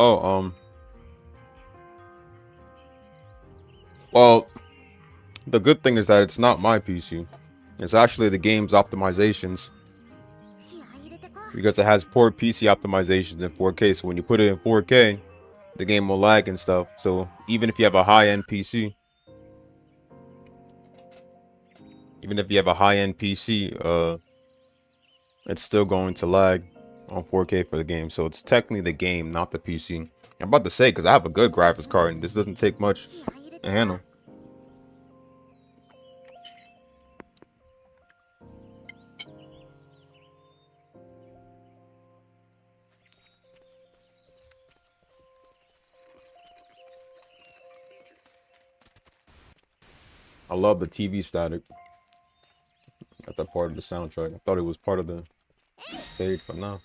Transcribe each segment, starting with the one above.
Oh, well, the good thing is that it's not my PC. It's actually the game's optimizations. Because it has poor PC optimizations in 4K, so when you put it in 4K, the game will lag and stuff. So even if you have a high-end PC, it's still going to lag on 4K for the game. So it's technically the game, not the PC. I'm about to say, because I have a good graphics card, and this doesn't take much to handle. I love the TV static. At that part of the soundtrack. I thought it was part of the stage, but no.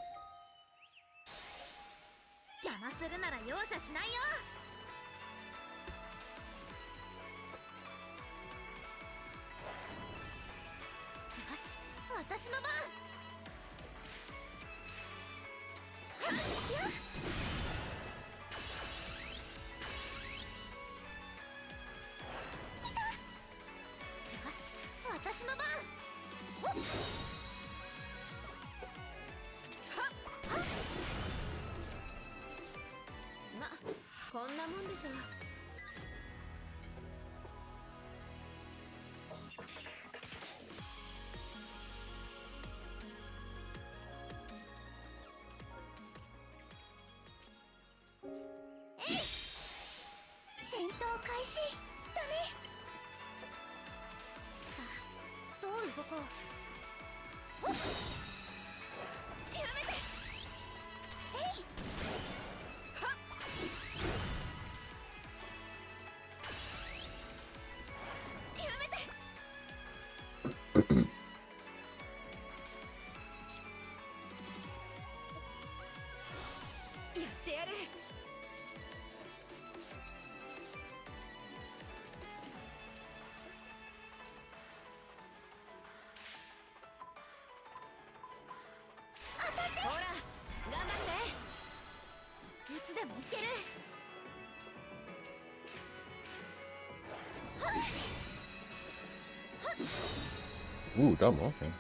Ooh, double, okay.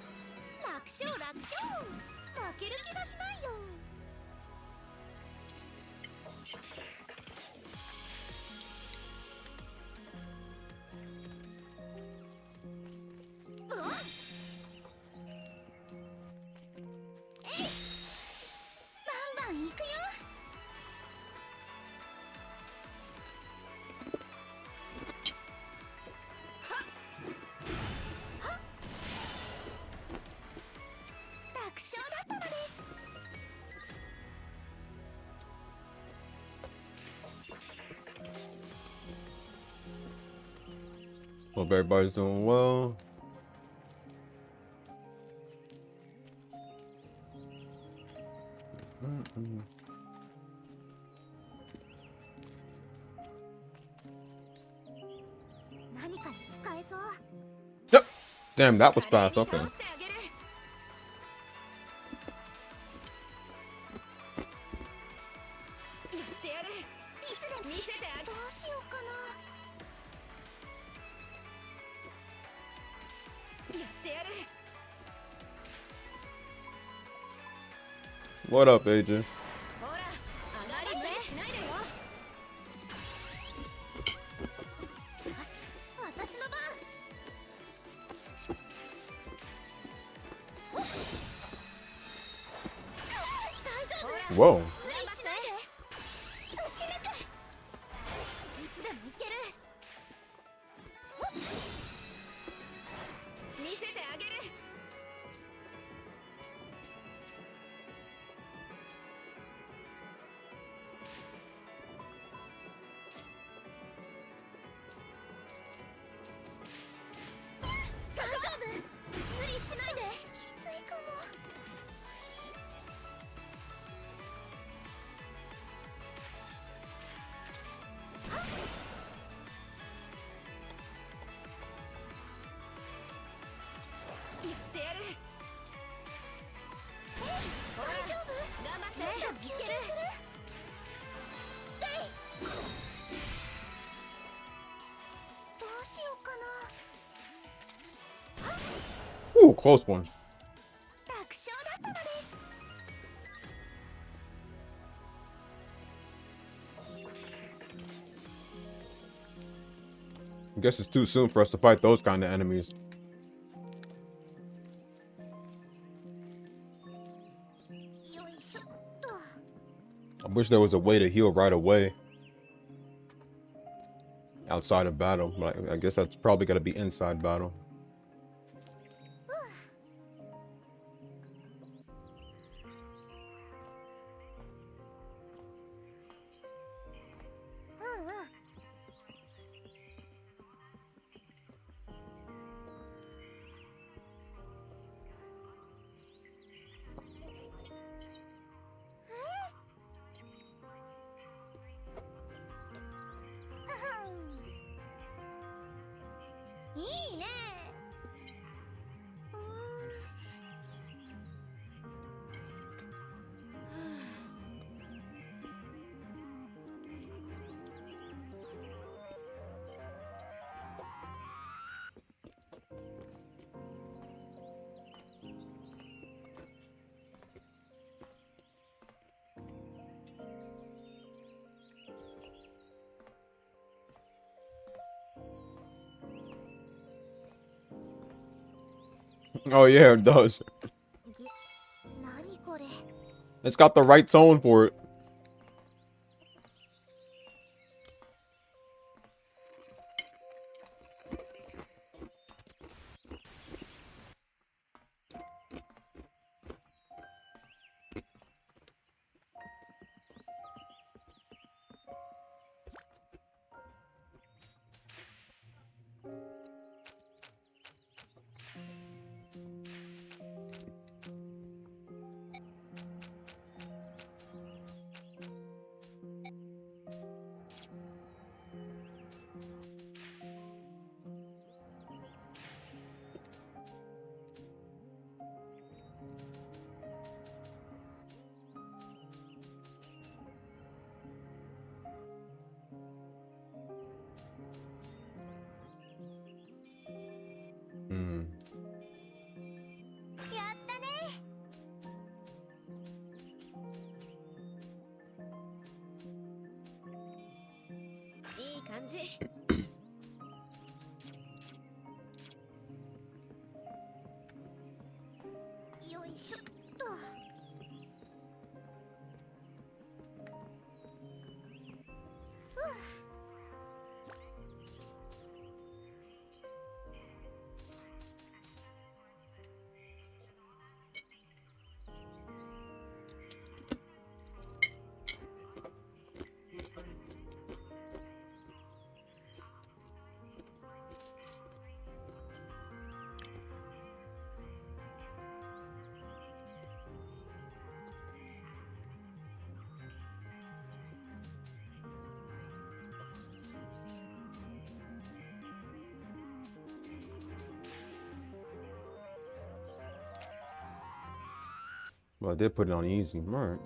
Hope everybody's doing well. Yep. Damn, that was fast. Okay. What up, AJ? Whoa. Ooh, close one. I guess it's too soon for us to fight those kind of enemies. I wish there was a way to heal right away outside of battle, but I guess that's probably going to be inside battle. Oh yeah, it does. It's got the right tone for it. Hmm. Well, I did put it on easy. All right.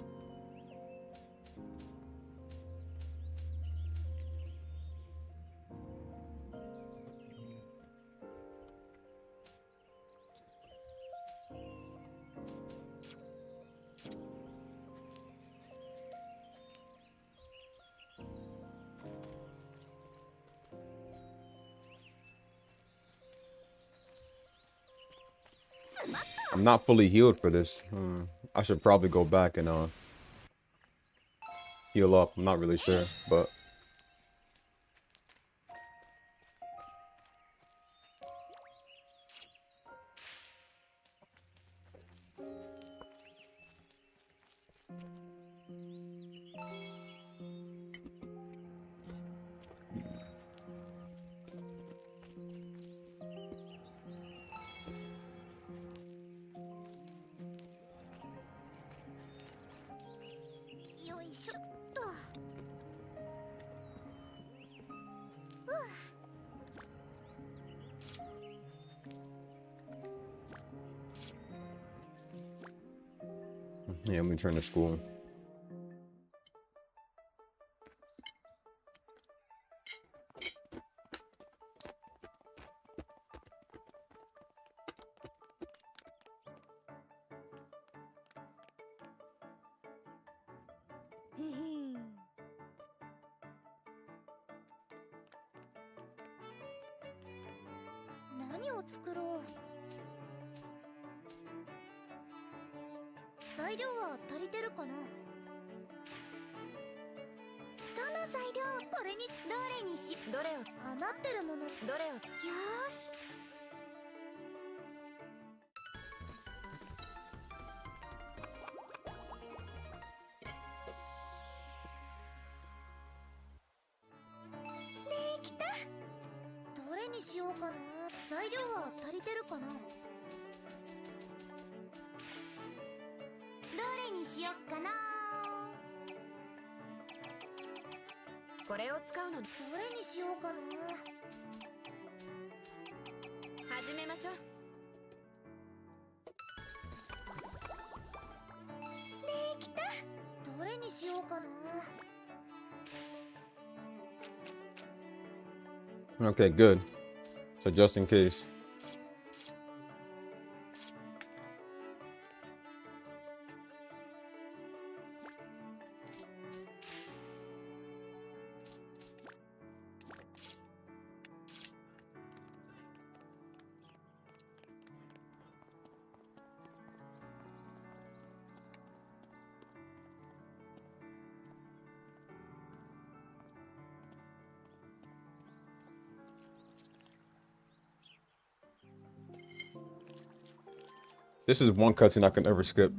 I'm not fully healed for this. I should probably go back and heal up. I'm not really sure, but yeah, I'm gonna turn to school. Okay, good. So just in case. This is one cutscene I can never skip.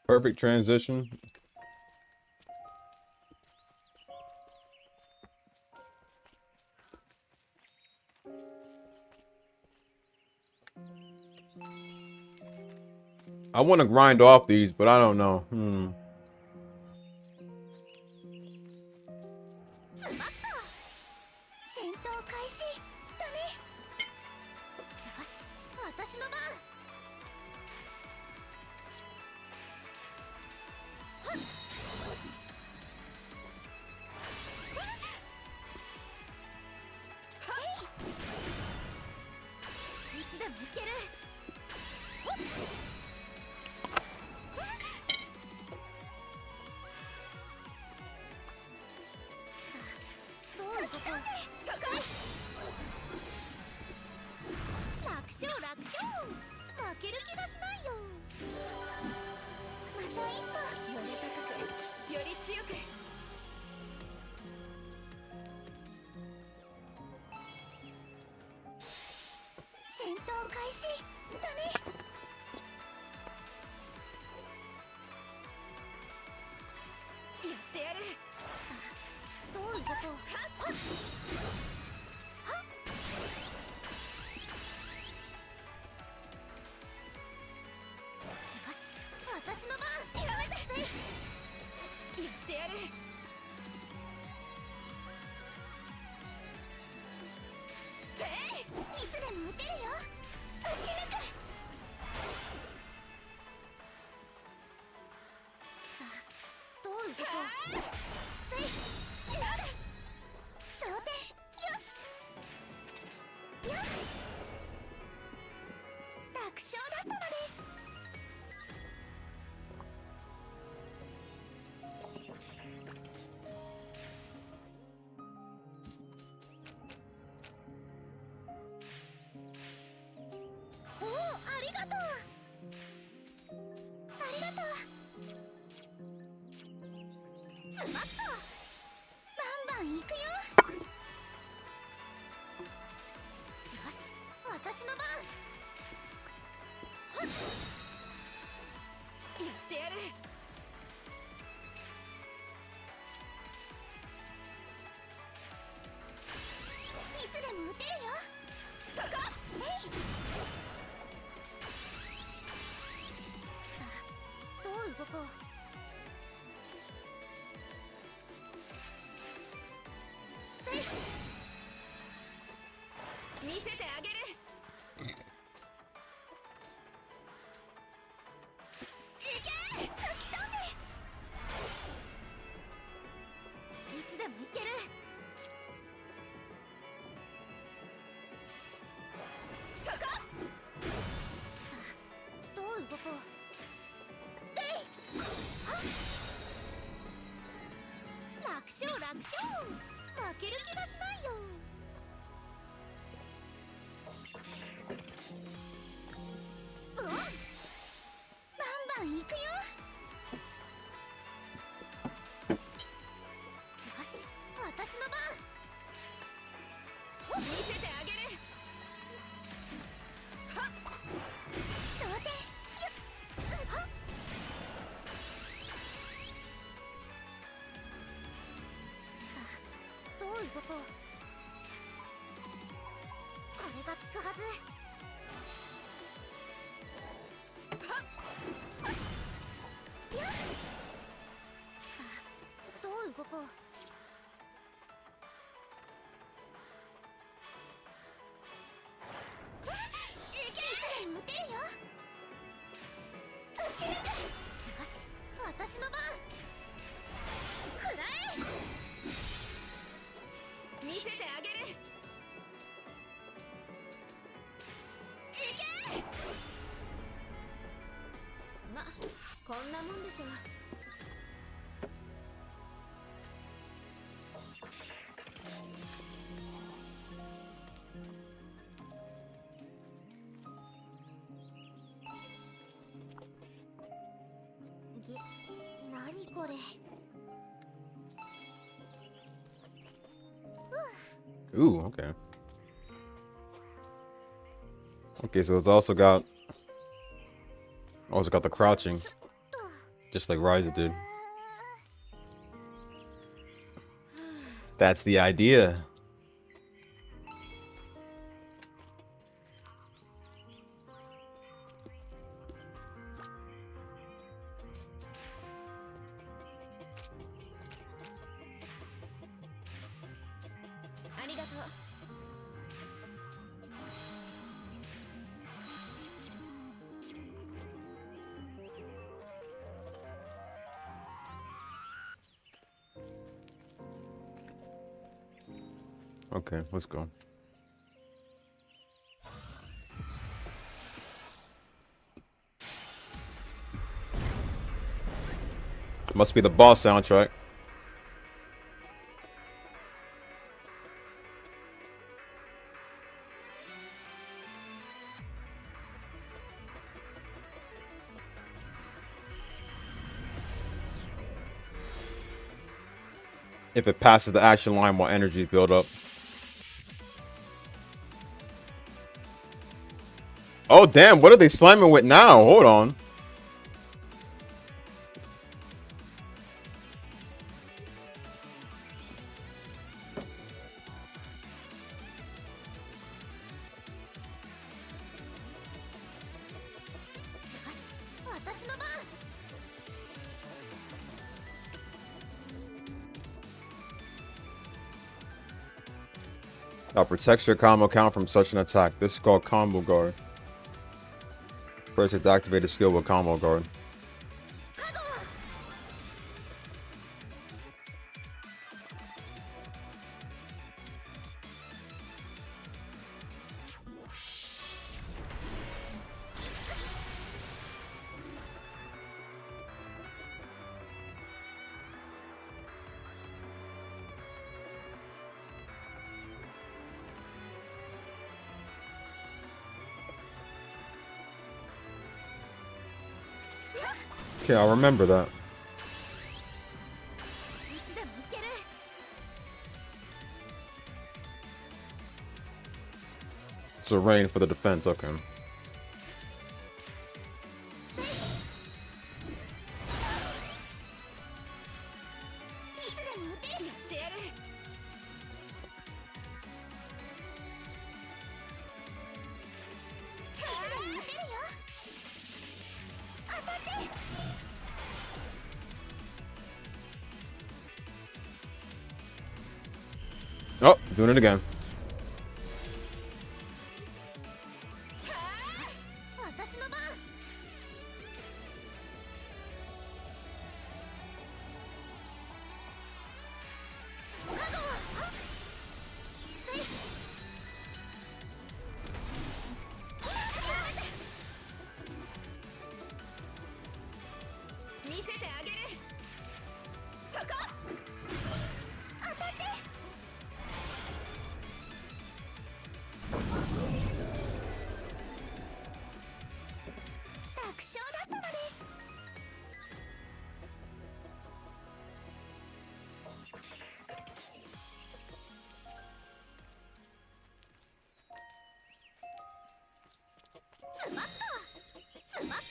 Perfect transition. I want to grind off these, but I don't know. 見せてあげる。いけ、吹き飛んで。いつでもいける。そこ。さあ、どう動こう。でい。はっ。楽勝楽勝。負ける気がしないよ。うん。バンバン行くよ。よし、私の番。見せてあげる。はっ。想定。よっ。はっ。さあ、どう動こう。これが効くはず。やっ。さあ、どう動こう。いけ。打てるよ。打ち抜く。よし、私の番。くらえ。見せてあげる。いけ。ま、こんなもんでしょ。何これ。 Ooh, okay. Okay, so it's also got the crouching, just like Ryza did. That's the idea. Okay, let's go. Must be the boss soundtrack. If it passes the action line while energy build up. Oh damn, what are they slamming with now? Hold on. Protects your combo count from such an attack. This is called Combo Guard. Press it to activate a skill with Combo Guard. Okay, I'll remember that. Serene for the defense. Okay. いつでも撃てる。やってやる。いつでも撃てるよ。当たって。Oh, doing it again. 私の番。見せてあげる。そこ。当たって。楽勝だったのです。スマッとスマッと。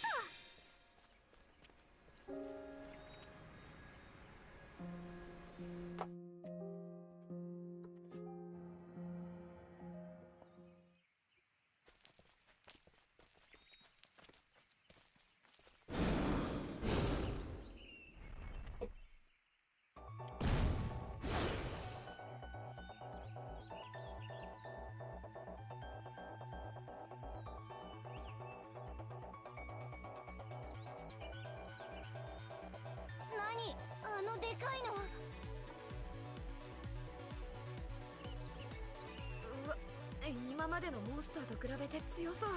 何あのでかいの。うわ、今までのモンスターと比べて強そう。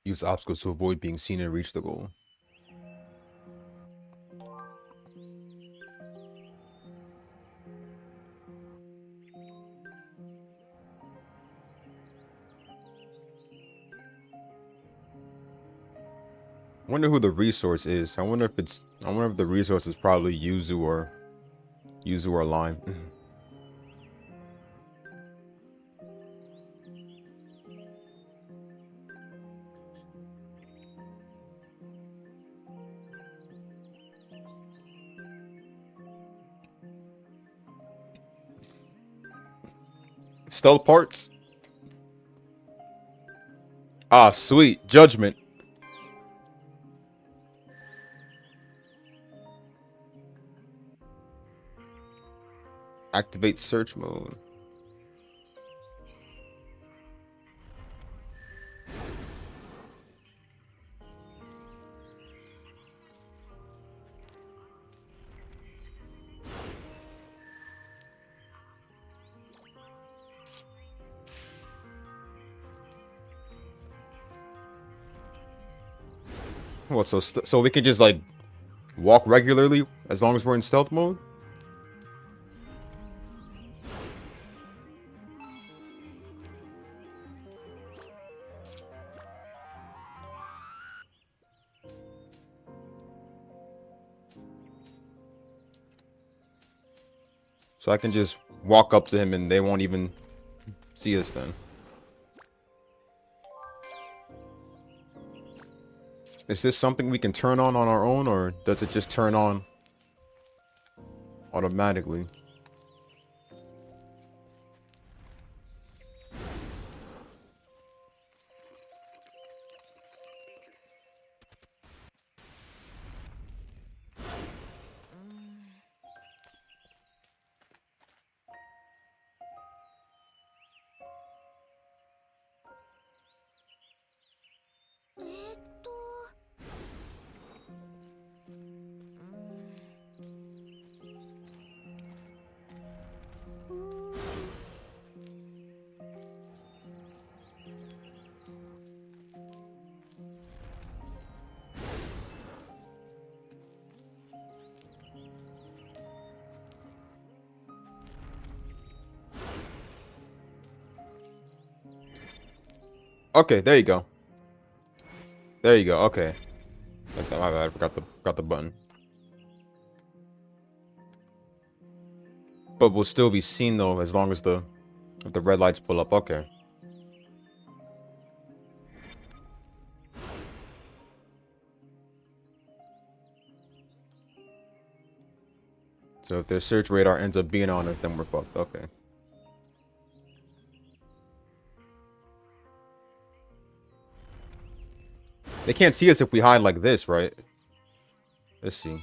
Use obstacles to avoid being seen and reach the goal. Wonder who the resource is. I wonder if the resource is probably Yuzu or Lime. Stealth parts. Ah, sweet. Judgment. Activate search mode. What, so we could just like walk regularly as long as we're in stealth mode? So I can just walk up to him and they won't even see us then. Is this something we can turn on our own, or does it just turn on automatically? Okay, there you go. There you go. Okay. My bad. I forgot the button. But will still be seen though, as long as if the red lights pull up. Okay. So if their search radar ends up being on it, then we're fucked. Okay. They can't see us if we hide like this, right? Let's see.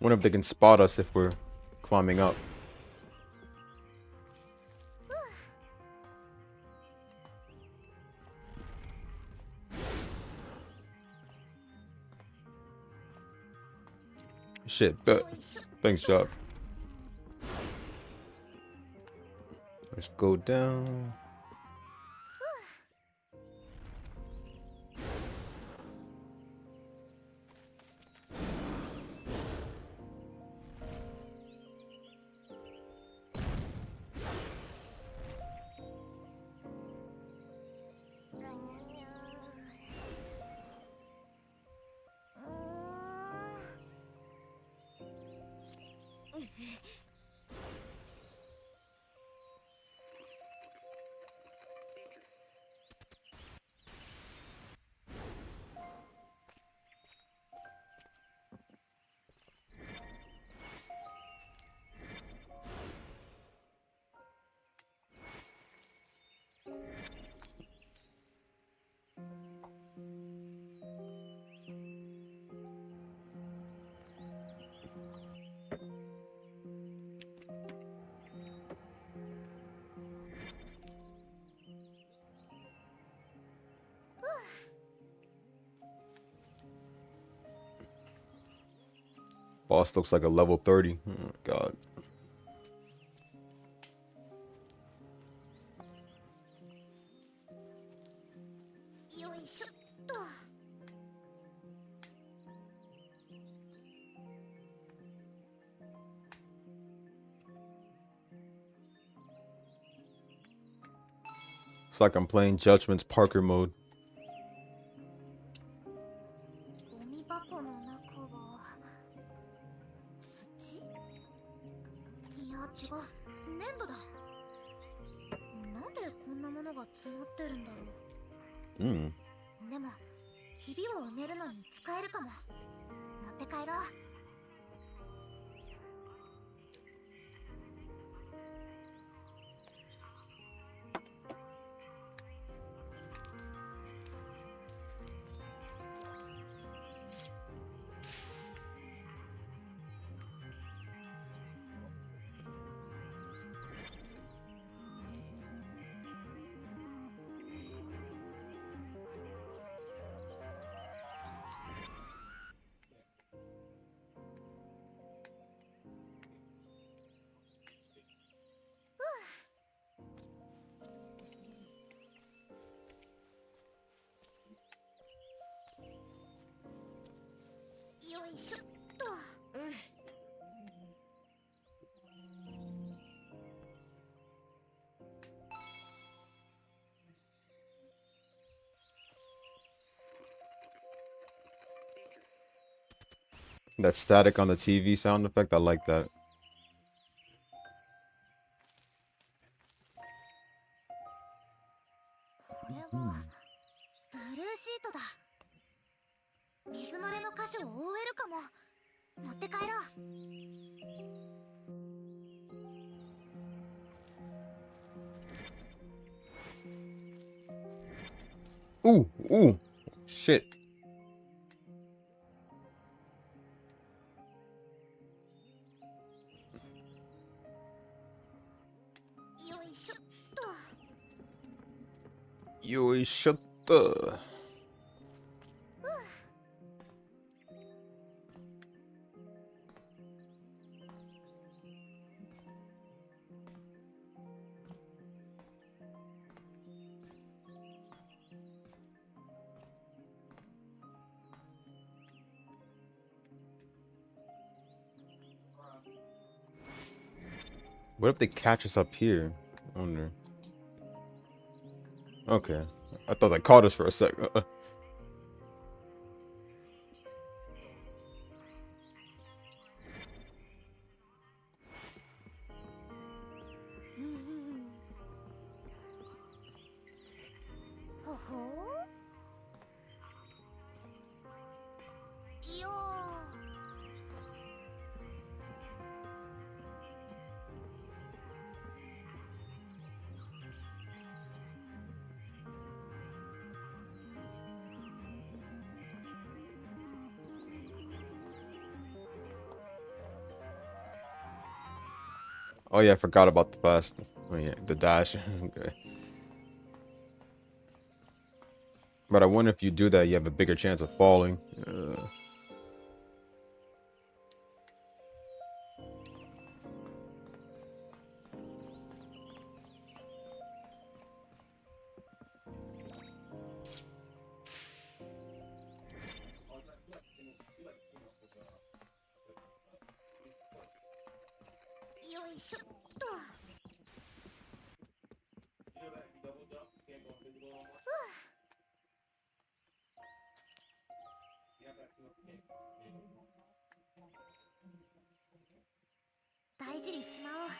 Wonder if they can spot us if we're climbing up. Shit, bet. Thanks, Job. Let's go down. Boss looks like a level 30. Oh, God. It's like I'm playing Judgment's Parker mode. ゴミ箱の中は土？いや違う、粘土だ。なんでこんなものが詰まってるんだろう。でもひびを埋めるのに使えるかも。持って帰ろう。よいしょっと。That static on the TV sound effect, I like that. これはブルーシートだ。水漏れの箇所を覆えるかも。持って帰ろう。Ooh, shit. よいしょっと。よいしょっと。What if they catch us up here? I wonder. Okay. I thought they caught us for a second.ほほーよOh yeah, I forgot about the fast. Oh yeah, the dash. Okay. But I wonder if you do that, you have a bigger chance of falling.よいしょっと。大事にしまおう。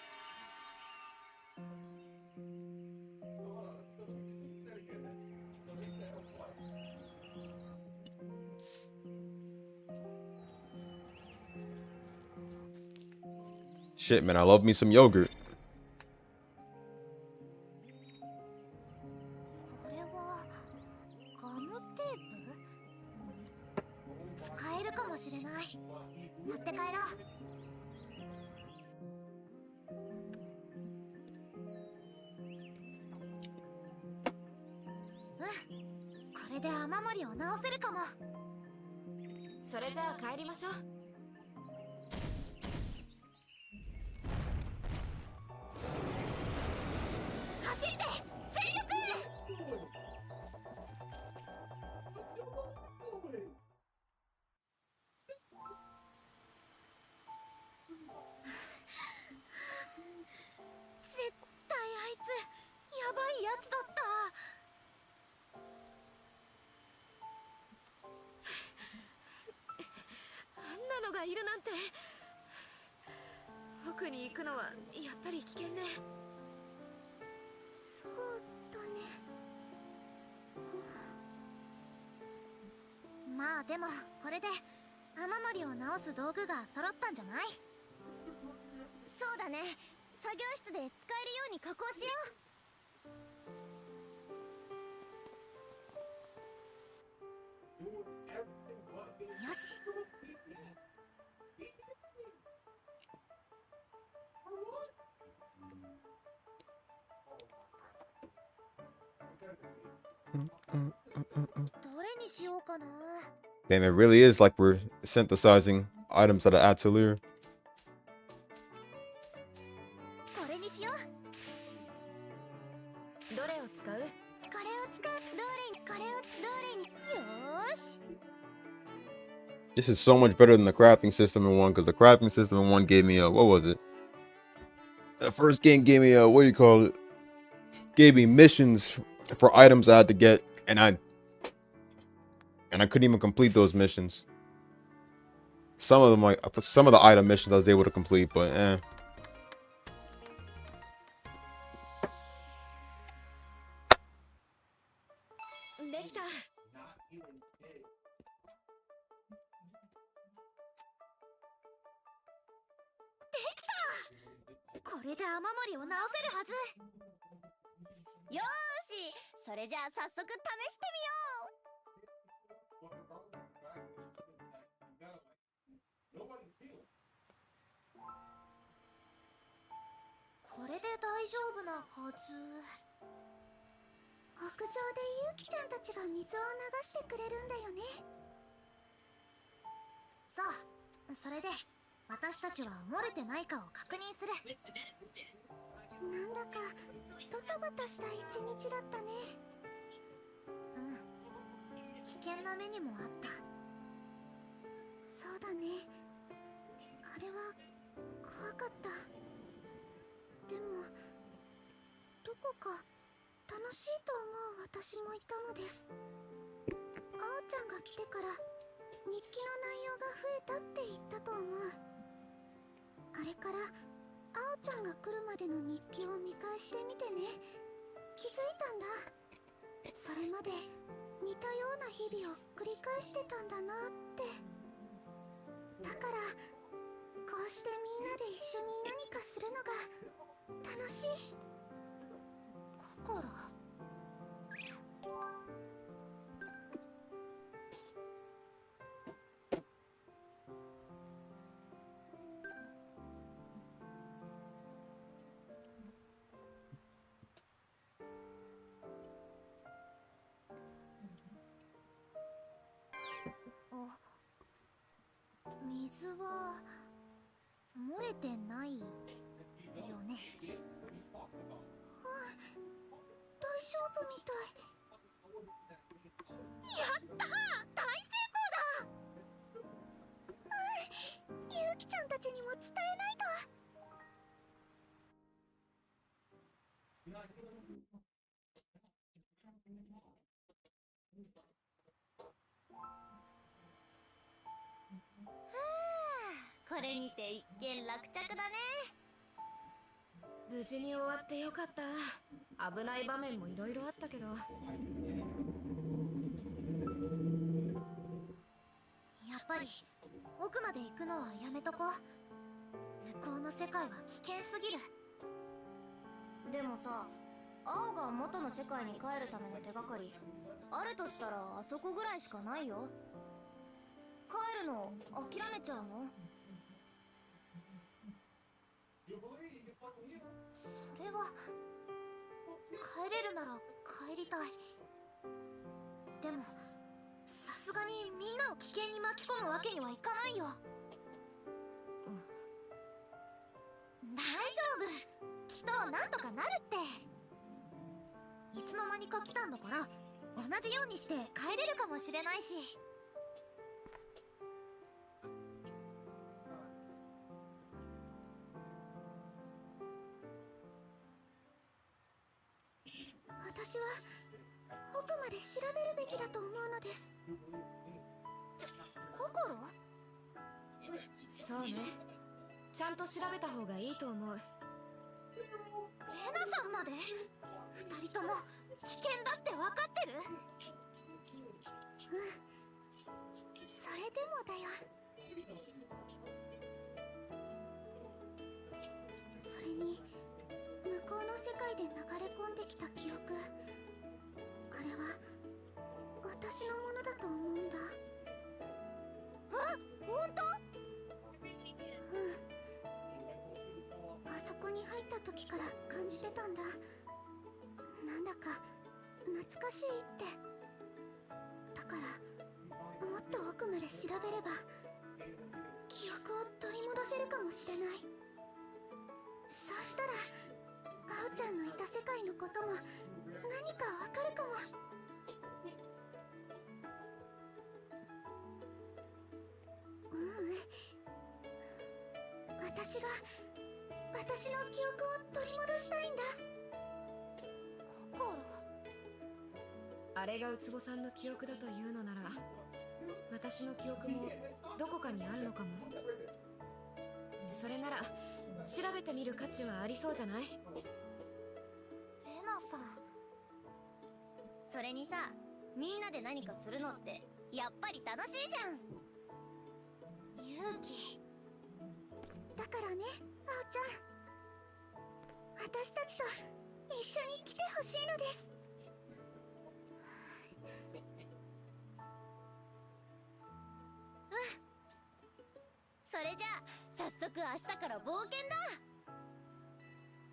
Shit, man, I love me some yogurt. これはガムテープ？使えるかもしれない。持って帰ろう。これで雨漏りを直せるかも。それじゃあ帰りましょう。走って全力。絶対あいつやばいやつだった。あんなのがいるなんて。奥に行くのはやっぱり危険ね。そうだね。まあでもこれで雨漏りを直す道具が揃ったんじゃない？そうだね。作業室で使えるように加工しよう。よし。どれにしようかな。 Damn, it really is like we're synthesizing items out of Atelier. これにしよう。どれを使う？これを使う。どれに、これをどれに。よーし。 This is so much better than the crafting system in one, because the crafting system in one gave me a, what was it? The first game gave me a, what do you call it? Gave me missions for items I had to get, and I couldn't even complete those missions. Some of them, like some of the item missions I was able to complete, butできた。これで雨漏りを直せるはず。よーし、それじゃあ早速試してみよう。これで大丈夫なはず。屋上でユキちゃんたちが水を流してくれるんだよね。そう、それで私たちは漏れてないかを確認する。なんだかドタバタした一日だったね。うん、危険な目にもあった。そうだね、あれは怖かった。こか楽しいと思う私もいたのです。あおちゃんが来てから日記の内容が増えたって言ったと思う。あれからあおちゃんが来るまでの日記を見返してみてね、気づいたんだ。それまで似たような日々を繰り返してたんだなって。だからこうしてみんなで一緒に何かするのが楽しい。心水は漏れてないよね。大丈夫みたい。やったー、大成功だ。ゆうきちゃんたちにも伝えないと。これにて一件落着だね。無事に終わってよかった。危ない場面もいろいろあったけど。やっぱり奥まで行くのはやめとこう。向こうの世界は危険すぎる。でもさ、青が元の世界に帰るための手がかりあるとしたらあそこぐらいしかないよ。帰るの諦めちゃうの？それは帰れるなら帰りたい。でもさすがにみんなを危険に巻き込むわけにはいかないよ。大丈夫、きっとなんとかなるって。いつの間にか来たんだから同じようにして帰れるかもしれないし。私は奥まで調べるべきだと思うのです。心？そうね、ちゃんと調べた方がいいと思う。レナさんまで？二人とも危険だって分かってる？それでもだよ。それに向こうの世界で流れ込んできた記憶、あれは私のものだと思うんだ。本当？あそこに入った時から感じてたんだ。なんだか懐かしいって。だからもっと奥まで調べれば記憶を取り戻せるかもしれない。そしたらあおちゃんのいた世界のことも何かわかるかも。私の記憶を取り戻したいんだ。心？あれがウツボさんの記憶だというのなら、私の記憶もどこかにあるのかも。それなら調べてみる価値はありそうじゃない？レナさん。それにさ、みんなで何かするのってやっぱり楽しいじゃん。勇気だからね、あおちゃん。私たちと一緒に来てほしいのです。それじゃあ早速明日から冒険だ。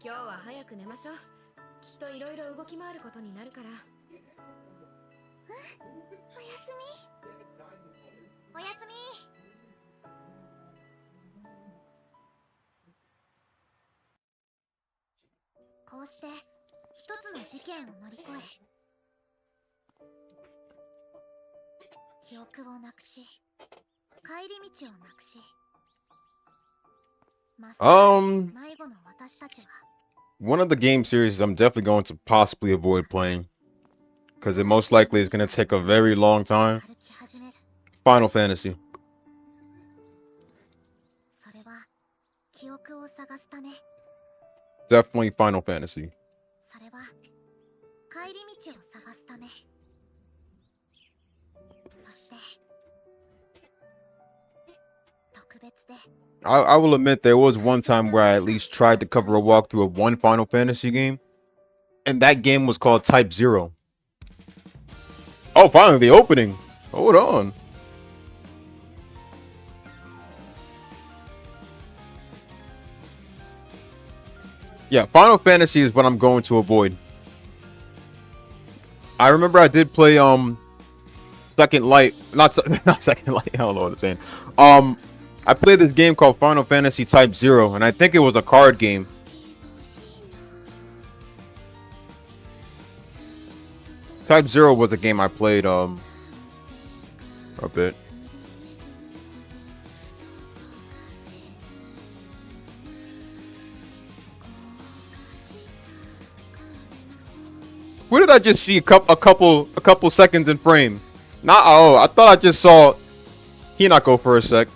今日は早く寝ましょう。きっといろいろ動き回ることになるから。おやすみ。おやすみ。こうして一つの事件を乗り越え、記憶をなくし、帰り道をなくし、まっすぐ迷子の私たちは one of the game series I'm definitely going to possibly avoid playing because it most likely is going to take a very long time. Final Fantasy. それは記憶を探すため。 Definitely Final Fantasy. それは帰り道を探すため。そして特別で。 I will admit there was one time where I at least tried to cover a walkthrough of one Final Fantasy game, and that game was called Type 0. Oh, finally the opening. Hold on. Yeah, Final Fantasy is what I'm going to avoid. I remember I did play Second Light, not Second Light. I don't know what I'm saying. I played this game called Final Fantasy Type 0, and I think it was a card game. Type 0 was a game I played a bit. Where did I just see a couple seconds in frame? Not I thought I just saw Hinako for a sec.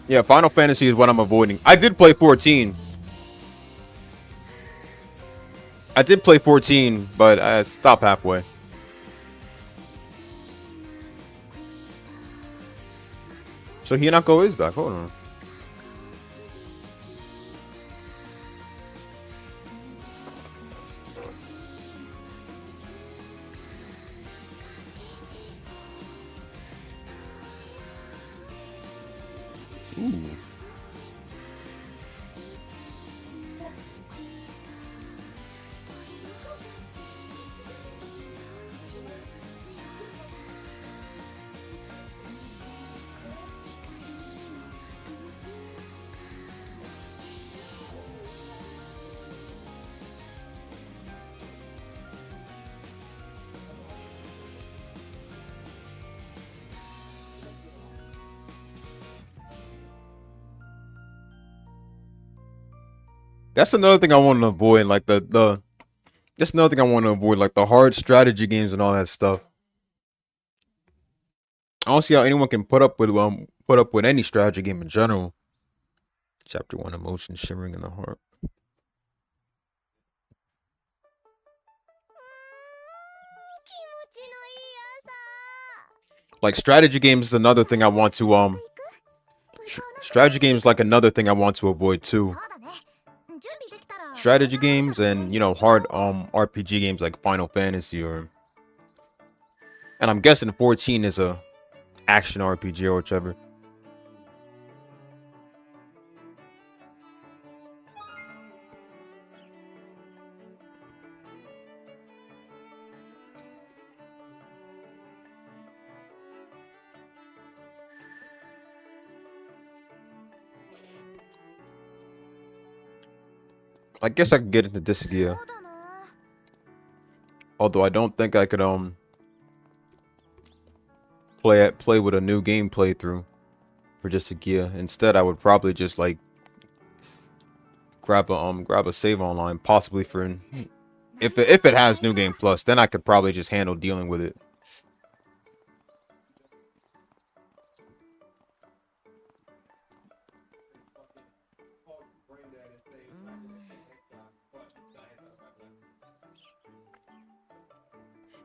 Yeah, Final Fantasy is what I'm avoiding. I did play 14. I did play 14, but I stopped halfway. So Hinako is back. Hold on. Ooh. That's another thing I want to avoid, like that's another thing I want to avoid, like the hard strategy games and all that stuff. I don't see how anyone can put up with any strategy game in general. Chapter 1, Emotion Shimmering in the Heart. Like strategy games is another thing I want to strategy games like another thing I want to avoid too. Strategy games and, you know, hard RPG games like Final Fantasy and I'm guessing 14 is a action RPG or whichever. I guess I could get into Dissidia. Although I don't think I could play with a new game playthrough for Dissidia. Instead, I would probably just like grab a save online, possibly for if it has New Game Plus, then I could probably just handle dealing with it.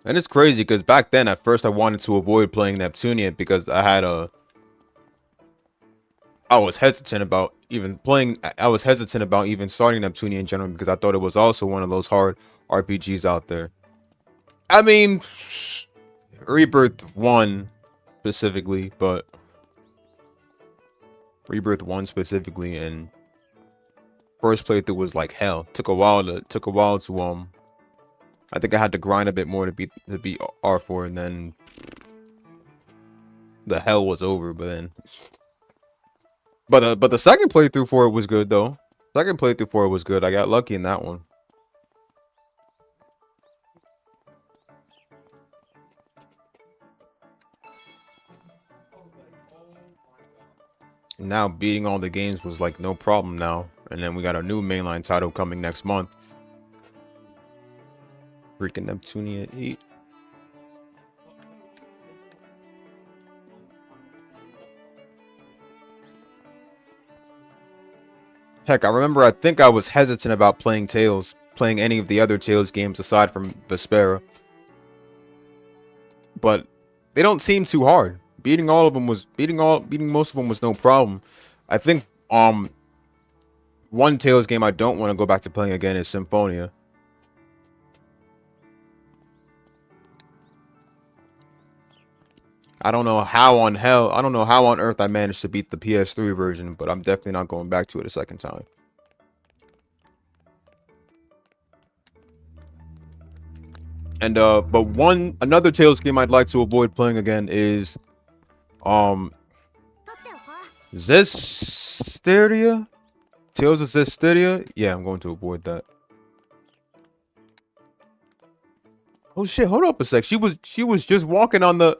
And it's crazy because back then, at first, I wanted to avoid playing Neptunia because I was hesitant about even starting Neptunia in general because I thought it was also one of those hard RPGs out there. I mean, Rebirth 1 specifically, and first playthrough was like hell. Took a while to I think I had to grind a bit more to beat R4, and then the hell was over. But the second playthrough for it was good though. Second playthrough for it was good. I got lucky in that one. Now beating all the games was like no problem now. And then we got a new mainline title coming next month. Freaking Neptunia 8. Heck, I think I was hesitant about playing any of the other Tales games aside from Vespera. But they don't seem too hard. Beating most of them was no problem. I think one Tales game I don't want to go back to playing again is Symphonia. I don't know how on earth I managed to beat the PS3 version, but I'm definitely not going back to it a second time. And but another Tales game I'd like to avoid playing again is Zestiria? Tales of Zestiria? Yeah, I'm going to avoid that. Oh shit, hold up a sec. She was just walking on the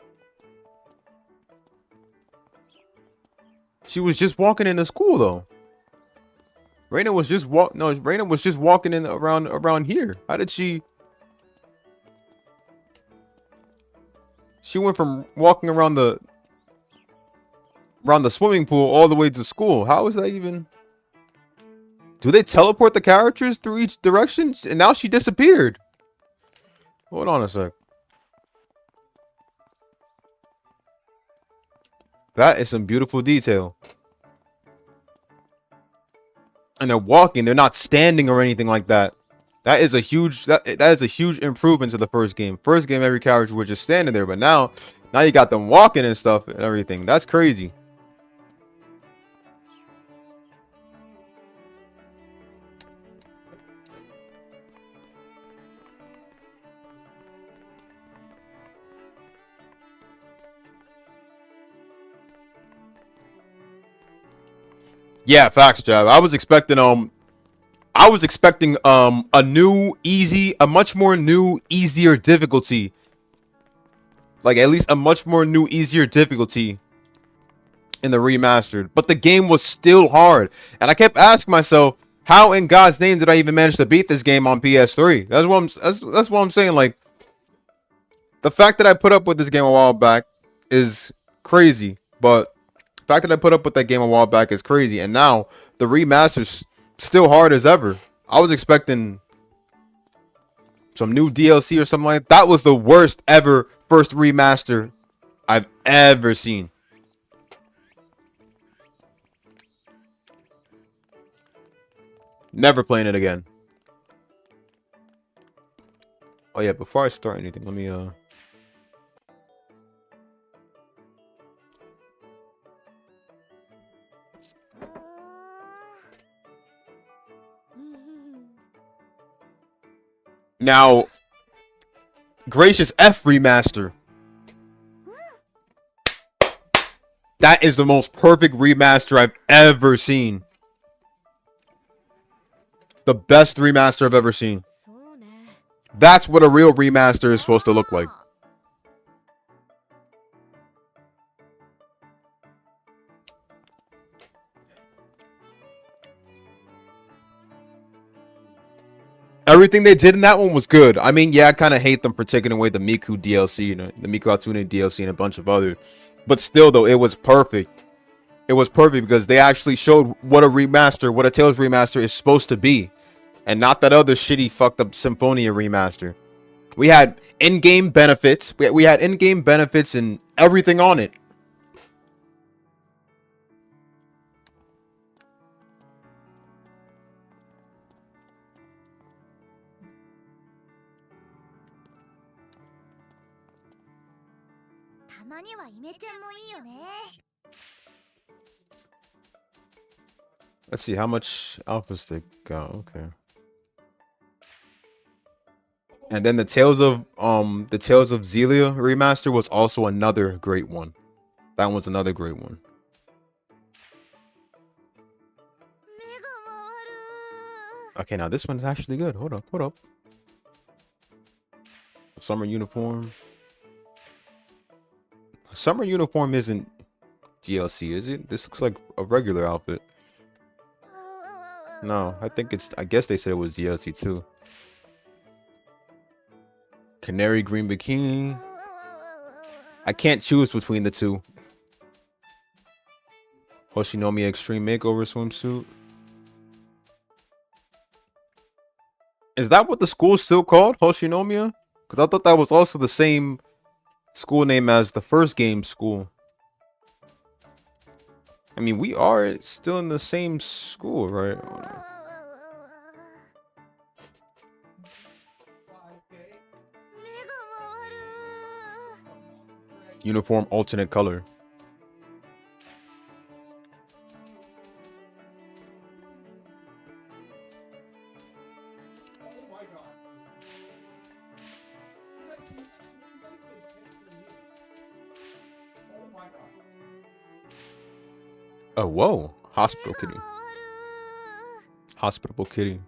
She was just walking into school though. Reina was just walking in around here. How did she? She went from walking around the swimming pool all the way to school. How is that even? Do they teleport the characters through each direction? And now she disappeared. Hold on a sec. That is some beautiful detail. And they're walking, they're not standing or anything like that. That is a huge improvement to the first game. First game, every character was just standing there, but now you got them walking and stuff and everything. That's crazy. Yeah, facts, Jab. I was expecting a much more new, easier difficulty. Like at least a much more new, easier difficulty in the remastered. But the game was still hard. And I kept asking myself, how in God's name did I even manage to beat this game on PS3? That's what I'm saying. Like, the fact that I put up with this game a while back is crazy. But the fact that I put up with that game a while back is crazy. And now the remaster's still hard as ever. I was expecting some new DLC or something like that. That was the worst ever first remaster I've ever seen. Never playing it again. Oh yeah, before I start anything, let me now, Gracious F remaster. That is the most perfect remaster I've ever seen. The best remaster I've ever seen. That's what a real remaster is supposed to look like. Everything they did in that one was good. I mean, yeah, I kind of hate them for taking away the Miku DLC, you know, the Miku Hatsune DLC and a bunch of other. But still, though, it was perfect. It was perfect because they actually showed what a Tales remaster is supposed to be. And not that other shitty fucked up Symphonia remaster. We had in-game benefits. We had in-game benefits and everything on it. Let's see how much alpha stick got. Okay. And then the Tales of Xillia remaster was also another great one. That was another great one. Okay, now this one's actually good. Hold up. Summer uniform. Summer uniform isn't DLC, is it? This looks like a regular outfit. No, I think it's... I guess they said it was DLC too. Canary green bikini. I can't choose between the two. Hoshinomiya Extreme Makeover swimsuit. Is that what the school's still called? Hoshinomiya? Because I thought that was also the same school name as the first game school. I mean, we are still in the same school, right? Uniform alternate color. Oh, whoa. Hospital kitty. Hospital kitty.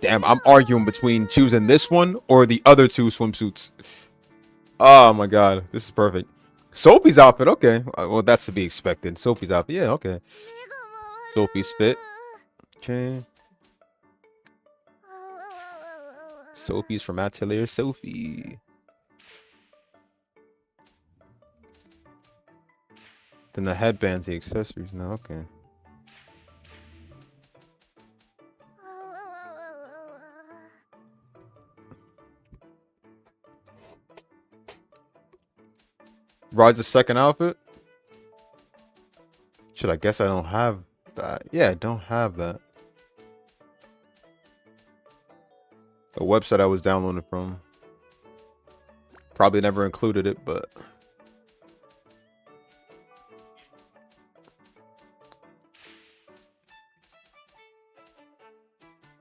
Damn, I'm arguing between choosing this one or the other two swimsuits. Oh my god, this is perfect. Sophie's outfit, okay. Well, that's to be expected. Sophie's outfit, yeah, okay. Sophie's fit. Okay. Sophie's from Atelier Sophie. Then the headbands, the accessories now, okay. Ride's second outfit? Should I guess I don't have that? Yeah, I don't have that. A website I was downloading from. Probably never included it, but...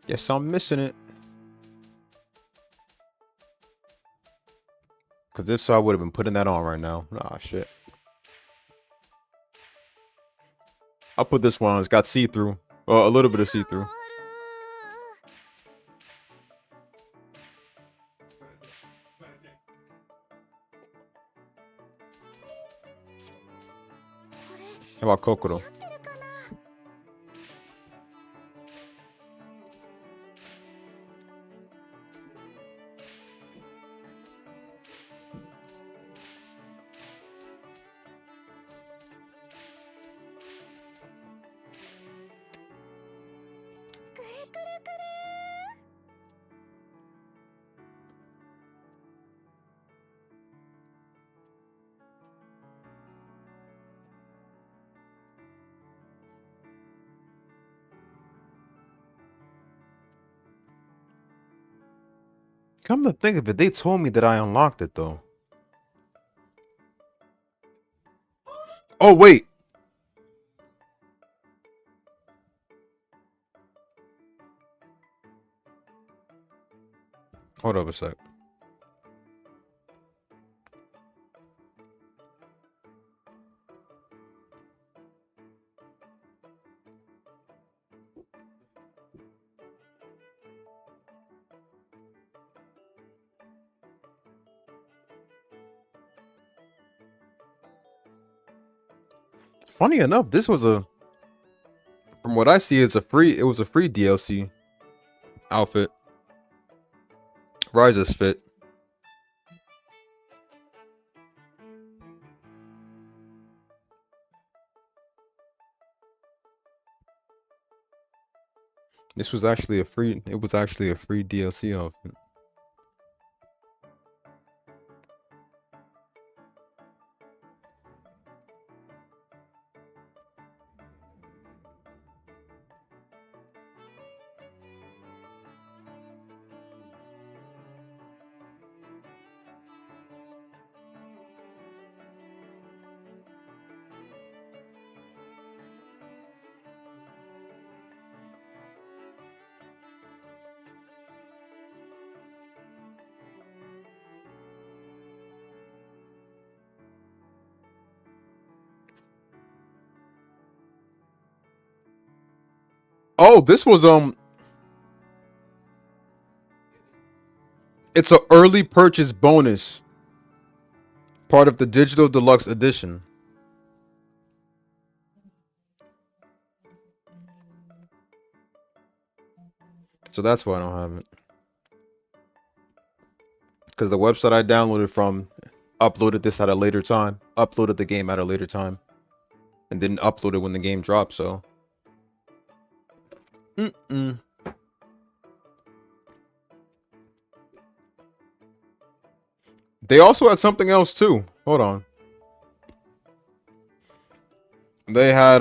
Yes, I'm missing it. Because if so, I would have been putting that on right now. Nah, shit. I'll put this one on. It's got see-through. Well, a little bit of see-through. How about Kokoro? Come to think of it, they told me that I unlocked it though. Oh wait. Hold up a sec. Funny enough, this was a, from what I see, it was a free DLC outfit. Rises fit. This was actually a free, it was actually a free DLC outfit. Oh, this was it's an early purchase bonus. Part of the digital deluxe edition. So that's why I don't have it. Because the website I downloaded from uploaded this at a later time. Uploaded the game at a later time. And didn't upload it when the game dropped, so. They also had something else too. Hold on. They had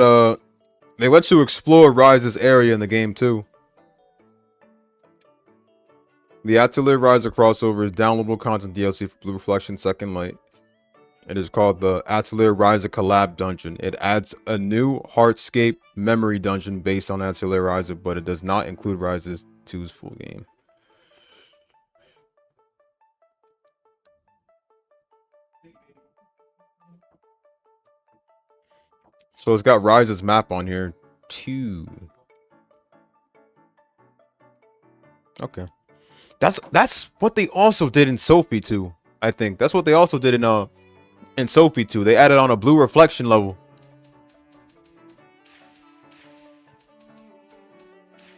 they let you explore Rise's area in the game too. The Atelier Riser crossover is downloadable content DLC for Blue Reflection Second Light. It is called the Atelier Riser Collab Dungeon. It adds a new Heartscape memory dungeon based on Atelier Riser, but it does not include Riser 2's full game. So it's got Rise's map on here too. Okay. That's what they also did in Sophie 2, I think. That's what they also did in Sophie 2. They added on a blue reflection level.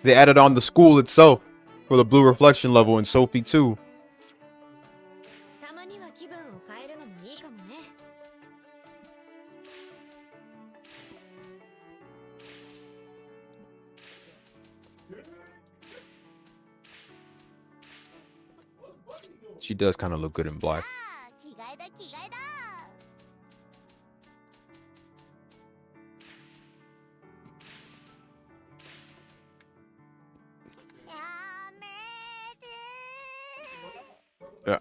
They added on the school itself for the blue reflection level in Sophie 2. She does kind of look good in black. Yeah.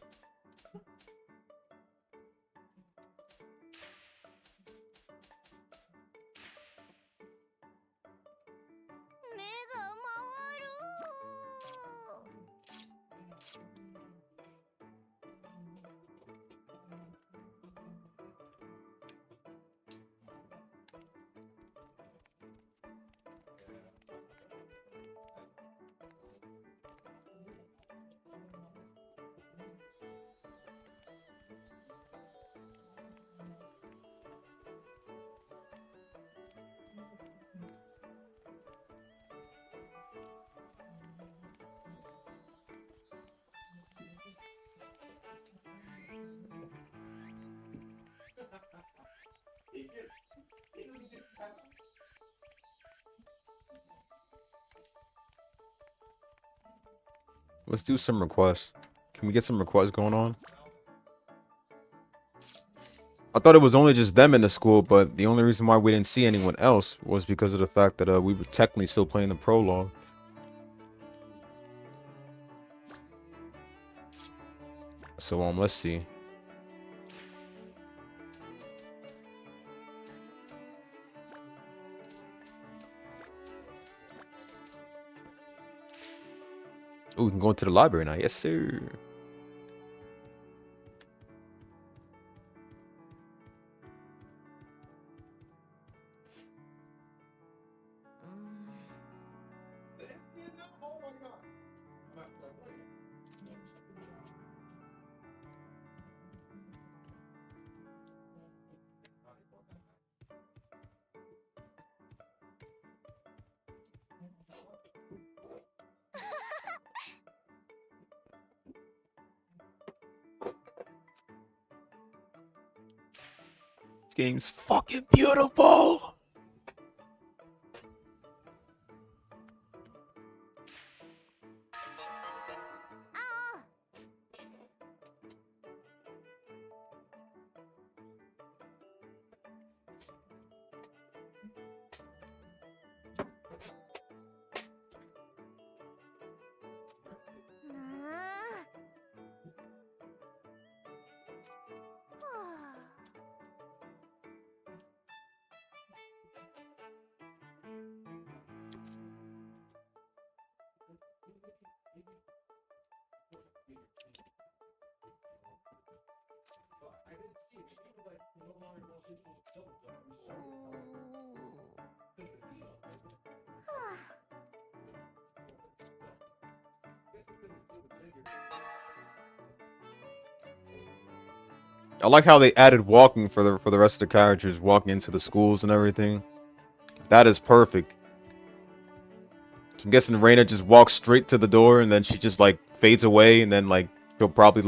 Let's do some requests. Can we get some requests going on? I thought it was only just them in the school, but the only reason why we didn't see anyone else was because of the fact that we were technically still playing the prologue. So let's see. Oh, we can go into the library now. Yes, sir. This game's fucking beautiful. I like how they added walking for the rest of the characters, walking into the schools and everything. That is perfect. So I'm guessing Reina just walks straight to the door and then she just like fades away, and then like she'll probably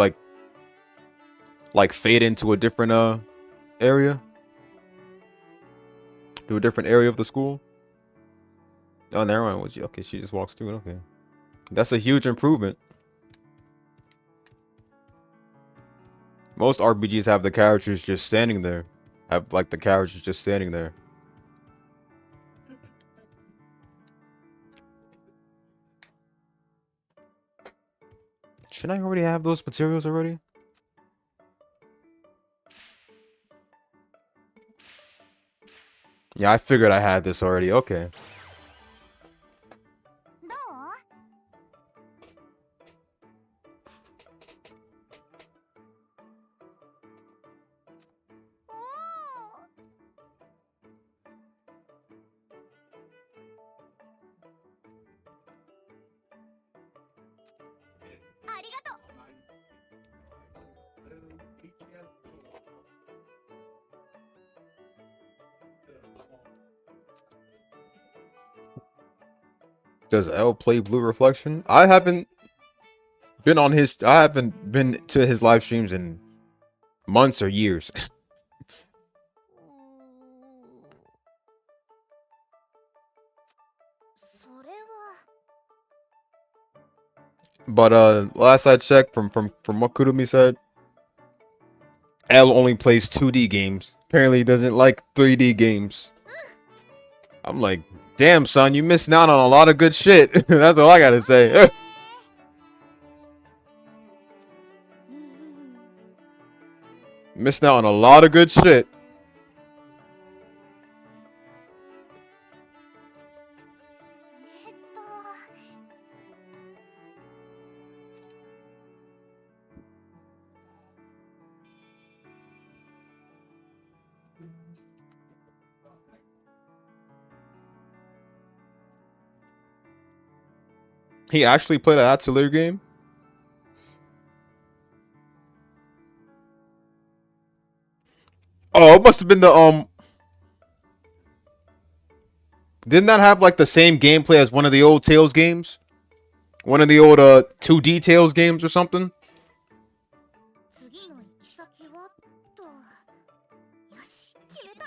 like fade into a different area. To a different area of the school. Oh, never mind. Was okay? She just walks through it. Okay, that's a huge improvement. Most RPGs have the characters just standing there. Have like the characters just standing there. Shouldn't I already have those materials already? Yeah, I figured I had this already. Okay. どう？おお。ありがとう。Does L play Blue Reflection? I haven't been on his. I haven't been to his live streams in months or years. それは。 But last I checked, from what Kurumi said, L only plays 2D games. Apparently, he doesn't like 3D games. I'm like, damn, son, you missing out on a lot of good shit. That's all I gotta say. Missing out on a lot of good shit. He actually played an Atelier game? Oh, it must have been the didn't that have like the same gameplay as one of the old Tales games? One of the old 2D Tales games or something? 次の行き先はと。よし、決めた。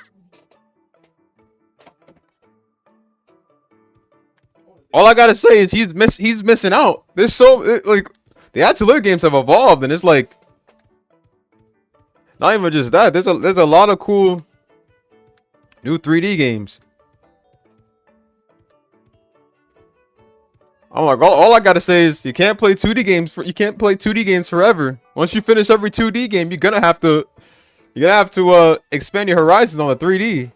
All I gotta say is he's missing out. There's like the Atelier games have evolved, and it's like not even just that. There's a lot of cool new 3D games. I'm like, all I gotta say is you can't play 2D games forever. Once you finish every 2D game, you're gonna have to expand your horizons on the 3D.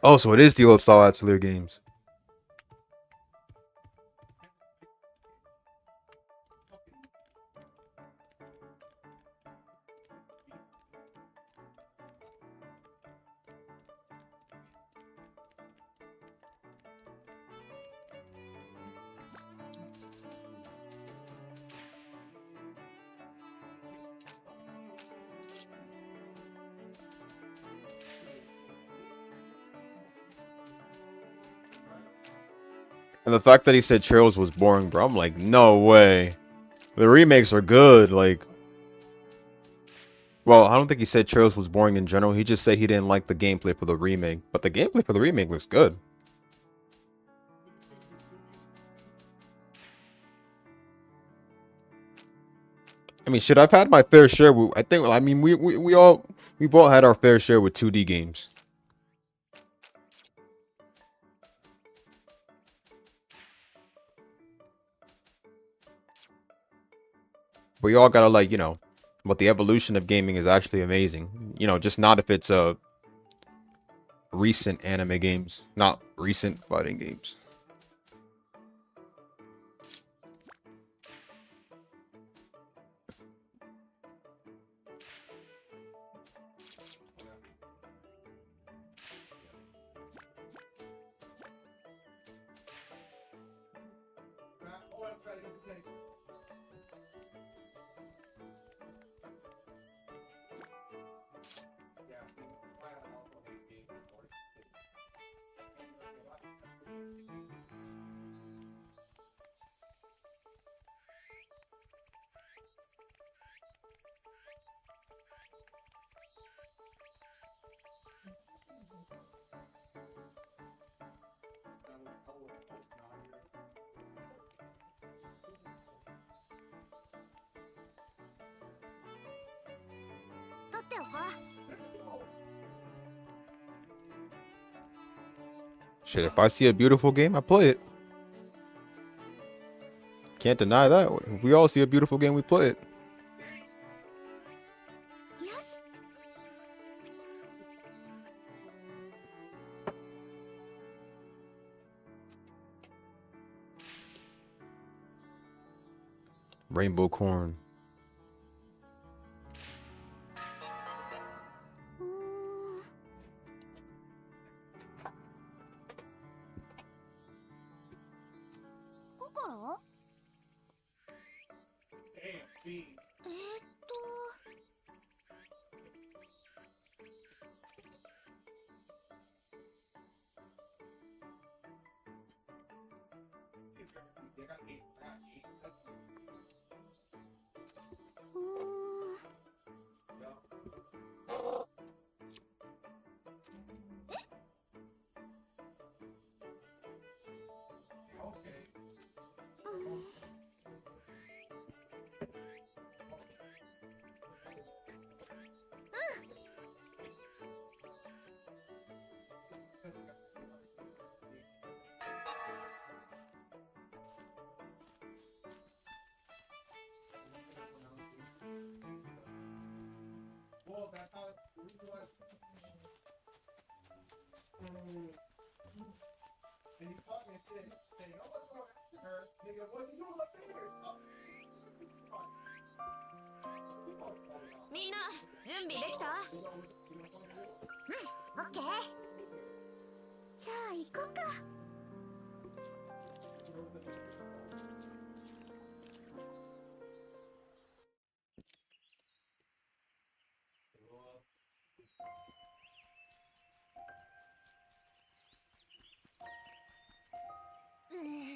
Oh, so it is the old style Atelier games. And the fact that he said Trails was boring, bro, I'm like, no way. The remakes are good, like... Well, I don't think he said Trails was boring in general. He just said he didn't like the gameplay for the remake. But the gameplay for the remake looks good. I mean, shit, I've had my fair share with... I mean, we've all had our fair share with 2D games. But you all gotta, like, you know, but the evolution of gaming is actually amazing. You know, just not if it's recent anime games, not recent fighting games. っておこう。 Shit, if I see a beautiful game, I play it. Can't deny that. If we all see a beautiful game, we play it. よし。 Rainbow corn. ここからみんな準備できた？オッケー。じゃあ行こうか。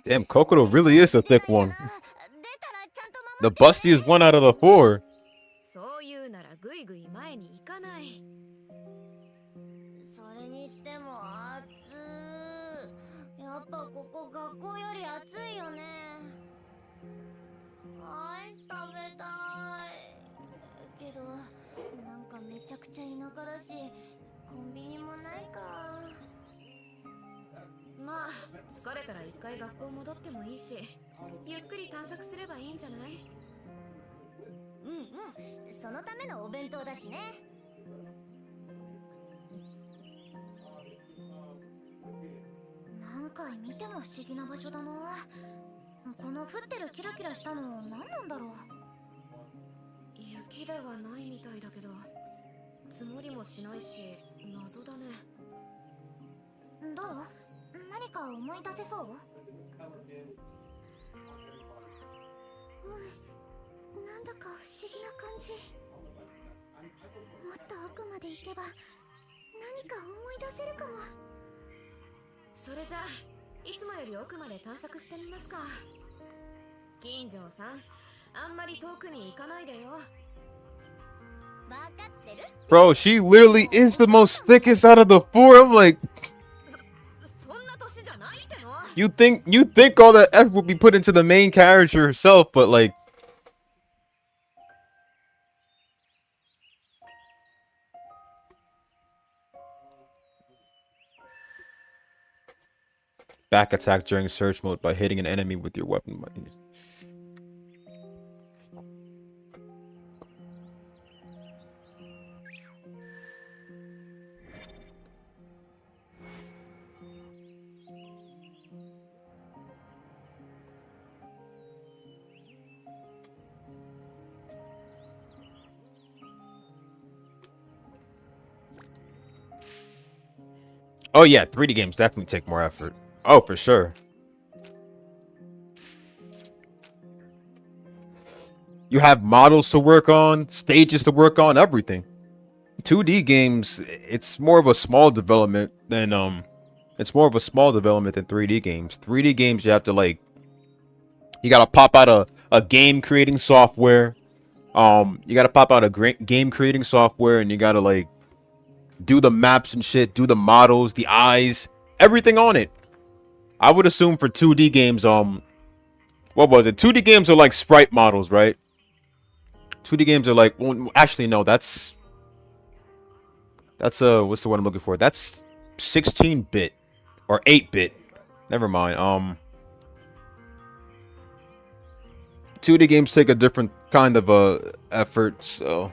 Damn, Kokoro really is the thick one. The bustiest one out of the four. そういうならぐいぐい前に行かない。それにしても暑い。やっぱここ学校より暑いよね。アイス食べたいけど、なんかめちゃくちゃ田舎だし、コンビニもないか。まあ疲れたら一回学校戻ってもいいし、ゆっくり探索すればいいんじゃない？うんうん、そのためのお弁当だしね。何回見ても不思議な場所だな。この降ってるキラキラしたの何なんだろう。雪ではないみたいだけど、積もりもしないし謎だね。どう？何か思い出せそう？なんだか不思議な感じ。もっと奥まで行けば何か思い出せるかも。それじゃあいつもより奥まで探索してみますか。金城さん、あんまり遠くに行かないでよ。分かってる？ Bro, she literally is the most thickest out of the four. I'm like, そんな年じゃないっての。you think all that effort would be put into the main character herself, but like, back attack during search mode by hitting an enemy with your weapon. Oh yeah, 3D games definitely take more effort. Oh, for sure. You have models to work on, stages to work on, everything. 2D games, it's more of a small development than 3D games. 3D games, you have to like, you gotta pop out a game creating software. You gotta pop out a game creating software, and you gotta like do the maps and shit, do the models, the eyes, everything on it. I would assume for 2D games, what was it? 2D games are like sprite models, right? 2D games are like, well, actually, no, that's That's what's the one I'm looking for? That's 16-bit or 8-bit. Never mind. 2D games take a different kind of effort, so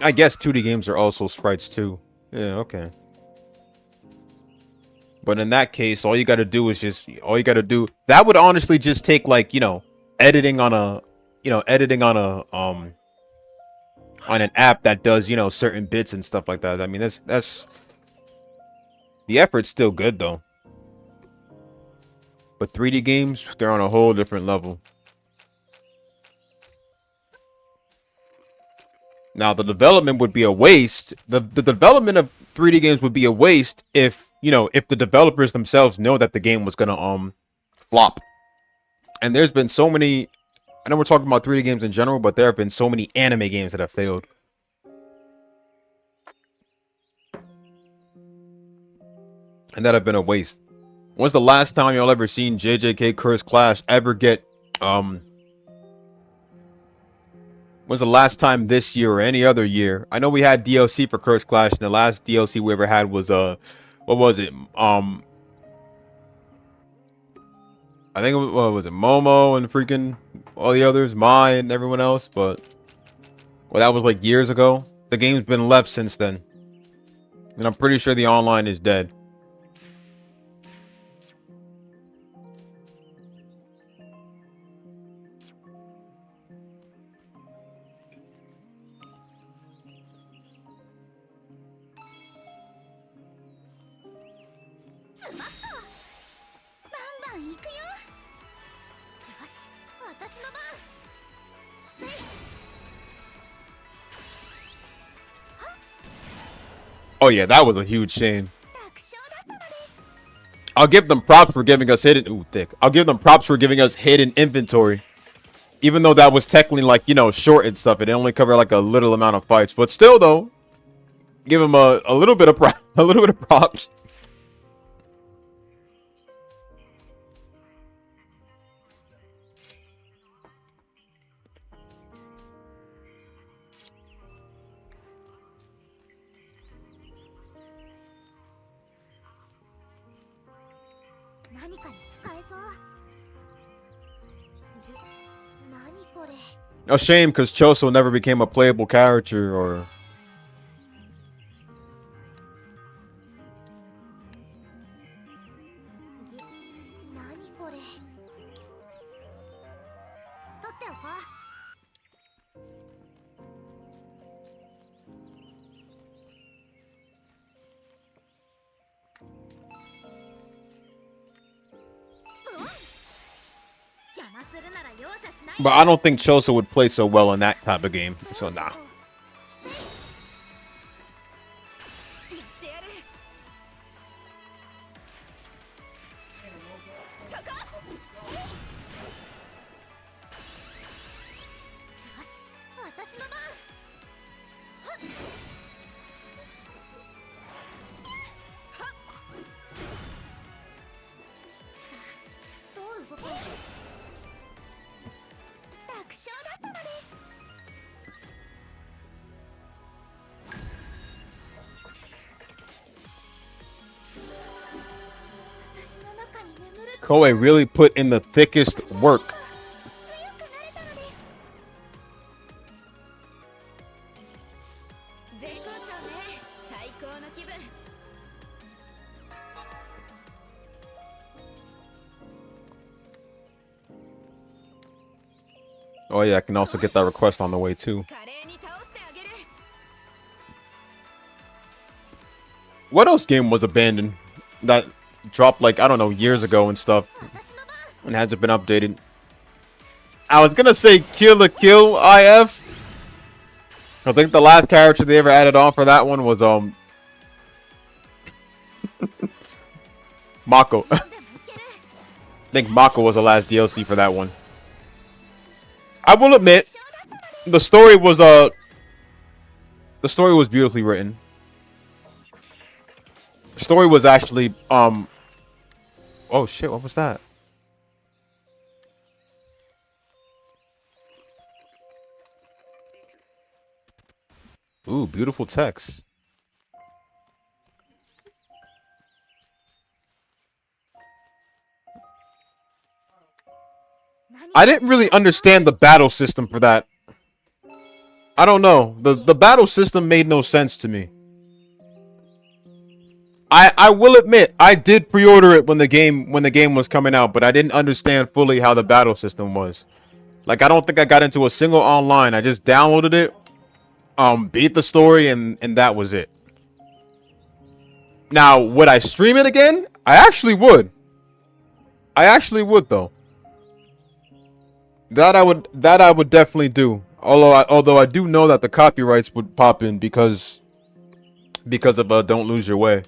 I guess 2D games are also sprites too. Yeah, okay. But in that case, all you got to do is that would honestly just take like, editing on a, on an app that does, certain bits and stuff like that. I mean, that's the effort's still good though. But 3D games, they're on a whole different level. Now, the development would be a waste. The development of 3D games would be a waste if, if the developers themselves know that the game was gonna flop. And there's been so many, I know we're talking about 3D games in general, but there have been so many anime games that have failed. And that have been a waste. When's the last time y'all ever seen JJK Cursed Clash ever get when's the last time this year or any other year? I know we had DLC for Cursed Clash, and the last DLC we ever had was what was it? I think what was it? Momo and freaking all the others, Mai and everyone else, but well, that was like years ago. The game's been left since then. And I'm pretty sure the online is dead. Oh yeah, that was a huge shame. I'll give them props for giving us hidden. Ooh, thick. I'll give them props for giving us hidden inventory, even though that was technically like short and stuff. It only covered like a little amount of fights, but still though, give them a little bit of props. A shame, because Choso never became a playable character, or but I don't think Choso would play so well in that type of game, so nah. Koei really put in the thickest work. Oh yeah, I can also get that request on the way too. What else game was abandoned that dropped like, I don't know, years ago and stuff and hasn't been updated? I was gonna say Kill la Kill IF. I think the last character they ever added on for that one was Mako. I think Mako was the last DLC for that one. I will admit, the story was beautifully written. Story was actually oh shit, what was that? Ooh, beautiful text. I didn't really understand the battle system for that. I don't know. The battle system made no sense to me. I will admit I did pre-order it when the game was coming out, but I didn't understand fully how the battle system was. Like, I don't think I got into a single online. I just downloaded it, beat the story, and that was it. Now, would I stream it again? I actually would. I actually would, though. That I would definitely do. Although I do know that the copyrights would pop in because of Don't Lose Your Way,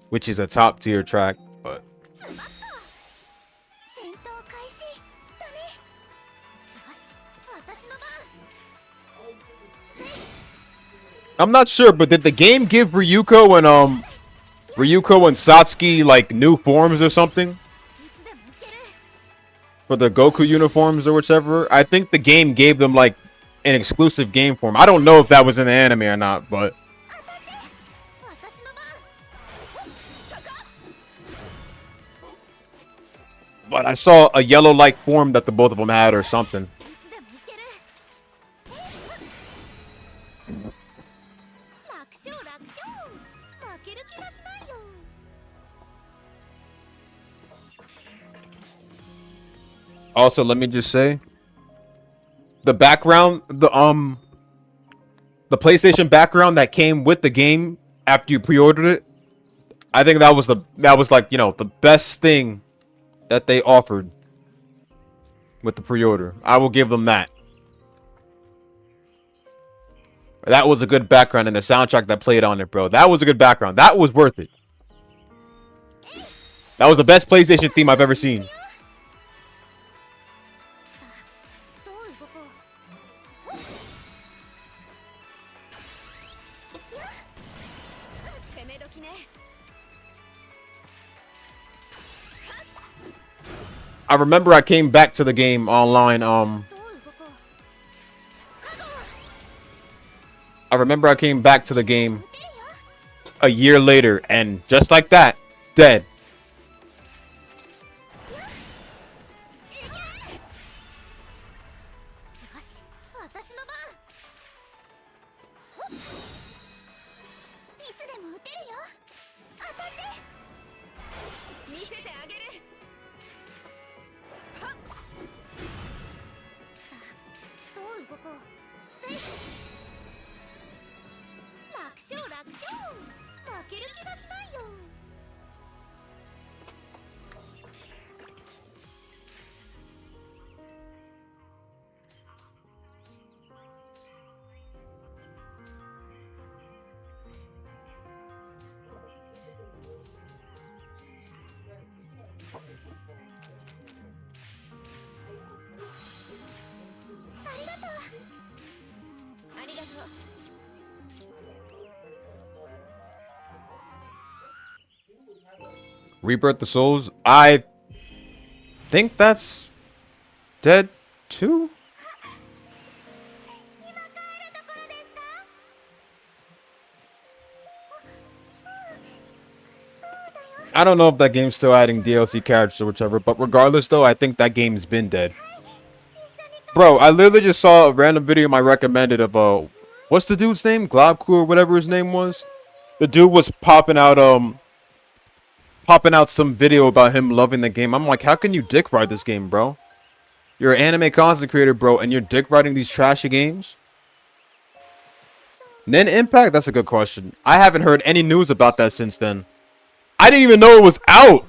which is a top tier track. But I'm not sure. But did the game give Ryuko and Satsuki like new forms or something? For the Goku uniforms or whichever. I think the game gave them like an exclusive game form. I don't know if that was in the anime or not, but I saw a yellow like form that the both of them had or something. Also, let me just say, the background, the PlayStation background that came with the game after you pre-ordered it, I think that was like, you know, the best thing that they offered with the pre-order. I will give them that. That was a good background, and the soundtrack that played on it, bro. That was a good background. That was worth it. That was the best PlayStation theme I've ever seen. I remember I came back to the game online, I remember I came back to the game a year later, and just like that, dead. Rebirth the Souls. I think that's Dead 2? I don't know if that game's still adding DLC characters or whichever, but regardless though, I think that game's been dead. Bro, I literally just saw a random video I recommended of what's the dude's name? Globku or whatever his name was. The dude was popping out some video about him loving the game. I'm like, how can you dick ride this game, bro? You're an anime content creator, bro, and you're dick riding these trashy games? Nen Impact? That's a good question. I haven't heard any news about that since then. I didn't even know it was out.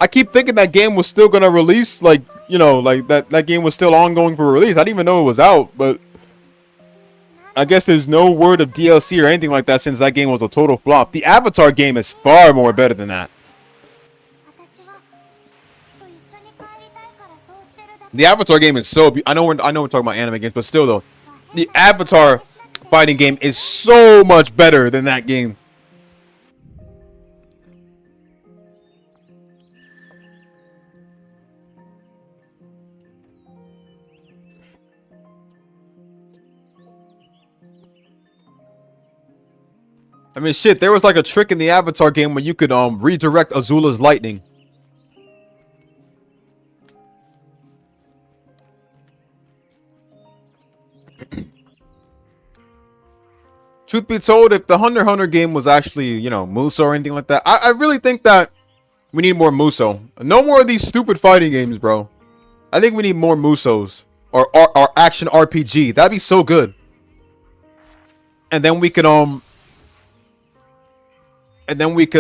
I keep thinking that game was still gonna release, like, you know, like that game was still ongoing for release. I didn't even know it was out, but I guess there's no word of DLC or anything like that since that game was a total flop. The Avatar game is far more better than that. The Avatar game is so I know we're talking about anime games, but still though, the Avatar fighting game is so much better than that game. I mean, shit, there was like a trick in the Avatar game where you could redirect Azula's lightning. Truth be told, if the Hunter x Hunter game was actually, you know, Muso or anything like that, I really think that we need more Muso. No more of these stupid fighting games, bro. I think we need more Musos. Or action RPG. That'd be so good. And then we could,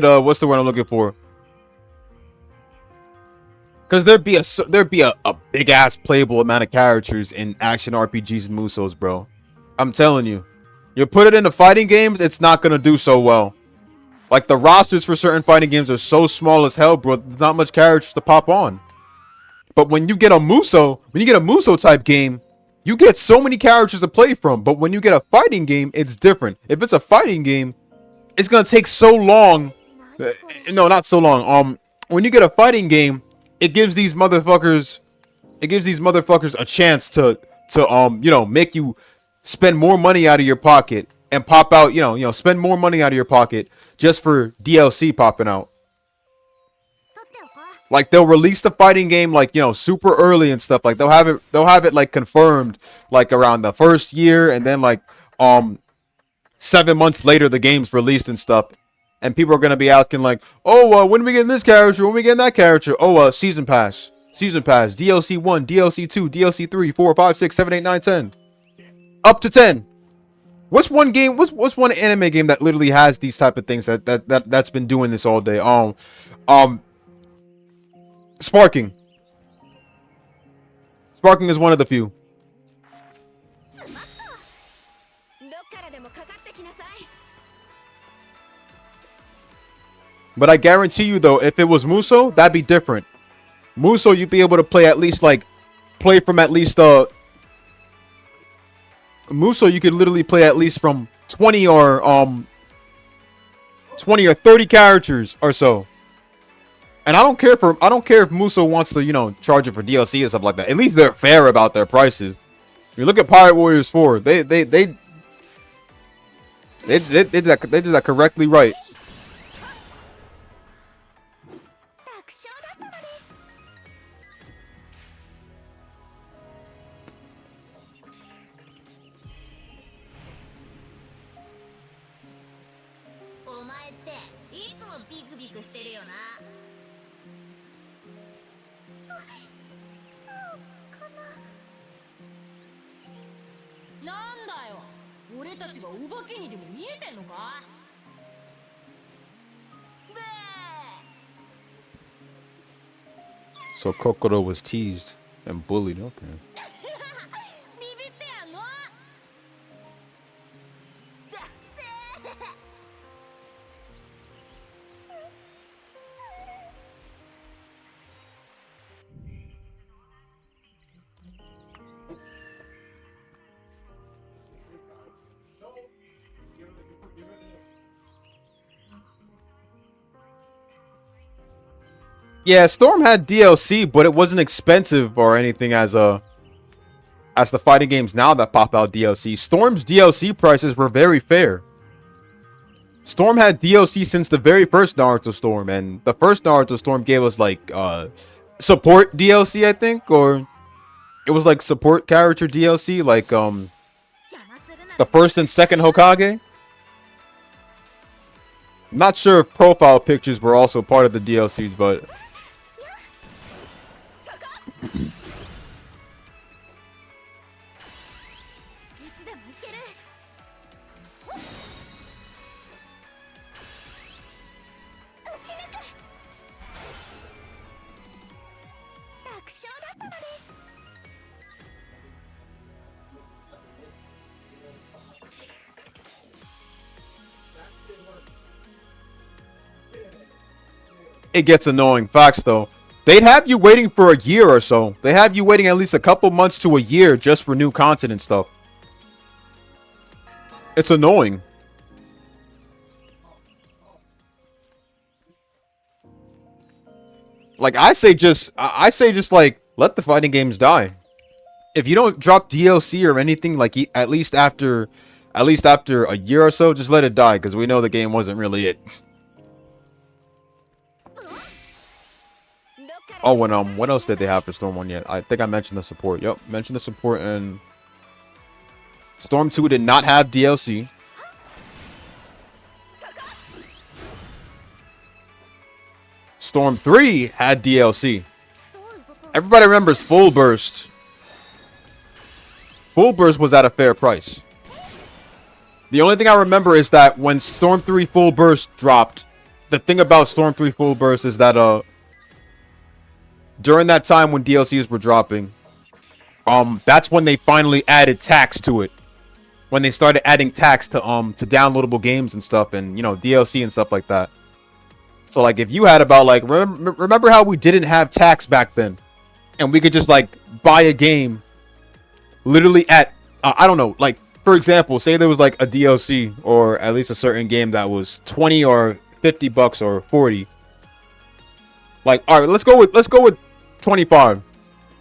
what's the word I'm looking for? Because there'd be a big ass playable amount of characters in action RPGs and Musos, bro. I'm telling you. You put it into fighting games, it's not gonna do so well. Like, the rosters for certain fighting games are so small as hell, bro. There's not much characters to pop on. But when you get a Muso type game, you get so many characters to play from. But when you get a fighting game, it's different. If it's a fighting game, it's gonna take so long. No, not so long. When you get a fighting game, it gives these motherfuckers a chance to you know, make you spend more money out of your pocket and pop out, you know, spend more money out of your pocket just for DLC popping out. Like, they'll release the fighting game, like, you know, super early and stuff. Like, they'll have it like confirmed like around the first year, and then like 7 months later the game's released and stuff. And people are gonna be asking like, oh, when are we getting this character? When are we getting that character? Oh, season pass, DLC 1, DLC 2, DLC 3, 4, 5, 6, 7, 8, 9, 10. Up to 10. What's one one anime game that literally has these type of things that's been doing this all day? Sparking. Sparking is one of the few. But I guarantee you though, if it was Muso, that'd be different. Muso, you'd be able to play from at least Muso, you could literally play at least from 20 or 30 characters or so. And I don't care if Muso wants to, you know, charge it for DLC and stuff like that. At least they're fair about their prices. You look at Pirate Warriors 4, they did that correctly right. So Kokoro was teased and bullied. Okay. Yeah, Storm had DLC, but it wasn't expensive or anything as the fighting games now that pop out DLC. Storm's DLC prices were very fair. Storm had DLC since the very first Naruto Storm, and the first Naruto Storm gave us like support DLC, I think, or it was like support character DLC, like the first and second Hokage. Not sure if profile pictures were also part of the DLCs, but it gets annoying. Facts though. They'd have you waiting for a year or so. They have you waiting at least a couple months to a year just for new content and stuff. It's annoying. Like, I say just like let the fighting games die. If you don't drop DLC or anything, like at least after at least after a year or so, just let it die, because we know the game wasn't really it. Oh, and what else did they have for Storm 1 yet? I think I mentioned the support. Yep, mentioned the support, and Storm 2 did not have DLC. Storm 3 had DLC. Everybody remembers Full Burst. Full Burst was at a fair price. The only thing I remember is that when Storm 3 Full Burst dropped, the thing about Storm 3 Full Burst is that during that time when DLCs were dropping, that's when they finally added tax to it. When they started adding tax to downloadable games and stuff, and you know, DLC and stuff like that. So like if you had about like remember how we didn't have tax back then, and we could just like buy a game literally at I don't know, like for example, say there was like a DLC or at least a certain game that was 20 or 50 bucks or 40. Like, all right, let's go with 25.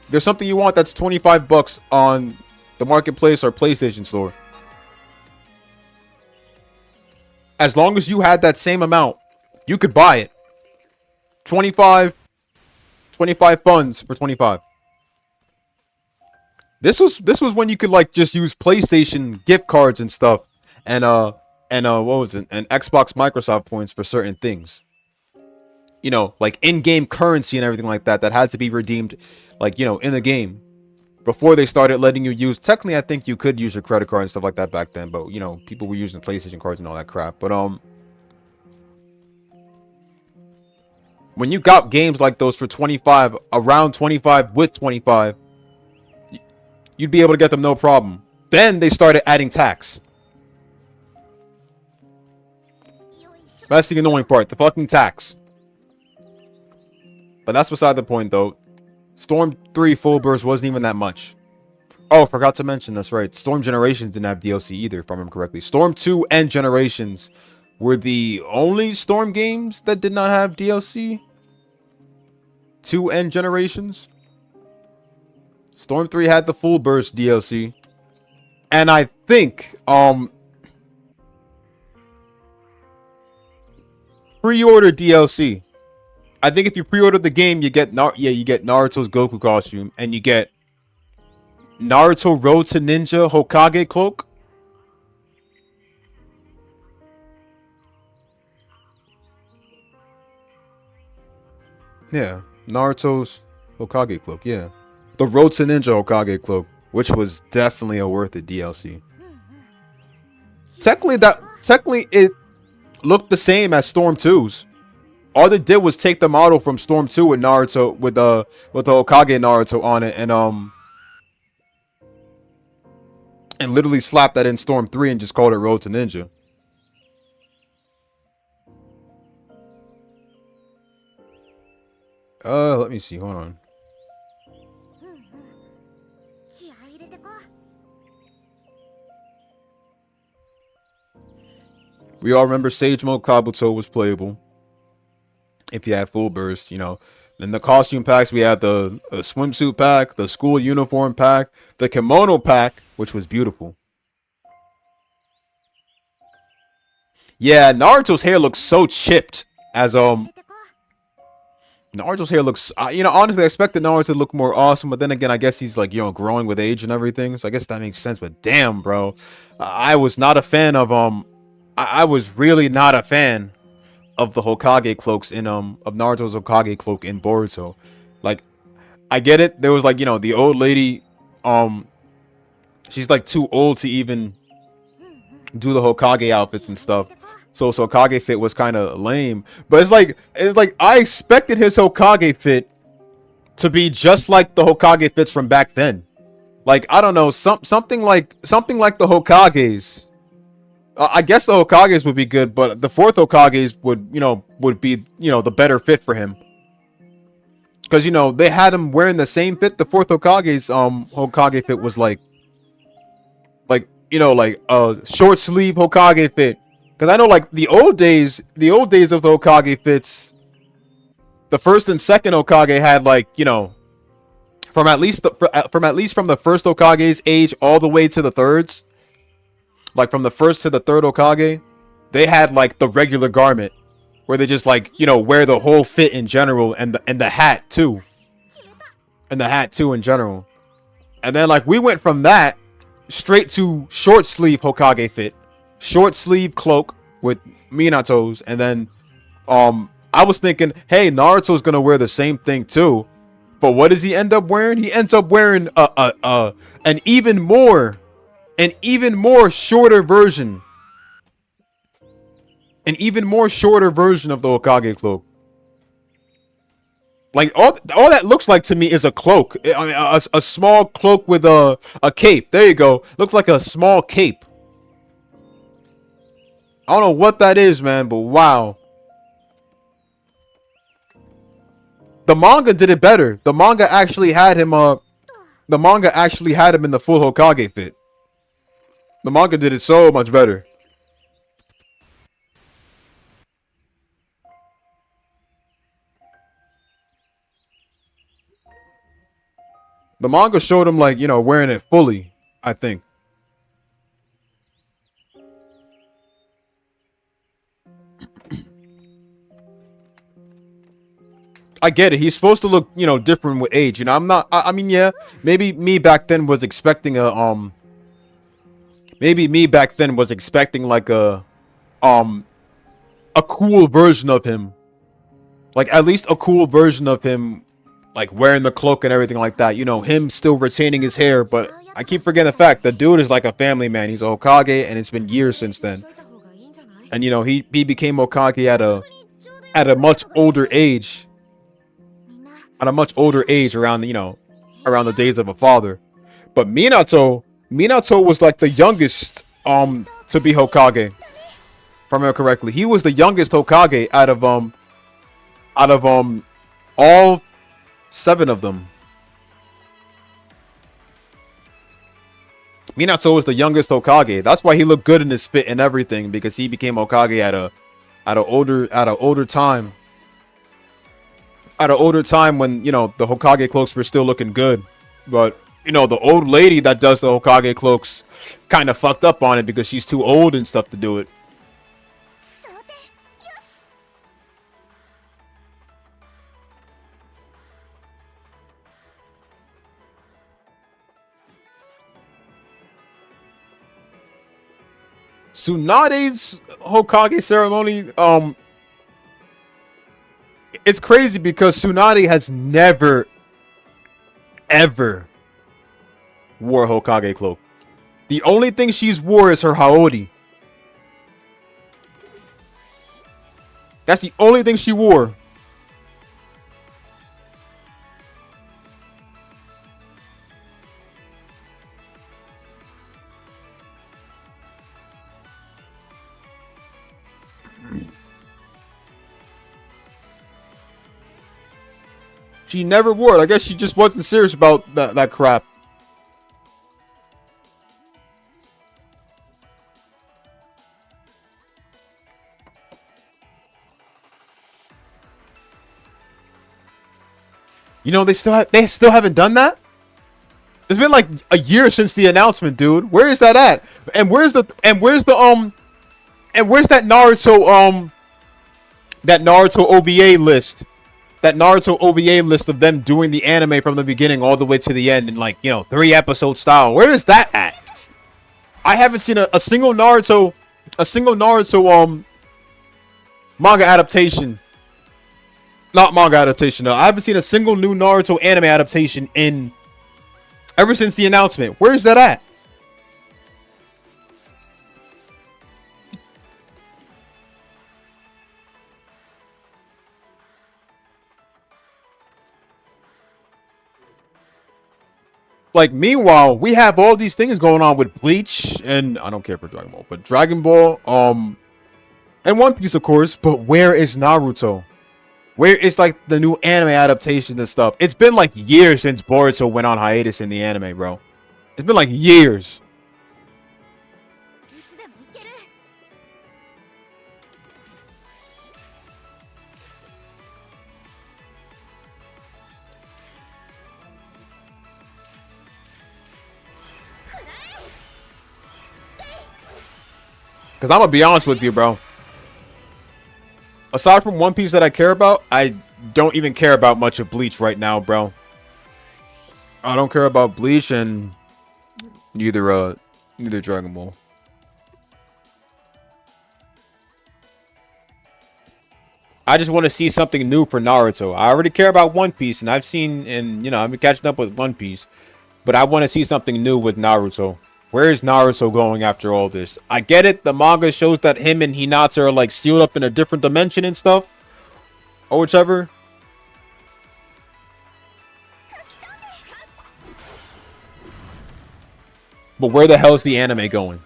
There's something you want that's 25 bucks on the marketplace or PlayStation Store. As long as you had that same amount, you could buy it. 25 funds for 25. This was when you could like just use PlayStation gift cards and stuff, and what was it? And Xbox Microsoft points for certain things. You know, like in-game currency and everything like that had to be redeemed, like, you know, in the game before they started letting you use. Technically, I think you could use your credit card and stuff like that back then, but you know, people were using PlayStation cards and all that crap. But when you got games like those for 25, around 25 with 25, you'd be able to get them no problem. Then they started adding tax. That's the annoying part, the fucking tax. But that's beside the point, though. Storm 3 Full Burst wasn't even that much. Oh, forgot to mention, that's right. Storm Generations didn't have DLC either, if I remember correctly. Storm 2 and Generations were the only Storm games that did not have DLC. 2 and Generations. Storm 3 had the Full Burst DLC. And I think, pre-order DLC. I think if you pre-order the game, you get Naruto's Goku costume, and you get Naruto Road to Ninja Hokage cloak. Yeah, Naruto's Hokage cloak. Yeah, the Road to Ninja Hokage cloak, which was definitely a worth it DLC. Technically, it looked the same as Storm 2's. All they did was take the model from Storm 2 with Naruto, with the Hokage Naruto on it, and literally slapped that in Storm 3 and just called it Road to Ninja. Let me see. Hold on. We all remember Sage Mode Kabuto was playable if you had Full Burst, you know. Then the costume packs, we had the swimsuit pack, the school uniform pack, the kimono pack, which was beautiful. Yeah, Naruto's hair looks so chipped as Naruto's hair looks, you know, honestly I expected Naruto to look more awesome, but then again I guess he's like, you know, growing with age and everything, so I guess that makes sense. But damn, bro, I was not a fan of I was really not a fan of the Hokage cloaks in of Naruto's Hokage cloak in Boruto. Like, I get it, there was like, you know, the old lady, she's like too old to even do the Hokage outfits and stuff, so Hokage fit was kind of lame. But it's like I expected his Hokage fit to be just like the Hokage fits from back then. Like, I don't know, something like the Hokages. I guess the Hokages would be good, but the fourth Hokages would be, you know, the better fit for him. Because, you know, they had him wearing the same fit. The fourth Hokage's Hokage fit was like, you know, like a short sleeve Hokage fit. Because I know, like, the old days of the Hokage fits, the first and second Hokage had, like, you know, from at least from the first Hokage's age all the way to the thirds, like from the first to the third Hokage, they had like the regular garment where they just like, you know, wear the whole fit in general and the hat too. And the hat too in general. And then like we went from that straight to short sleeve Hokage fit. Short sleeve cloak with Minato's, and then I was thinking, hey, Naruto's gonna wear the same thing too. But what does he end up wearing? He ends up wearing an even more shorter version. An even more shorter version of the Hokage cloak. Like all that looks like to me is a cloak. I mean, a small cloak with a cape. There you go. Looks like a small cape. I don't know what that is, man, but wow. The manga did it better. The manga actually had him in the full Hokage fit. The manga did it so much better. The manga showed him like, you know, wearing it fully, I think. I get it. He's supposed to look, you know, different with age. You know, I mean, yeah, maybe me back then was expecting like a cool version of him. Like at least a cool version of him, like wearing the cloak and everything like that. You know, him still retaining his hair, but I keep forgetting the fact the dude is like a family man. He's a Hokage, and it's been years since then. And you know, he became Hokage at a much older age. At a much older age, around, you know, around the days of a father. But Minato was like the youngest to be Hokage. If I remember correctly, he was the youngest Hokage out of all 7 of them. Minato was the youngest Hokage. That's why he looked good in his fit and everything, because he became Hokage at an older time. At an older time when, you know, the Hokage cloaks were still looking good. But, you know, the old lady that does the Hokage cloaks kind of fucked up on it because she's too old and stuff to do it. Tsunade's Hokage ceremony, it's crazy because Tsunade has never, ever wore a Hokage cloak. The only thing she's wore is her Haori. That's the only thing she wore. She never wore it. I guess she just wasn't serious about that crap. You know, they still haven't done that? It's been like a year since the announcement, dude. Where is that at? And where's that Naruto OVA list? That Naruto OVA list of them doing the anime from the beginning all the way to the end in, like, you know, 3-episode style. Where is that at? I haven't seen a single Naruto manga adaptation. Not manga adaptation, no. I haven't seen a single new Naruto anime adaptation ever since the announcement. Where is that at? Like, meanwhile, we have all these things going on with Bleach, and I don't care for Dragon Ball, but Dragon Ball, and One Piece, of course. But where is Naruto? Where is, like, the new anime adaptation and stuff? It's been like years since Boruto went on hiatus in the anime, bro. It's been like years. Because I'm gonna be honest with you, bro. Aside from One Piece that I care about, I don't even care about much of Bleach right now, bro. I don't care about Bleach and neither Dragon Ball. I just want to see something new for Naruto. I already care about One Piece, and I've seen, and you know, I've been catching up with One Piece, but I want to see something new with Naruto. Where is Naruto going after all this? I get it. The manga shows that him and Hinata are like sealed up in a different dimension and stuff, or whichever. But where the hell is the anime going?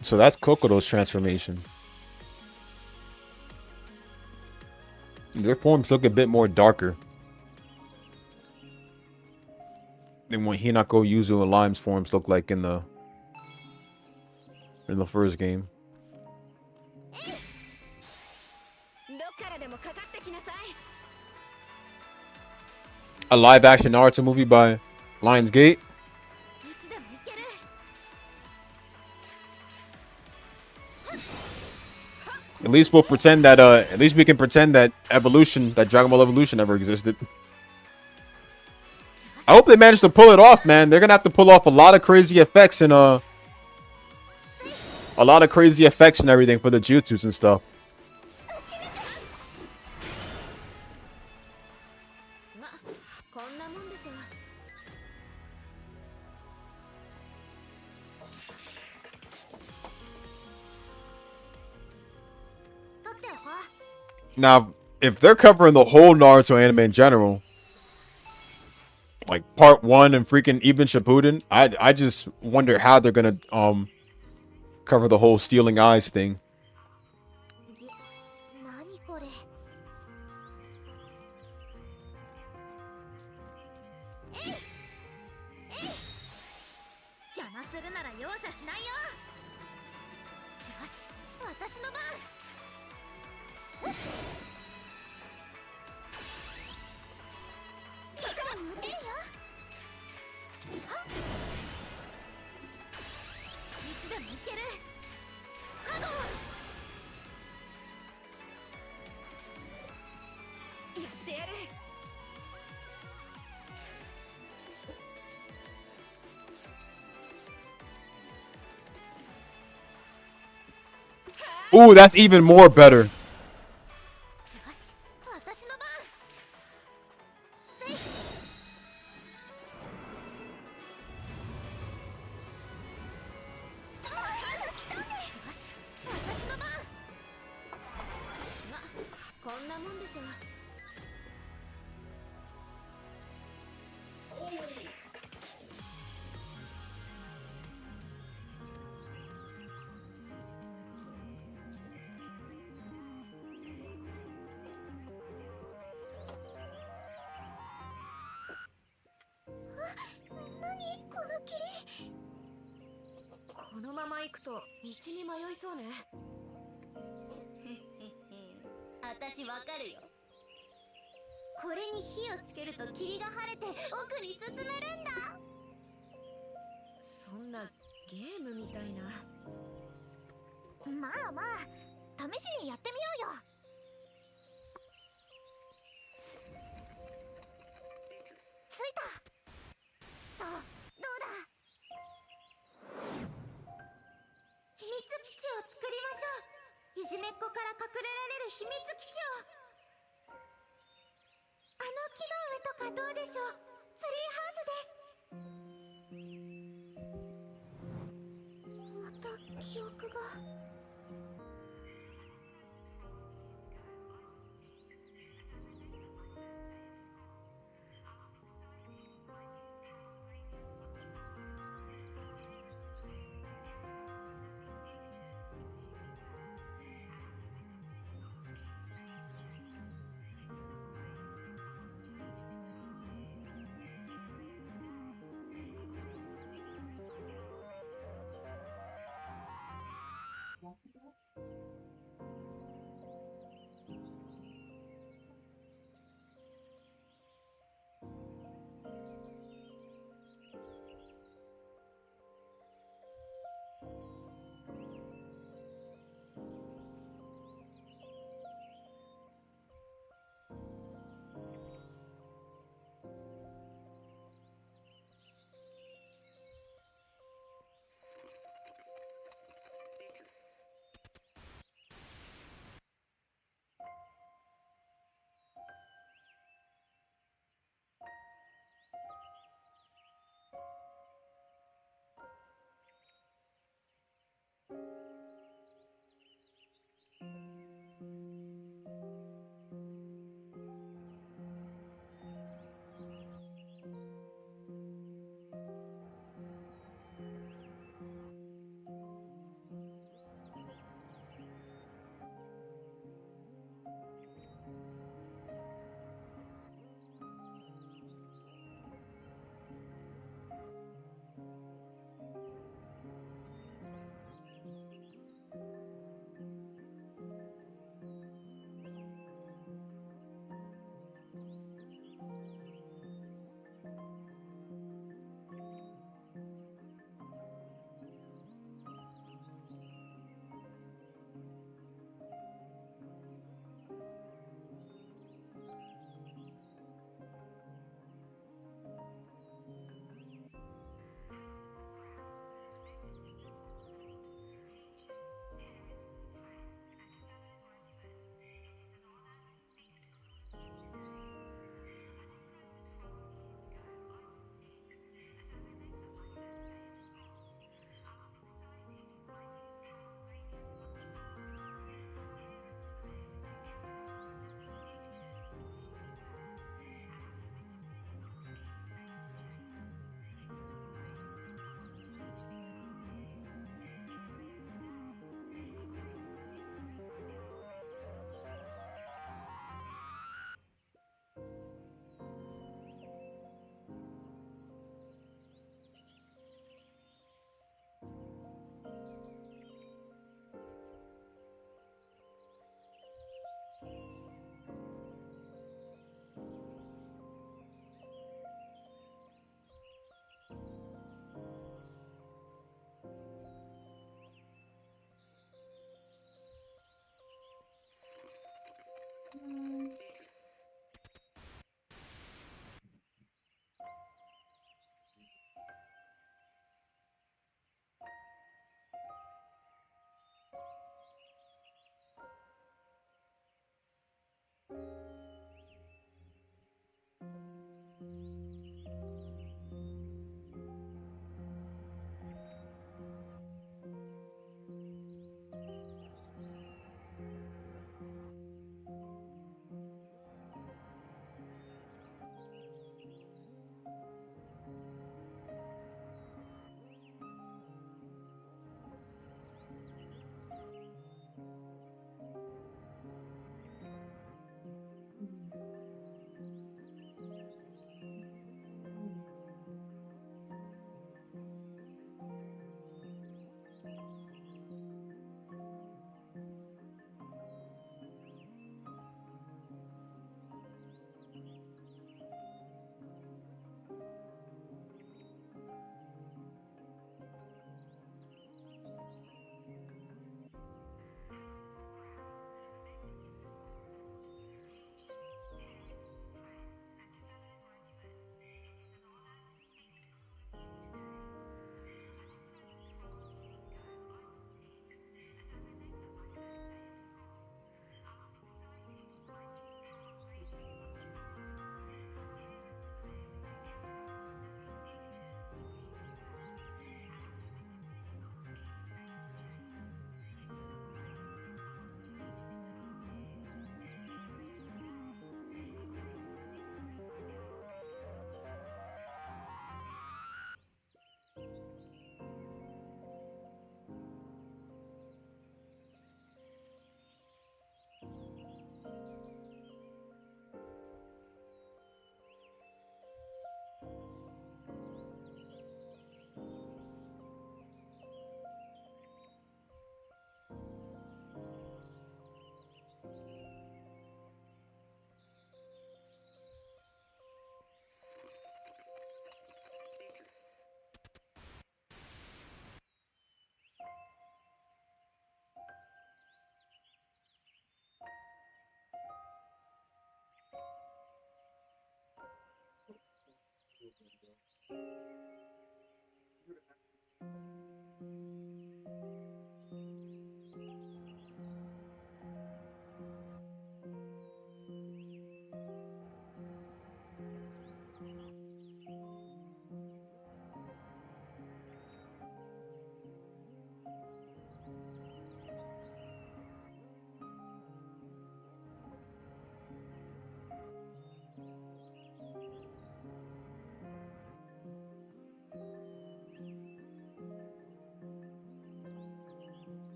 So that's Kokodo's transformation. Their forms look a bit more darker than what Hinako, Yuzu, and Lime's forms look like in the first game. A live-action Naruto movie by Lionsgate. At least we'll pretend that at least we can pretend that Evolution, that Dragon Ball Evolution never existed. I hope they manage to pull it off, man. They're gonna have to pull off a lot of crazy effects and everything for the jutsus and stuff. Now, if they're covering the whole Naruto anime in general, like part 1 and freaking even Shippuden, I just wonder how they're gonna cover the whole stealing eyes thing. Ooh, that's even more better.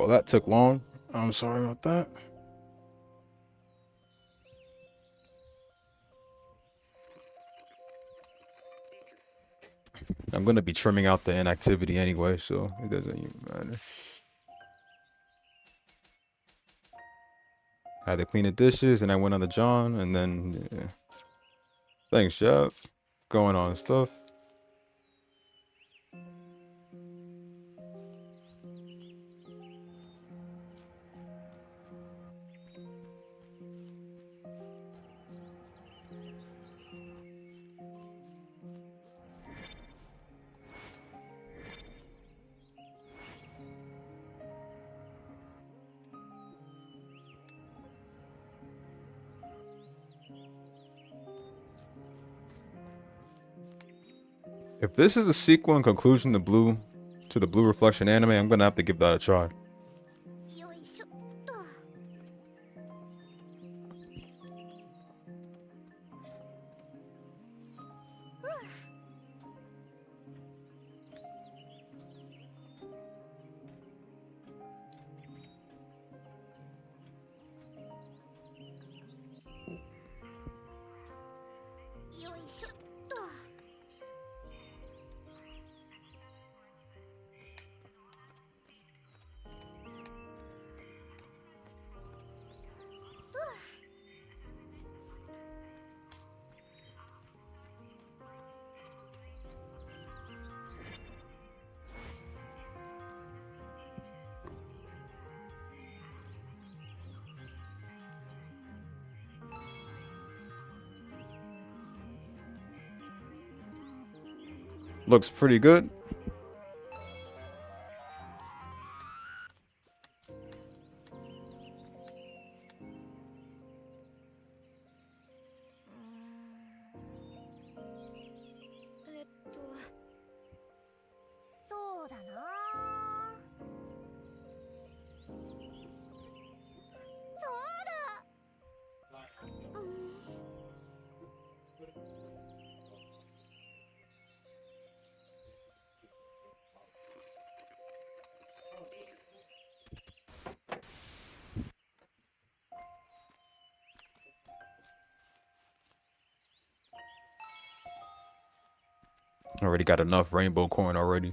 Well, that took long. I'm sorry about that. I'm gonna be trimming out the inactivity anyway, so it doesn't even matter. I had to clean the dishes, and I went on the John, and then yeah. Thanks, Jeff. Going on stuff. If this is a sequel and conclusion to the Blue Reflection anime, I'm gonna have to give that a try. よいしょっと。よいしょっと。Looks pretty good. Already got enough rainbow coin already.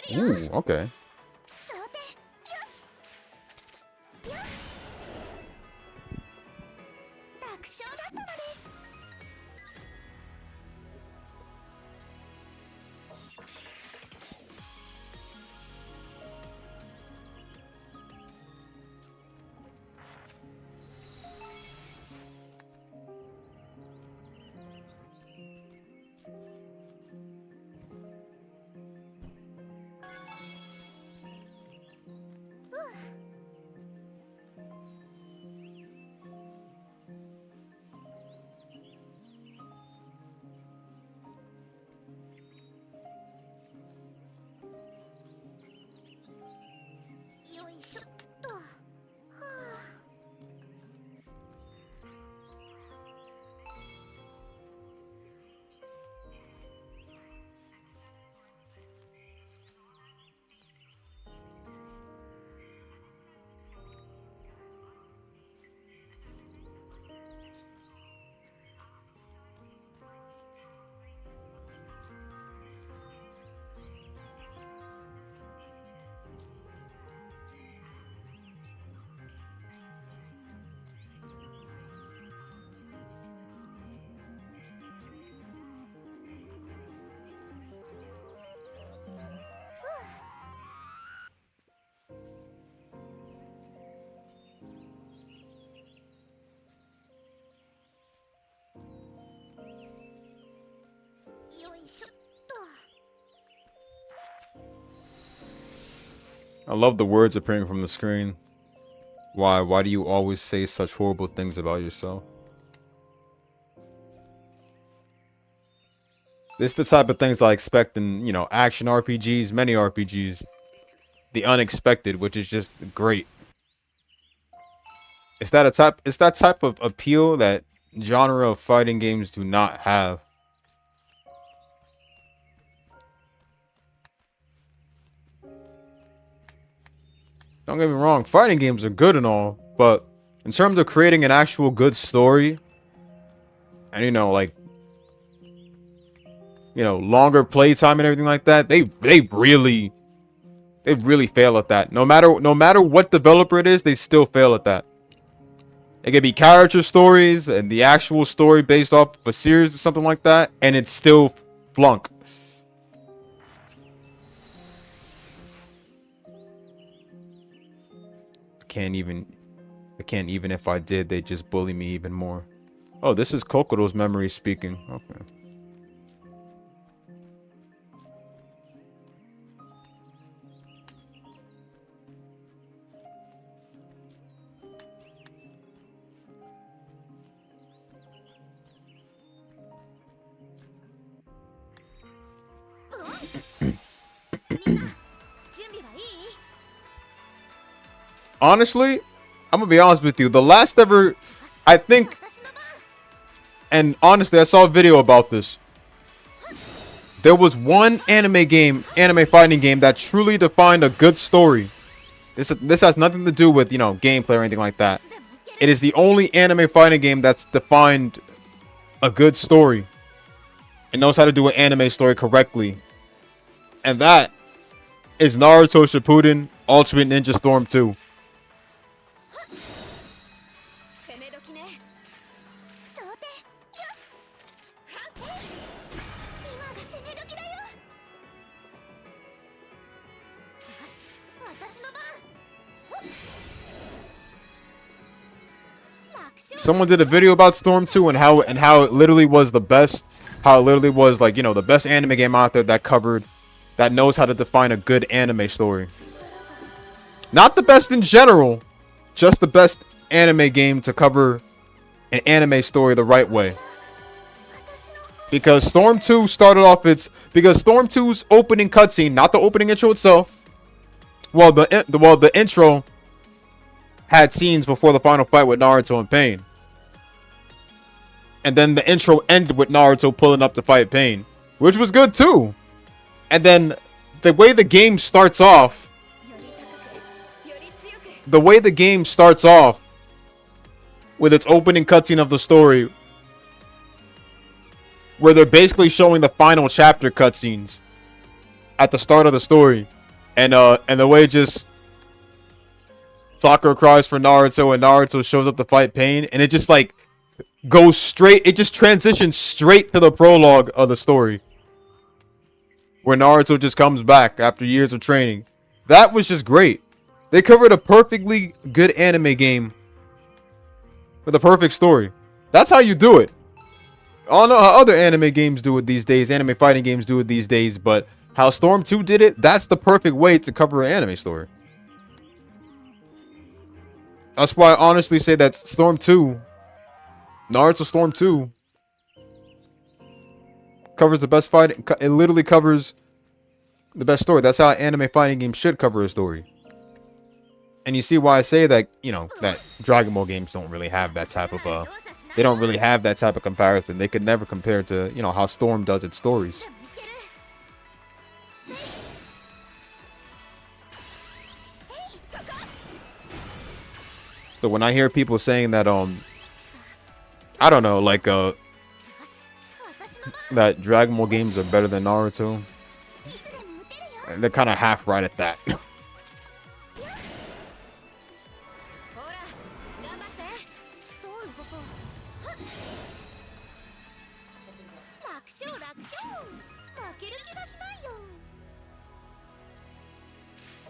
Ooh, okay. I love the words appearing from the screen. Why? Why do you always say such horrible things about yourself? This is the type of things I expect in, you know, action RPGs, many RPGs. The unexpected, which is just great. It's that type of appeal that genre of fighting games do not have. Don't get me wrong, fighting games are good and all, but in terms of creating an actual good story, and you know, like, you know, longer playtime and everything like that, they really fail at that. No matter what developer it is, they still fail at that. It could be character stories and the actual story based off of a series or something like that, and it's still flunk. I can't even if I did, they just bully me even more. Oh, this is Kokoro's memory speaking. Okay. Honestly, I'm gonna be honest with you. The last ever, I think, and honestly, I saw a video about this. There was one anime fighting game that truly defined a good story. This has nothing to do with, you know, gameplay or anything like that. It is the only anime fighting game that's defined a good story. It knows how to do an anime story correctly. And that is Naruto Shippuden Ultimate Ninja Storm 2. Someone did a video about Storm 2 and how it literally was the best, how it literally was, like, you know, the best anime game out there that knows how to define a good anime story. Not the best in general, just the best anime game to cover an anime story the right way. Because Storm 2 started off because Storm 2's opening cutscene, not the opening intro itself. Well, the intro had scenes before the final fight with Naruto and Pain. And then the intro ended with Naruto pulling up to fight Pain, which was good too. And then the way the game starts off, with its opening cutscene of the story, where they're basically showing the final chapter cutscenes at the start of the story, and the way just Sakura cries for Naruto and Naruto shows up to fight Pain, and it just like goes straight, it just transitions straight to the prologue of the story, where Naruto just comes back after years of training. That was just great. They covered a perfectly good anime game with a perfect story. That's how you do it. I don't know how other anime games do it these days, anime fighting games do it these days, but how Storm 2 did it, that's the perfect way to cover an anime story. That's why I honestly say that Storm 2, Naruto Storm 2, covers the best fight. It literally covers the best story. That's how an anime fighting game should cover a story. And you see why I say that, you know, that Dragon Ball games don't really have that type of, they don't really have that type of comparison. They could never compare to, you know, how Storm does its stories. So when I hear people saying that, I don't know, like, that Dragon Ball games are better than Naruto, they're kind of half right at that.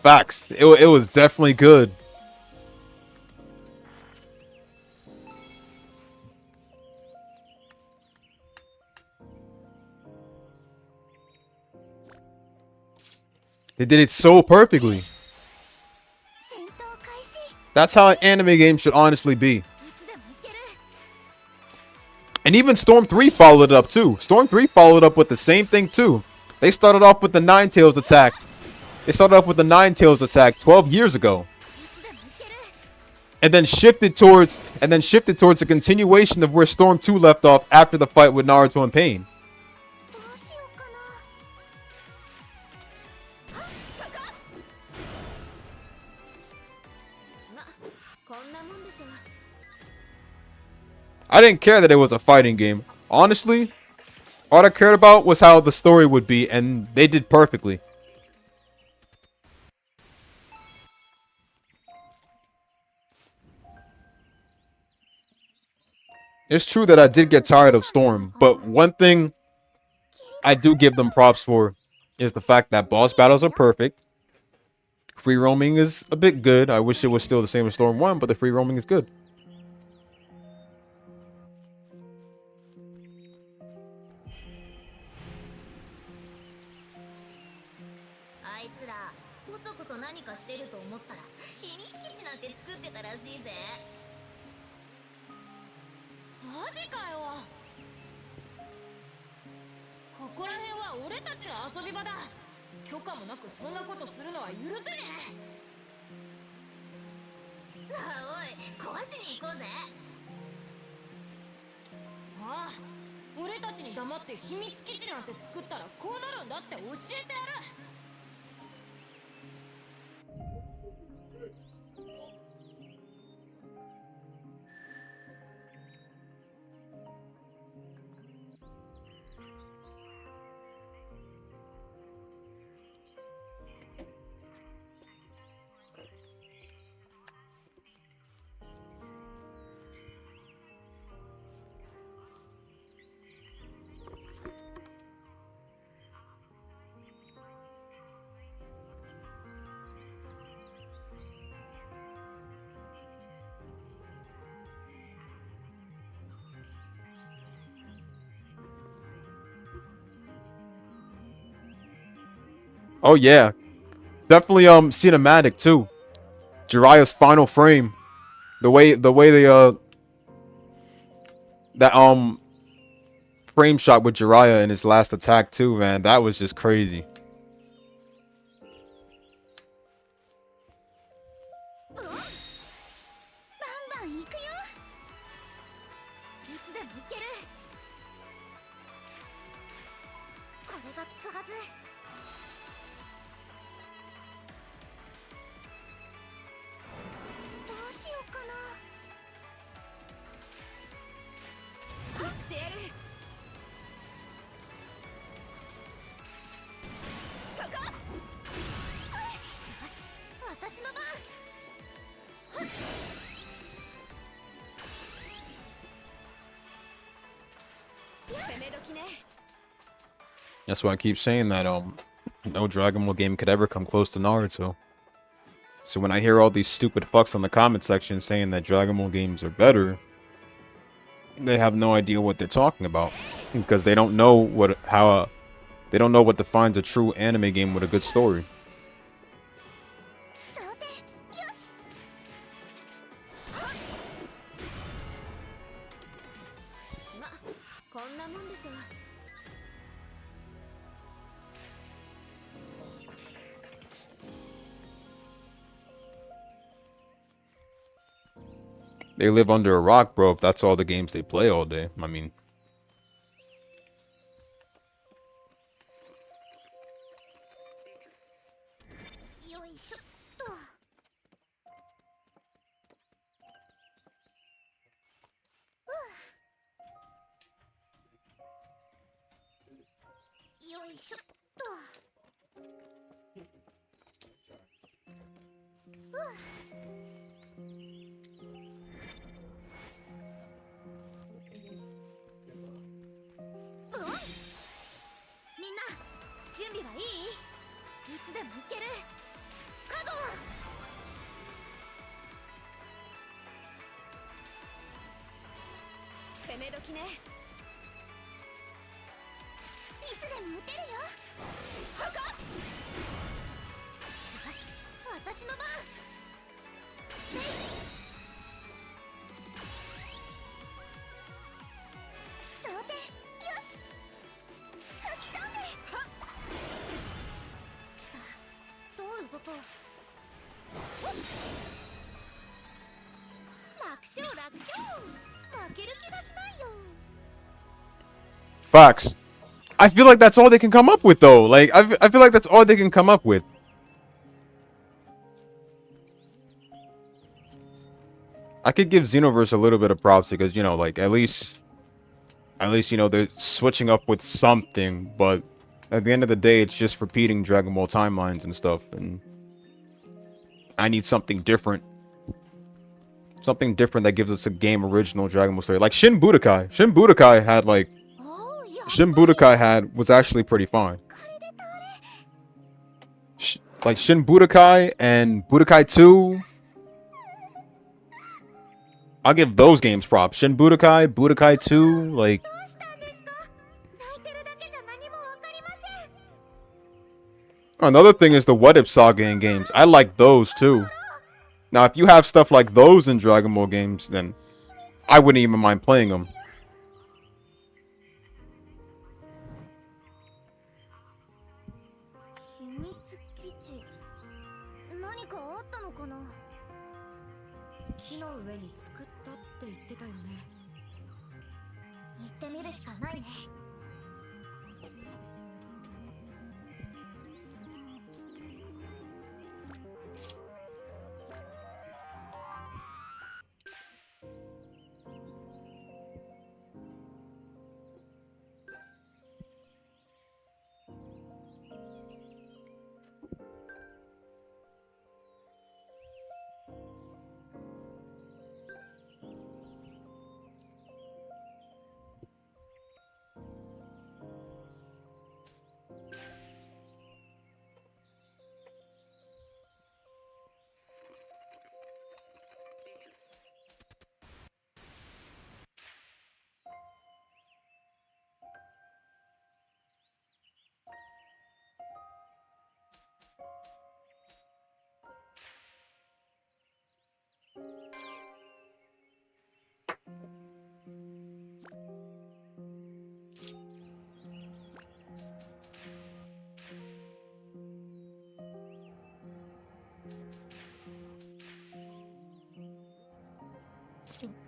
Facts. It was definitely good. They did it so perfectly. That's how an anime game should honestly be. いつでもいける And even Storm 3 followed it up too. Storm 3 followed up with the same thing too. They started off with the Nine Tails attack. They started off with the Nine Tails attack 12 years ago. いつでもいける And then shifted towards a continuation of where Storm 2 left off after the fight with Naruto and Pain. どうしようかな ま、こんなもんでしょ。 I didn't care that it was a fighting game. Honestly, all I cared about was how the story would be, and they did perfectly. It's true that I did get tired of Storm, but one thing I do give them props for is the fact that boss battles are perfect. Free roaming is a bit good. I wish it was still the same as Storm 1, but the free roaming is good. あいつらこそこそ何かしてると思ったら秘密基地なんて作ってたらしいぜマジかよここら辺は俺たちの遊び場だ許可もなくそんなことするのは許せねえなあおい壊しに行こうぜああ俺たちに黙って秘密基地なんて作ったらこうなるんだって教えてやるOh yeah, definitely cinematic too. Jiraiya's final frame, the way they that frame shot with Jiraiya in his last attack too, man, that was just crazy. バンバン行くよいつでも行けるこれが効くはずどうしようかな言ってやる。そこ。よし私の番 攻め時ね。 That's why I keep saying that no Dragon Ball game could ever come close to Naruto. So when I hear all these stupid fucks on the comment section saying that Dragon Ball games are better, they have no idea what they're talking about because they don't know what defines a true anime game with a good story. さてよし ま、こんなもんでしょ。 They live under a rock, bro, if that's all the games they play all day. I mean, よいしょっとよいしょっとみんな準備はいいいつでも行けるカゴ攻め時ね。いつでも撃てるよそこ。よし私の番想定よし書き込んでさあどう動こう楽勝楽勝負ける気がしないよ Facts. I feel like that's all they can come up with, though. Like, I feel like that's all they can come up with. I could give Xenoverse a little bit of props because, you know, like, at least, you know, they're switching up with something. But at the end of the day, it's just repeating Dragon Ball timelines and stuff. And I need something different. Something different that gives us a game original Dragon Ball story. Like Shin Budokai. Shin Budokai had, like, Shin Budokai was actually pretty fine. Like Shin Budokai and Budokai 2. I'll give those games props. Shin Budokai, Budokai 2, like... Another thing is the What If Saga in games. I like those too. Now, if you have stuff like those in Dragon Ball games, then I wouldn't even mind playing them.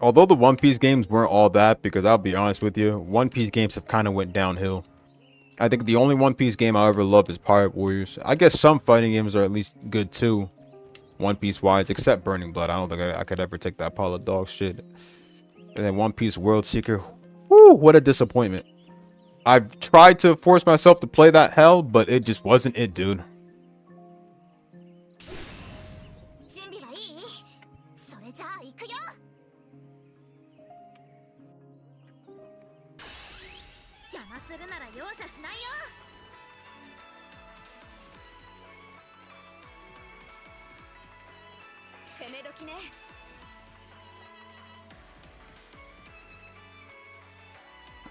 Although the One Piece games weren't all that, because I'll be honest with you, One Piece games have kind of went downhill. I think the only One Piece game I ever loved is Pirate Warriors. I guess some fighting games are at least good too, One Piece wise, except Burning Blood. I don't think I could ever take that pile of dog shit. And then One Piece World Seeker, whoo, what a disappointment. I've tried to force myself to play that hell, but it just wasn't it, dude.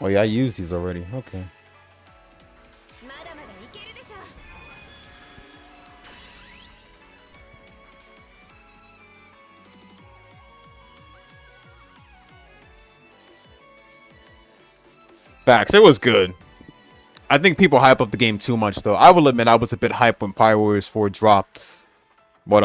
Oh yeah, I used these already. Okay. Facts, it was good. I think people hype up the game too much, though. I will admit I was a bit hyped when Pirate Warriors 4 dropped, but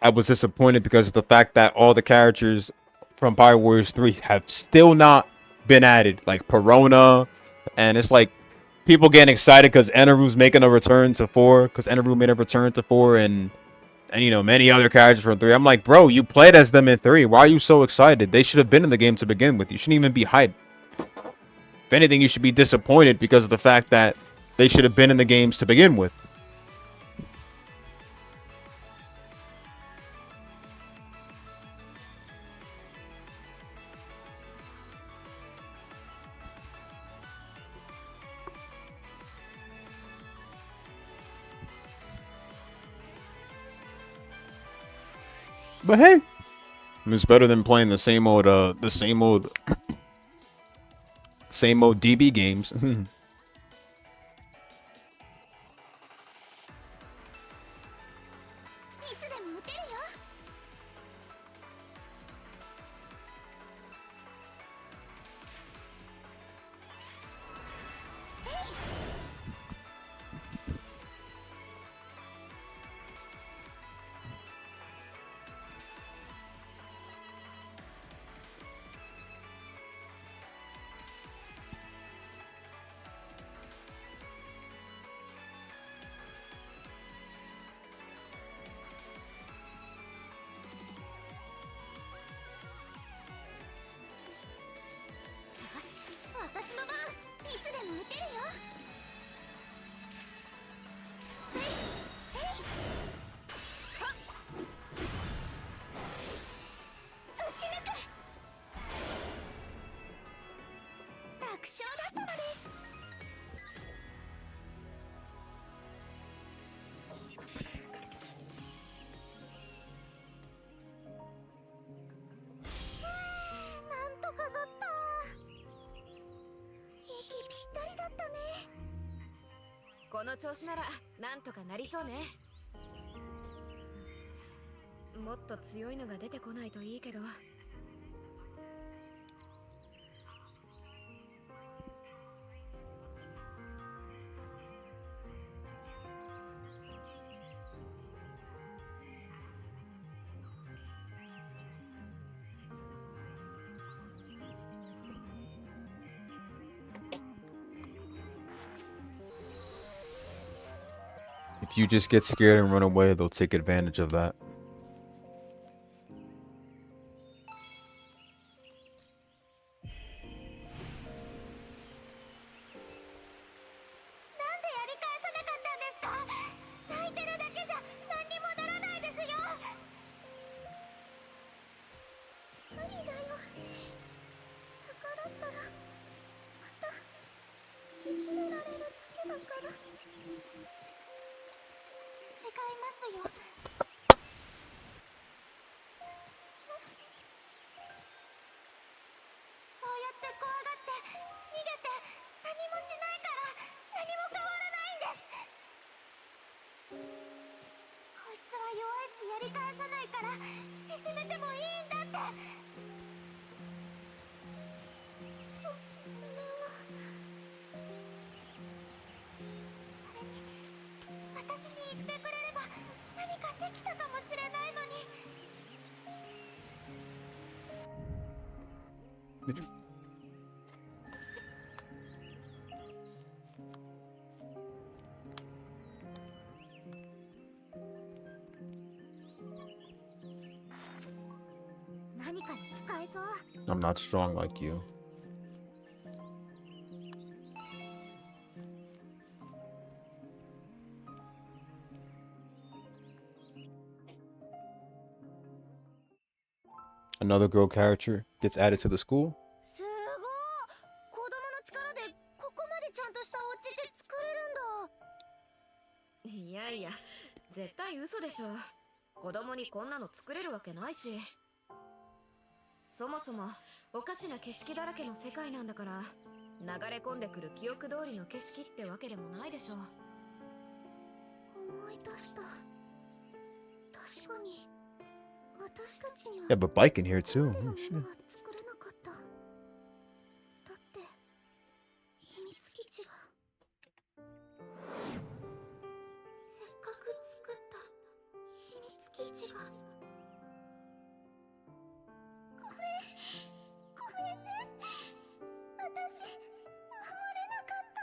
I was disappointed because of the fact that all the characters from Pirate Warriors 3 have still not been added, like Perona, and it's like people getting excited because Enaru's making a return to 4, because Enaru made a return to 4, and you know, many other characters from 3. I'm like, bro, you played as them in 3. Why are you so excited? They should have been in the game to begin with. You shouldn't even be hyped. If anything, you should be disappointed because of the fact that they should have been in the games to begin with. But hey, it's better than playing the same old same old DB games. この調子ならなんとかなりそうね。もっと強いのが出てこないといいけど。If you just get scared and run away, they'll take advantage of that. なんでやり返さなかったんですか？泣いてるだけじゃ何にもならないですよ。無理だよ。逆らったらまたいじめられるだけだから。違いますよ。そうやって怖がって逃げて何もしないから何も変わらないんです。こいつは弱いしやり返さないからいじめてもいいんだって。それはそれに私に言ってくれれば何かできたかもしれないのに。 Did you? 何かに使えそう。 I'm not strong like you. Another girl character gets added to the school. すごい。子供の力でここまでちゃんとしたお家って作れるんだ。いやいや、絶対嘘でしょ。子供にこんなの作れるわけないし。そもそもおかしな景色だらけの世界なんだから、流れ込んでくる記憶通りの景色ってわけでもないでしょ。思い出した。確かに私たちには Yeah, but bike in here too. これら Oh, のも shit. のは作れなかった。だって秘密基地はせっかく作った秘密基地が。ごめんね。私守れなかった。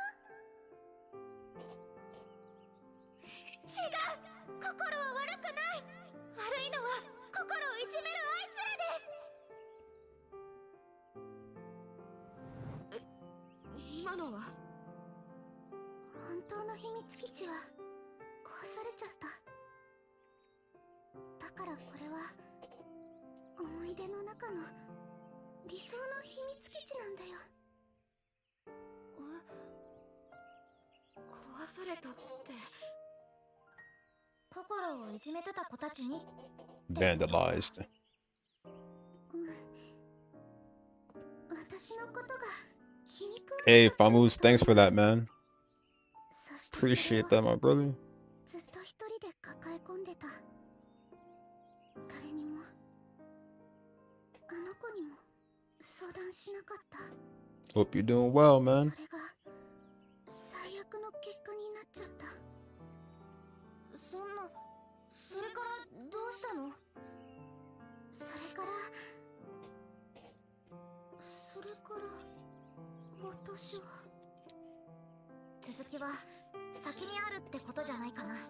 違う、心は悪くない。悪いのは心をいじめるあいつらです。今のは本当の秘密基地は壊されちゃった。だからこれは思い出の中の理想の秘密基地なんだよ。壊されたって。心をいじめてた子たちに。 Vandalized. 私のことが気に食わな Hey, かった Famous, thanks for that, man. そしてそれを Appreciate that, my brother. ずっと一人で抱え込んでた。誰にもあの子にも相談しなかった。 Hope you're doing well, man. それが最悪の結果になっちゃった。そんな、それからどうしたの？それから私は。続きは先にあるってことじゃないかな。うん。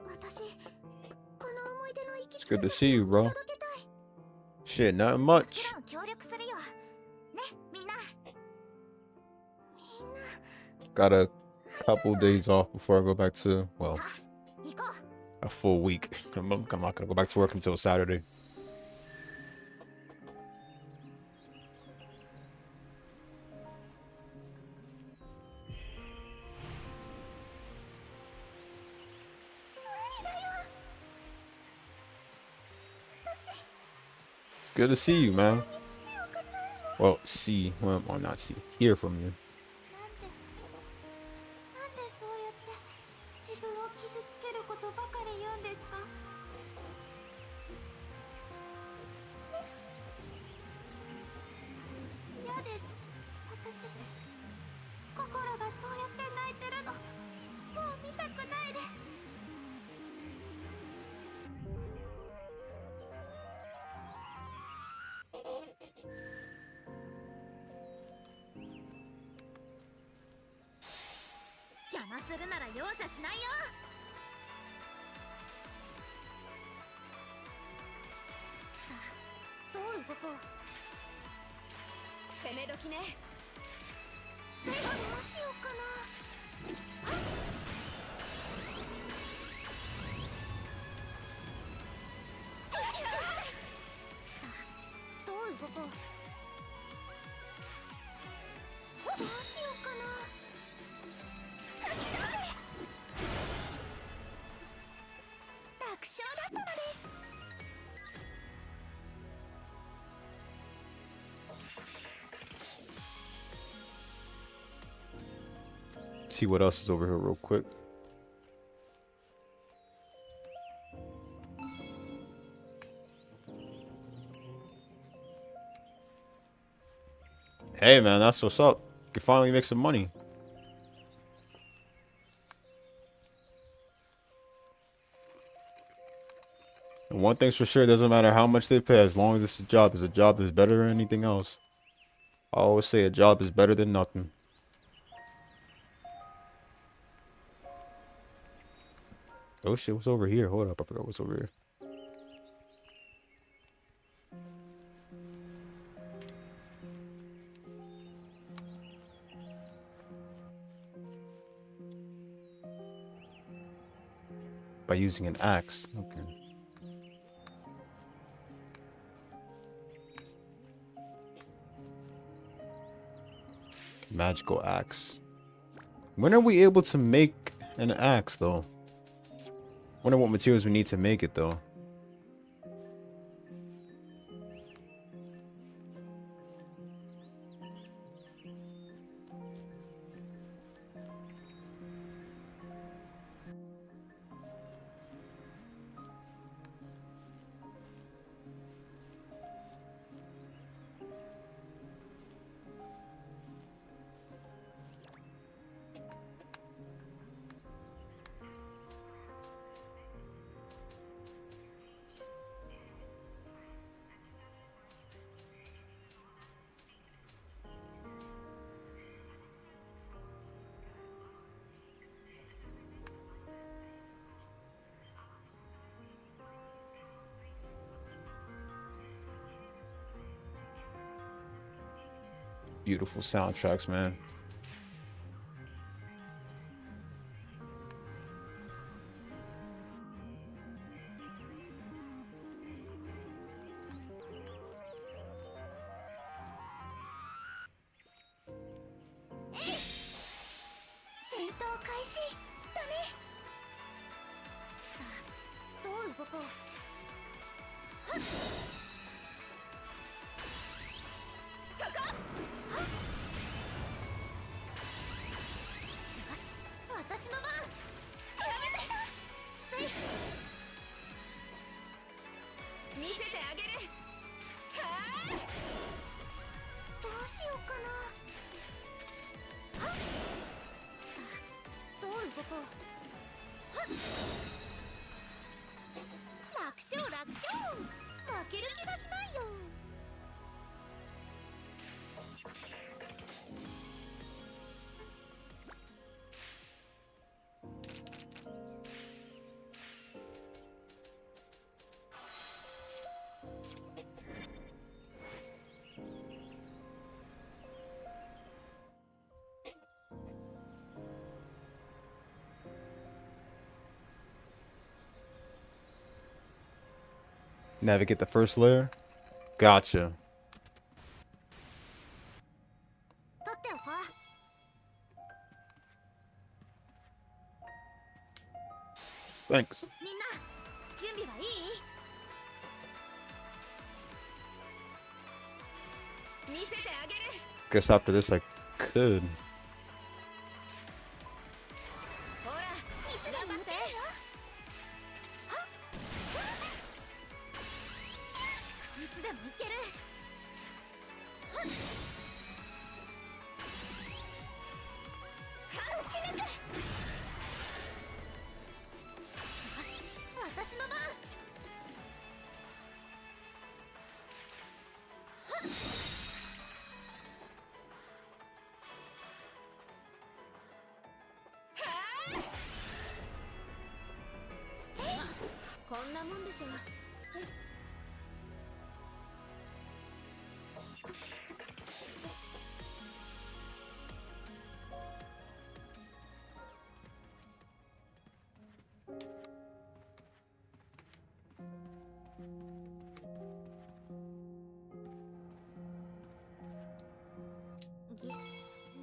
私、この思い出の生き It's good to see you, bro. 届けたい。 Shit, nothing も much. ちろん協力するよ。ね、みんな。みんな。 Got a couple days off before I go back to, well, さあ、行こう。 a full week. I'm not gonna go back to work until Saturday. 無理だよ。私、 It's good to see you, man. 強くないもん。 Well, see, well, not see, hear from you. な心がそうやって泣いてるのもう見たくないです。邪魔するなら容赦しないよ。さあ、どう動こう。攻め時ね。どうしようかな。さあ、どう動こう。どうしようかな。楽勝だったのです。See what else is over here real quick. Hey man, that's what's up. You can finally make some money. And one thing's for sure, it doesn't matter how much they pay, as long as it's a job that's better than anything else. I always say a job is better than nothing. Oh shit, what's over here? Hold up, I forgot what's over here. By using an axe. Okay. Magical axe. When are we able to make an axe though? Wonder what materials we need to make it though. Beautiful soundtracks, man. Navigate the first layer. Gotcha. Thanks. Guess after this I could. こんなもんでしょ。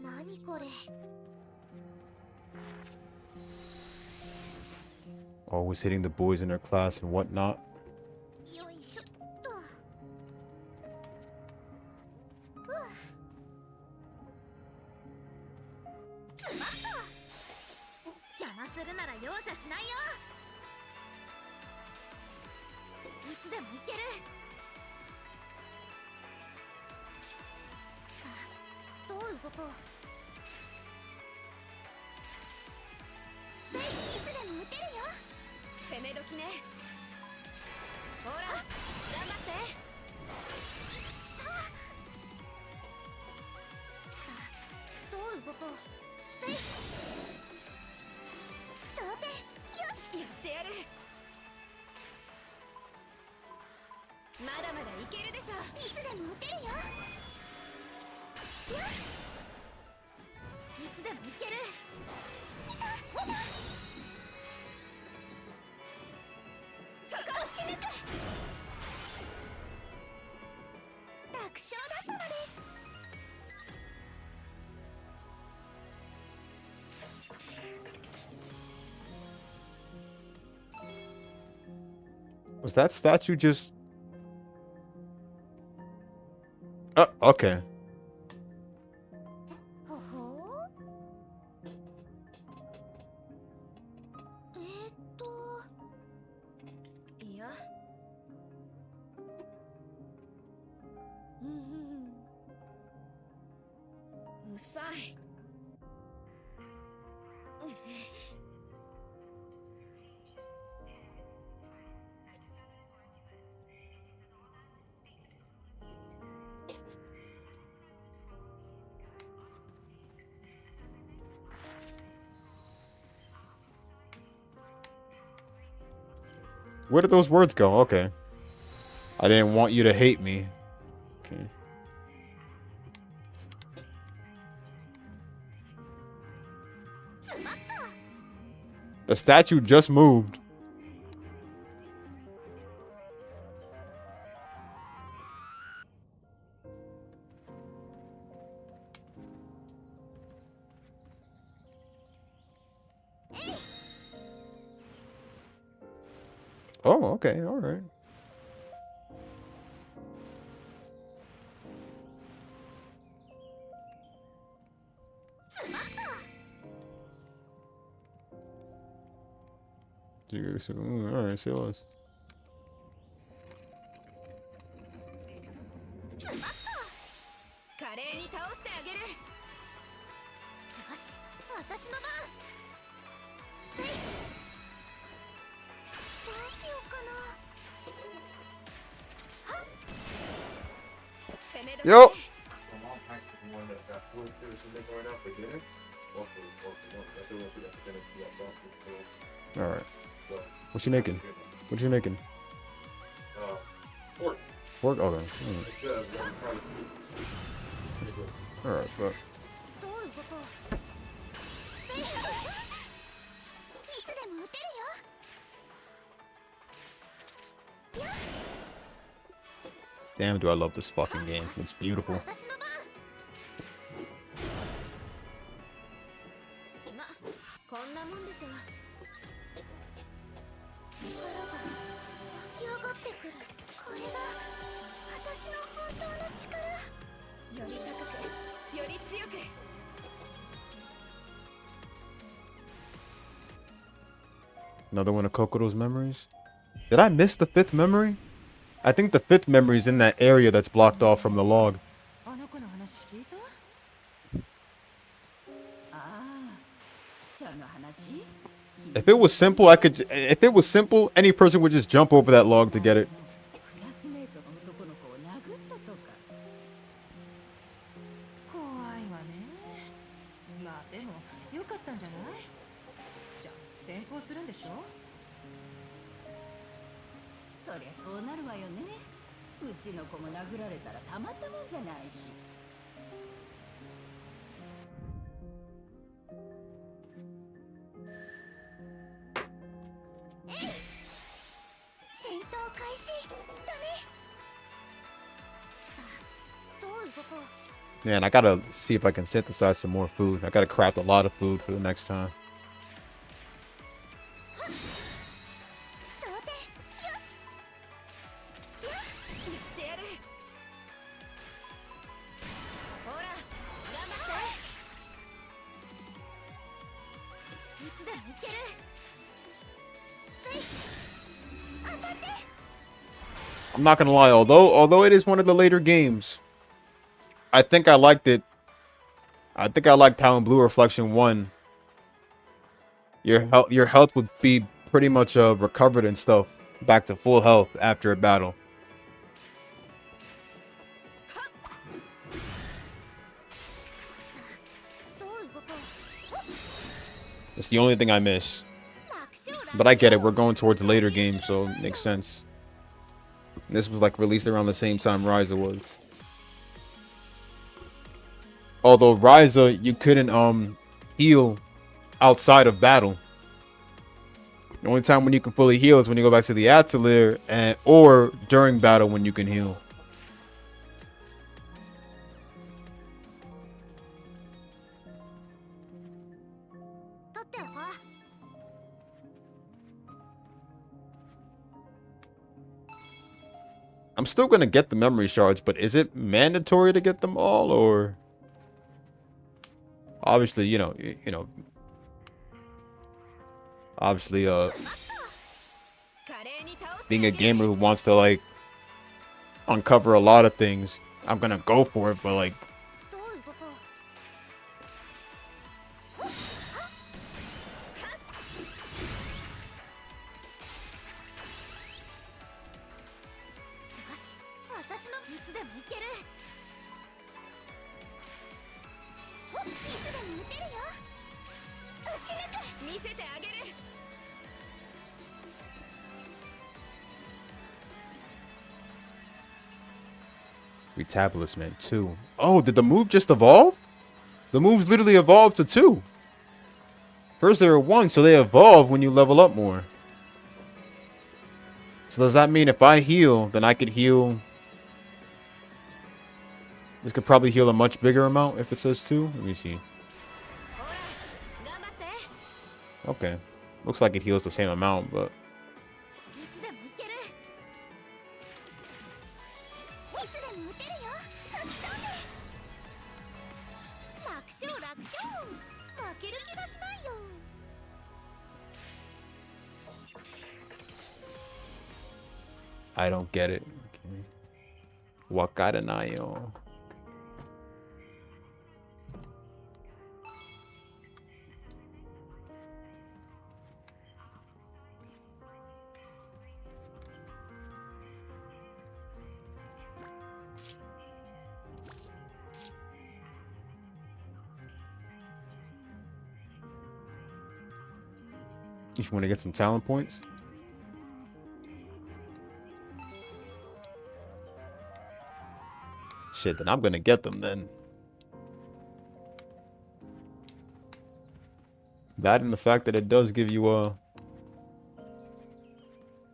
何これ。 Always hitting the boys in their class and whatnot. よいしょっと。スマット。邪魔するなら容赦しないよ。いつでもいける。さあ、どう動こう。いつでも撃てるよ。攻め時ね。ほら頑張って。さあ、どう動こう。せい。さて、よし。やってやる。まだまだいけるでしょ。いつでも撃てるよ。よっ。いつでもいける。いた、いた。そこを撃ち抜く。楽勝だったのです。 Was that statue just... Oh, okay. ほほう。いや。うさい。Where did those words go? Okay. I didn't want you to hate me. Okay. The statue just moved. Oh, okay, all right. All right, say less. 華麗に倒してあげる。よし、私の番。せい。どうしようかな。はっ。攻め時ね。Yo. All right. What's she making? What you making? Pork. Pork? Okay. All right, but どう動こう。せい。いつでも撃てるよ。 damn, do I love this fucking game. It's beautiful. 私の番。ま、こんなもんでしょ。力が湧き上がってくる。これが私の本当の力。より高く、より強く。 Another one of Kokoro's memories. Did I miss the fifth memory? I think the fifth memory is in that area that's blocked off from the log. If it was simple, I could. If it was simple, any person would just jump over that log to get it. 怖いわね。まあでも良かったんじゃない？じゃあ転校するんでしょ？そりゃそうなるわよね。うちの子も殴られたらたまったもんじゃないし。戦闘開始だね。さあ、どう動こう。 Man, I gotta see if I can synthesize some more food. I gotta craft a lot of food for the next time. 想定よし。言ってやる。ほら頑張って。いつでもいける。せい、当たって。 I'm not gonna lie, although it is one of the later games, I think I liked it. I think I liked how in Blue Reflection 1 your health would be pretty much recovered and stuff back to full health after a battle. It's the only thing I miss. But I get it, we're going towards a later game, so it makes sense. This was like released around the same time Ryza was. Although Ryza, you couldn't heal outside of battle. The only time when you can fully heal is when you go back to the Atelier or during battle when you can heal. I'm still gonna get the memory shards, but is it mandatory to get them all, or obviously, obviously, being a gamer who wants to like uncover a lot of things, I'm gonna go for it, but like, Retablishment 2. Oh, did the move just evolve? The moves literally evolved to 2. First they were 1, so they evolve when you level up more. So does that mean if I heal, then I could heal? This could probably heal a much bigger amount if it says 2. Let me see. Okay. Looks like it heals the same amount, but... I don't get it. Okay. Wakaranayo. You want to get some talent points? Shit, then I'm gonna get them then. That and the fact that it does give you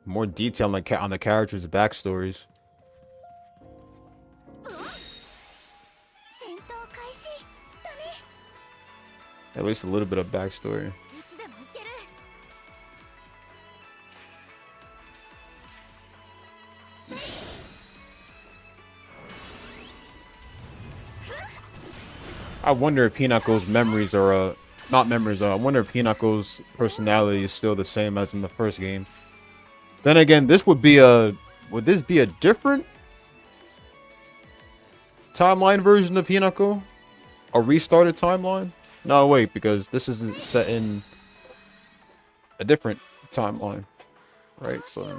more detail on the characters' backstories. At least a little bit of backstory. I wonder if Pinako's memories are not memories. I wonder if Pinako's personality is still the same as in the first game. Then again, this would this be a different timeline version of Hinako? A restarted timeline? No, wait, because this isn't set in a different timeline, right? So.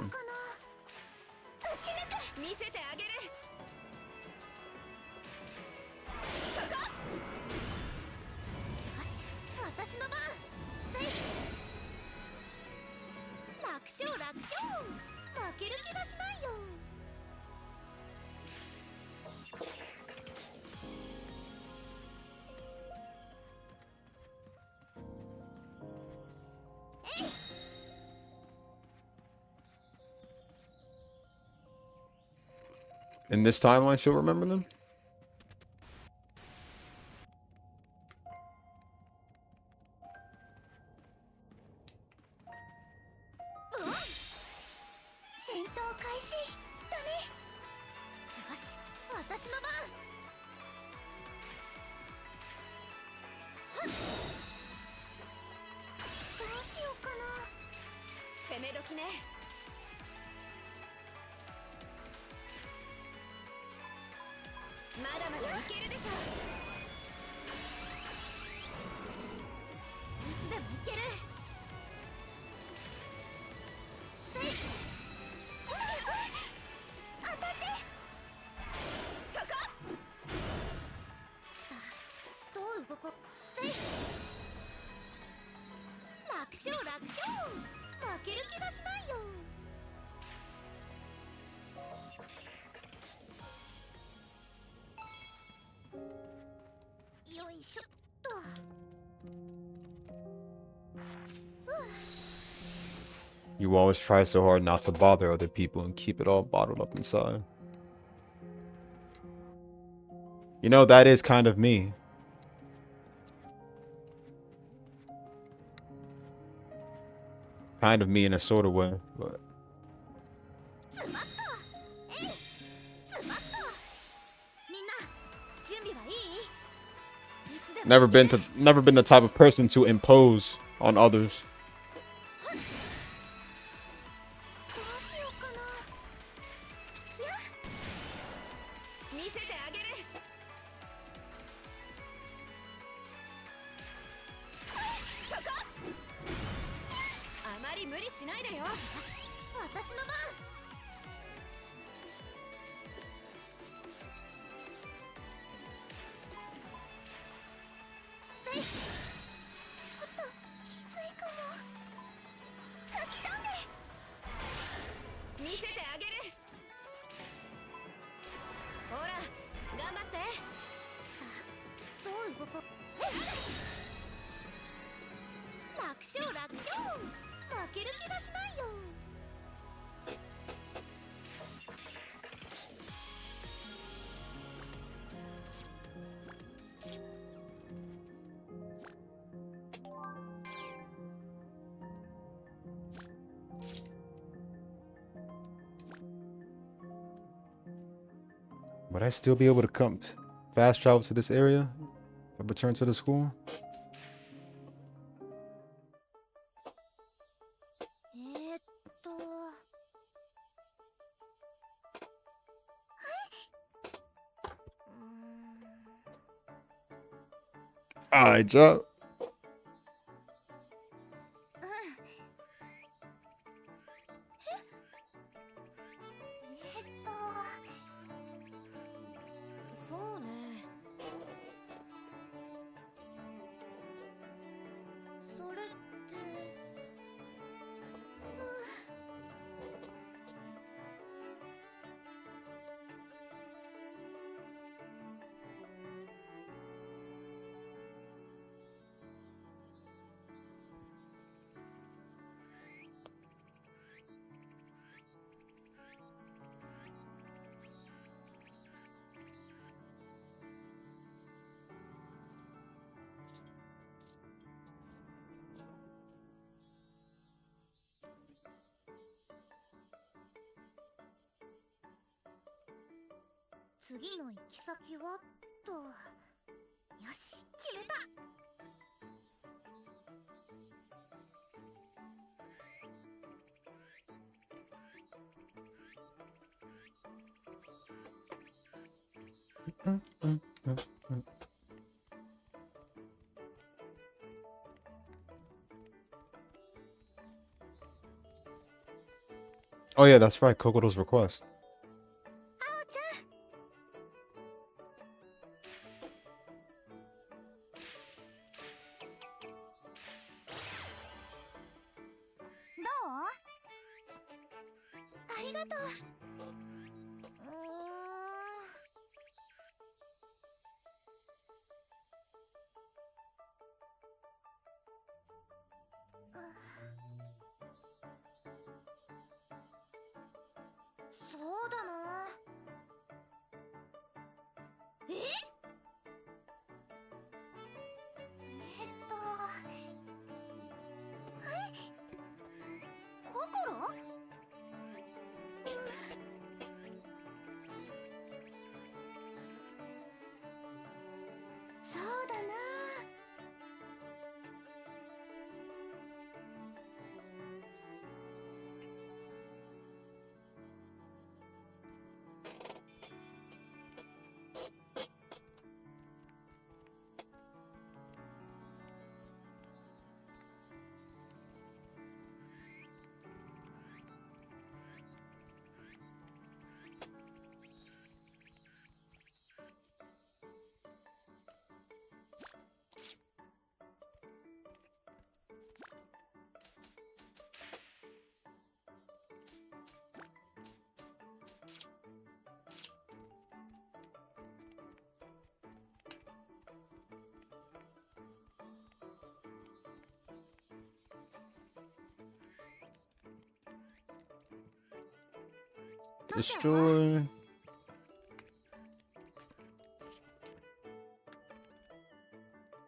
In this timeline, she'll remember them? 戦闘開始だね。よし、私の番。はっ、どうしようかな。攻め時ね。まだまだいけるでしょ。いつでもいける。せい。当たって。そこ。さあ、どう動こう。せい。楽勝楽勝。負ける気がしないよ。よいしょっと。You always try so hard not to bother other people and keep it all bottled up inside. You know, that is kind of me. Kind of me in a sort of way, but スマッと。えい。スマッと。みんな、準備はいい？いつでも never been the type of person to impose on others. どうしようかな。やっ。見せてあげる。そこ。あまり無理しないでよ。私の番。せい。ちょっときついかも。来たね。見せてあげる。ほら頑張って。さあ、どう動こう。楽勝楽勝。負ける気がしないよ。Would I still be able to come fast travel to this area? If I return to the school? えーっと。Alright, Joe. そうね。それって次の行き先はと。よし、決めた。Oh yeah, that's right. Kokoto's request. あおちゃん。どう？ありがとう。そうだな。心？そうだな。Destroy.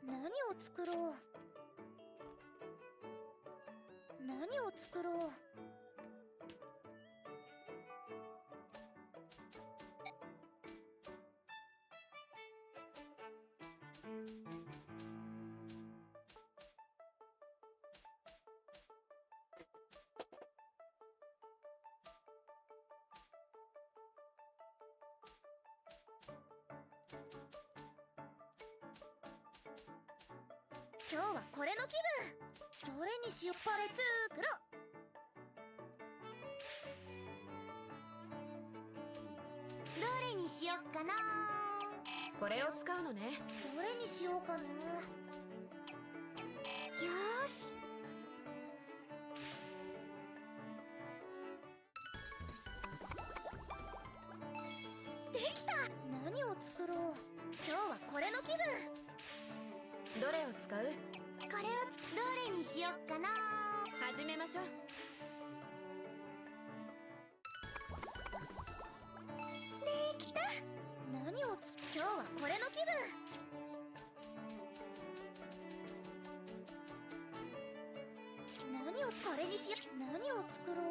何を作ろう。何を作ろう。今日はこれの気分。どれにしよっぱれ作ろう。どれにしよっかな。これを使うのね。どれにしようかな。よーし。できた。何を作ろう。今日はこれの気分。どれを使う？これをどれにしよっかな。始めましょう。できた。何を今日はこれの気分。何をこれにしよう。何を作ろう。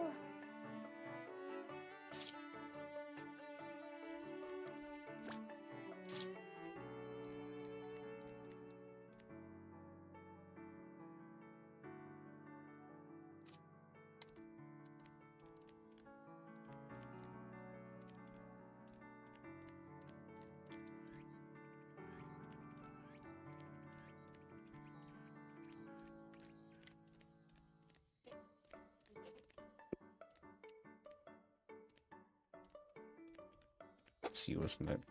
Let's see what's next.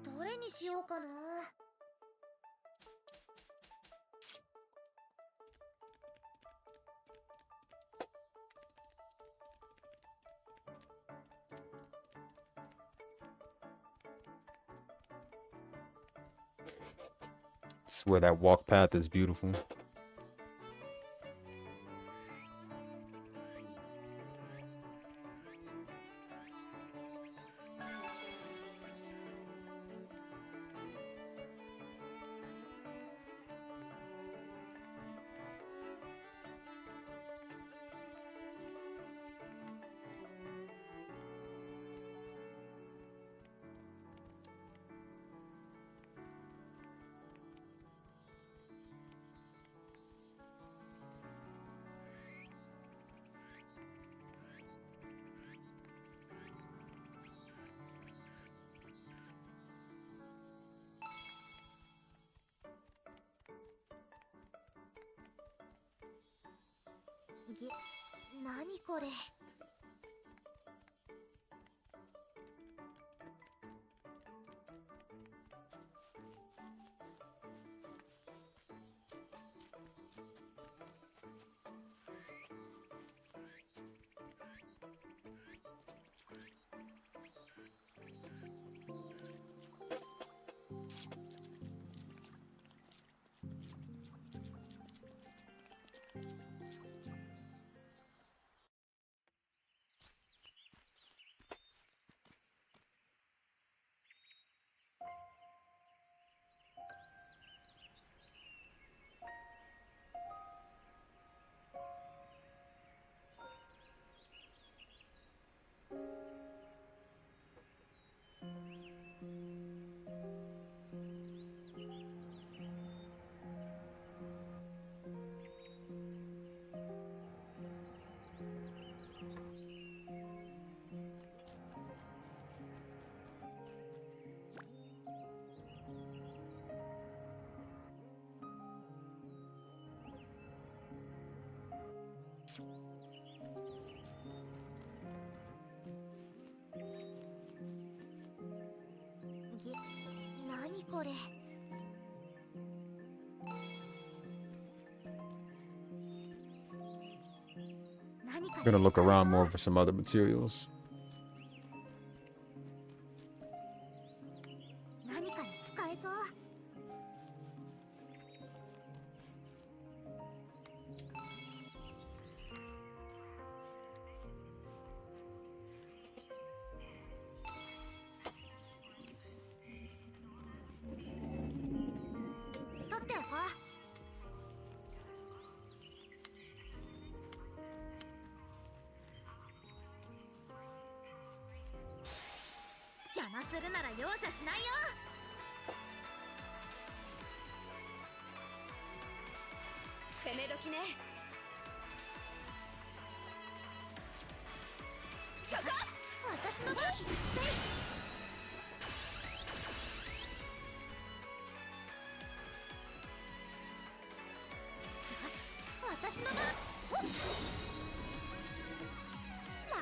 どれにしようかな。Swear that walk path is beautiful.何これ。これ。何か Gonna look around more for some other materials. 何かに使えそう。取っておこう。邪魔するなら容赦しないよ。攻め時ね。そこ。私の番。よし、私の番。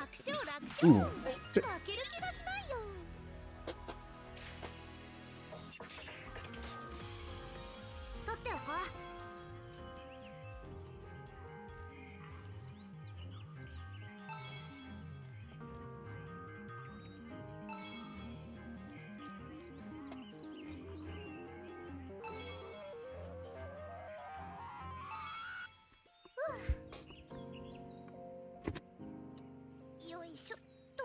楽勝楽勝。負ける気がしないよ。取っておこう。よいしょっと。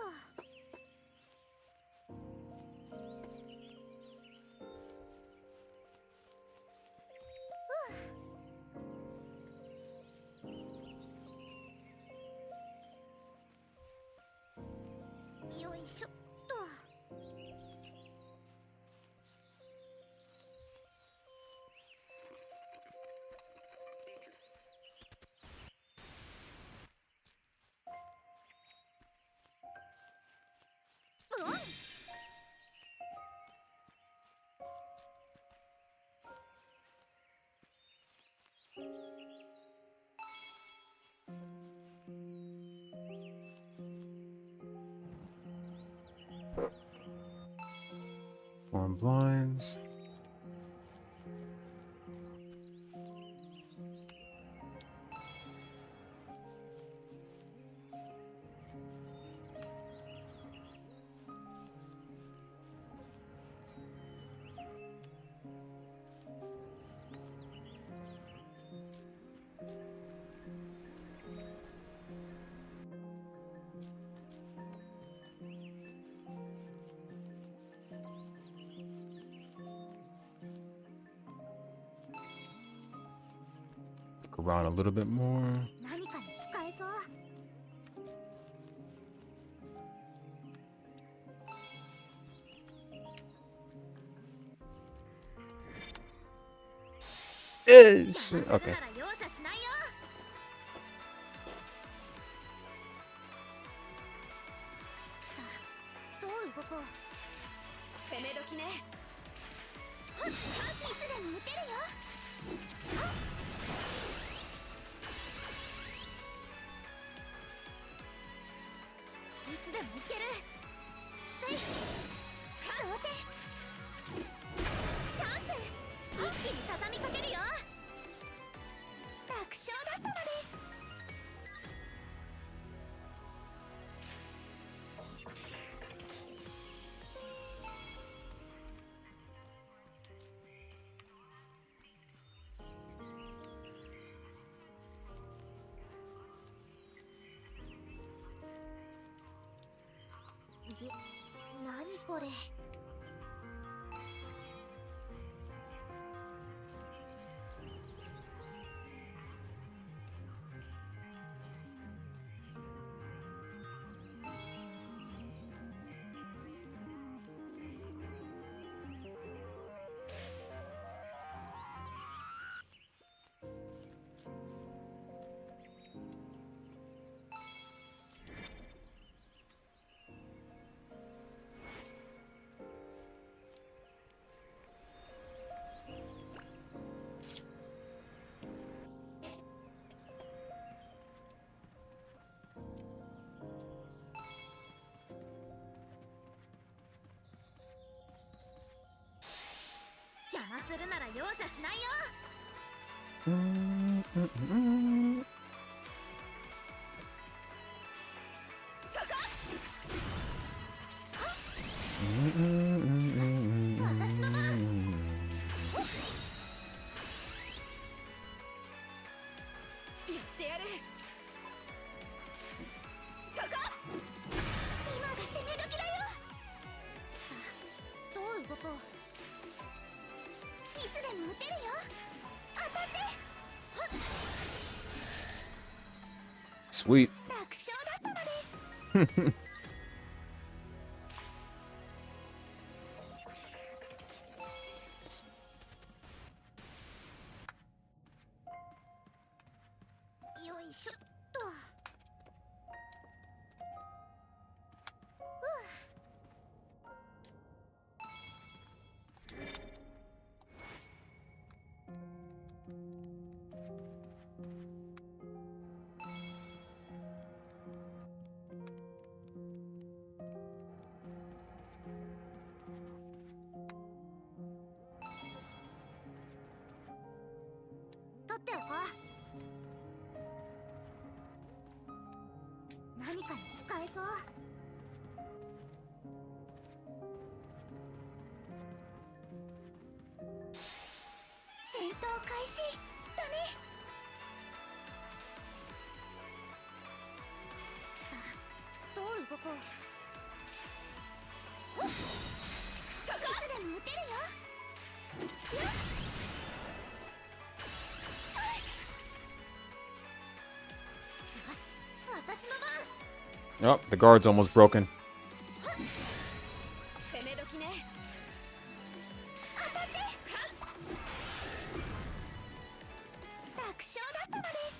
よいしょっと。うん。Form blinds. Look around a little bit more. 何かに使えそう。Eh, 邪 shit. 魔する Okay. なら容赦しないよ。さあ、どう動こう。攻め時ね。いつでも撃てるよ。いつでもいける。せい。想定。チャンス。一気に畳みかけるよ。楽勝だったのです。邪魔するなら容赦しないよ。私の番。やってやる。そこ。今が攻め時だよ。さあ、どう動こう。いつでも撃てるよ。当たって。はっ。 Sweet. 楽勝だったのです。よいしょっと。取っておこう。何かに使えそう。戦闘開始だね。さあ、どう動こう。ほっ。いつでも撃てるよ。よっ。よし、私の番。 Oh, the guard's almost broken. 攻め時ね。当たって。楽勝だったのです。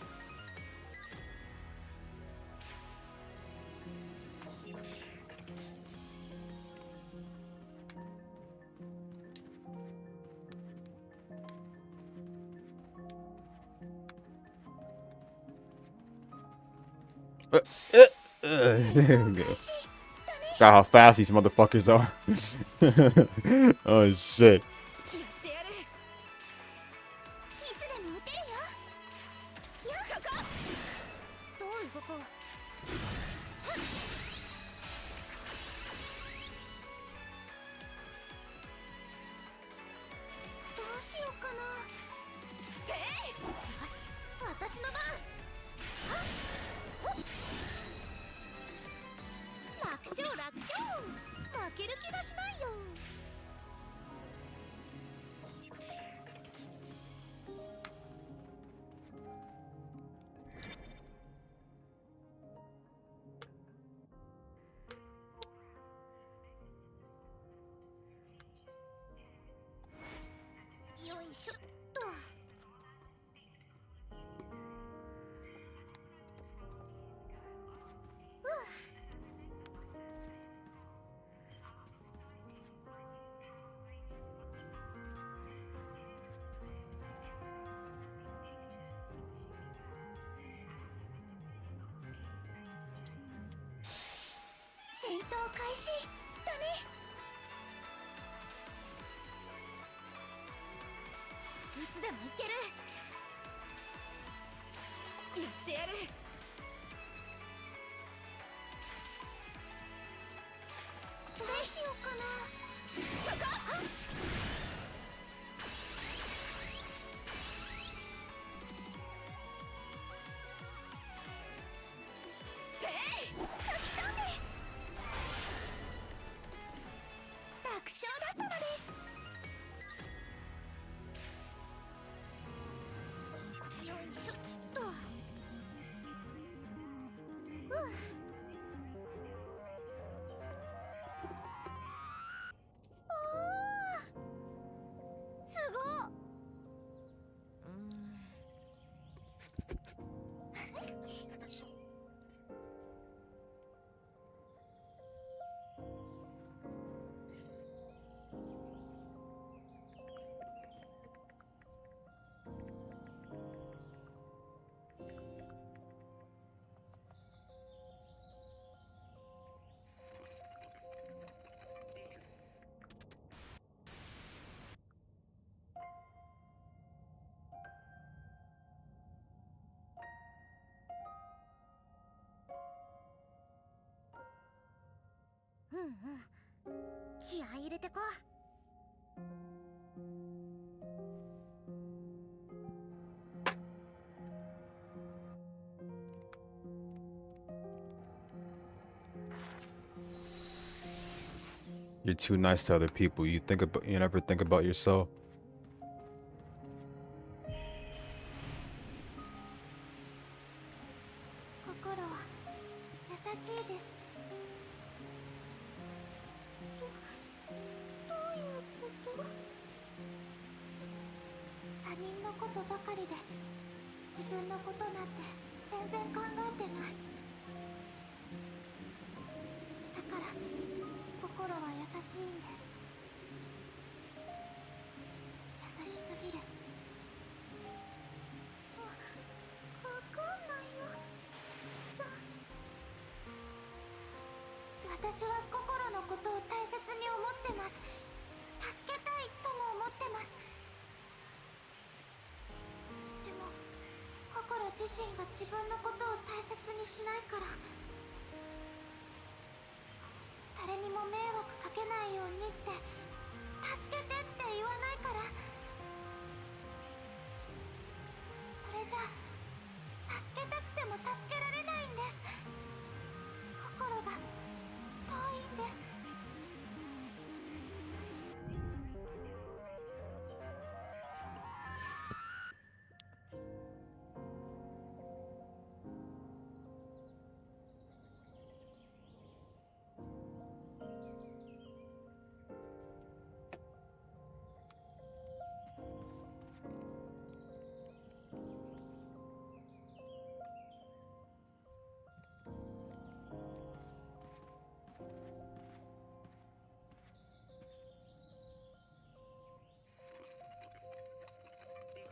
There we go. Got how fast these motherfuckers are. Oh shit. やってやる。いつでも撃てるよ。よっ。そこ。どう動こう。はっ。どうしようかな。てよし、私の番。はっ。ほっ。楽勝楽勝。負ける気がしないよ。よいしょっと。戦闘開始だね。いつでもいける。やってやる。どうしようかな。そこ。はっ。て吹き飛んで。楽勝だったのです。よいしょっと。うんうん気合い入れてこ You're too nice to other people. You never think about yourself. 心は優しいです。どういうこと？他人のことばかりで自分のことなんて全然考えてない。だから心は優しいんです。優しすぎる。わかんないよ。私は心のことを大切に思ってます。助けたいとも思ってます。でも心自身が自分のことを大切にしないから、誰にも迷惑かけないようにって助けてって言わないから、それじゃ助けたくても助けられないんです。心が遠いんです。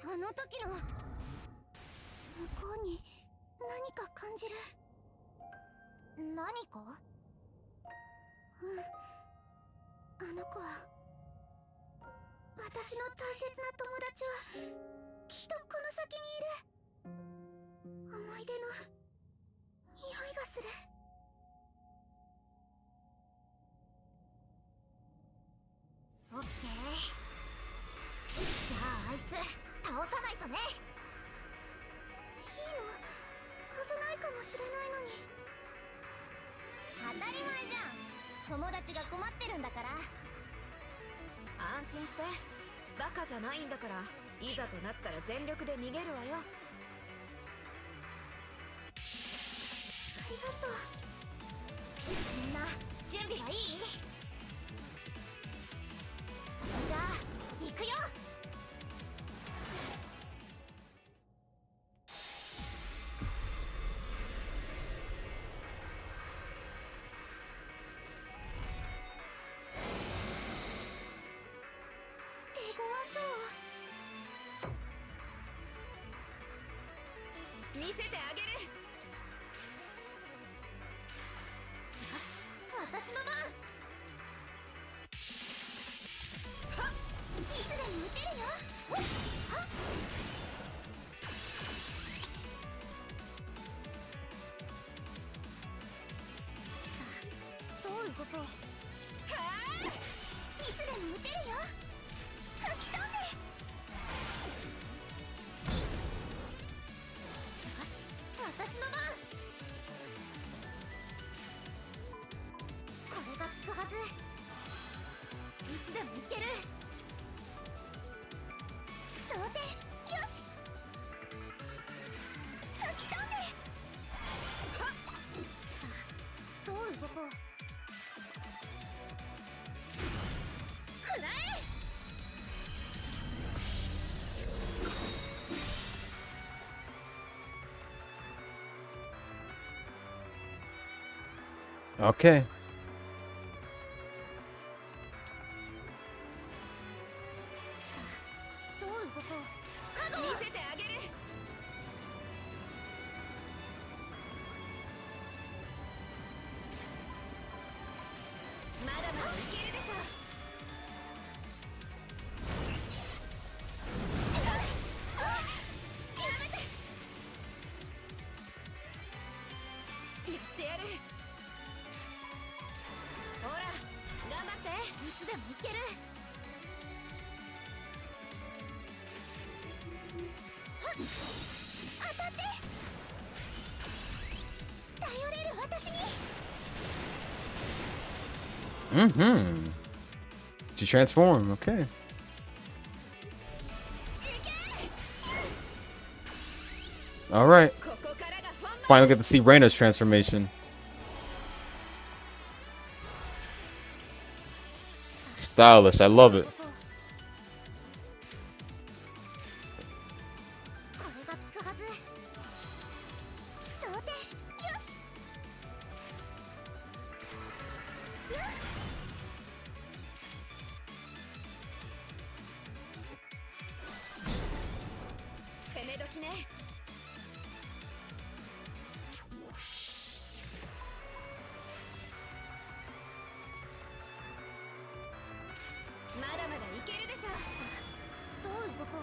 あの時の向こうに何か感じる。何か？あの子は私の大切な友達はきっとこの先にいる。思い出の匂いがする。オッケー。じゃああいつ倒さないとね。いいの？危ないかもしれないのに。当たり前じゃん。友達が困ってるんだから。安心して、バカじゃないんだから、いざとなったら全力で逃げるわよ。ありがとう。みんな準備はいい？それじゃあ行くよ。見せてあげる。よし、私の番。はっ、いつでも撃てるよ。はっ、さあ、どう動こう。はあ、いつでも撃てるよ。吹き飛んで。私の番。これが効くはず。いつでもいける。装填よし。吹き飛んで。はっ、さあどう動こう。くらえ。Okay. どう動こう。覚悟。見せてあげる。まだまだいけるでしょ。やめて。言ってやる。Mm-hmm. She transformed, okay. Alright. Finally get to see Reina's transformation. Stylish, I love it. これが効くはず。そうで、よし。攻め時ね。まだまだいけるでしょ。どう動こう。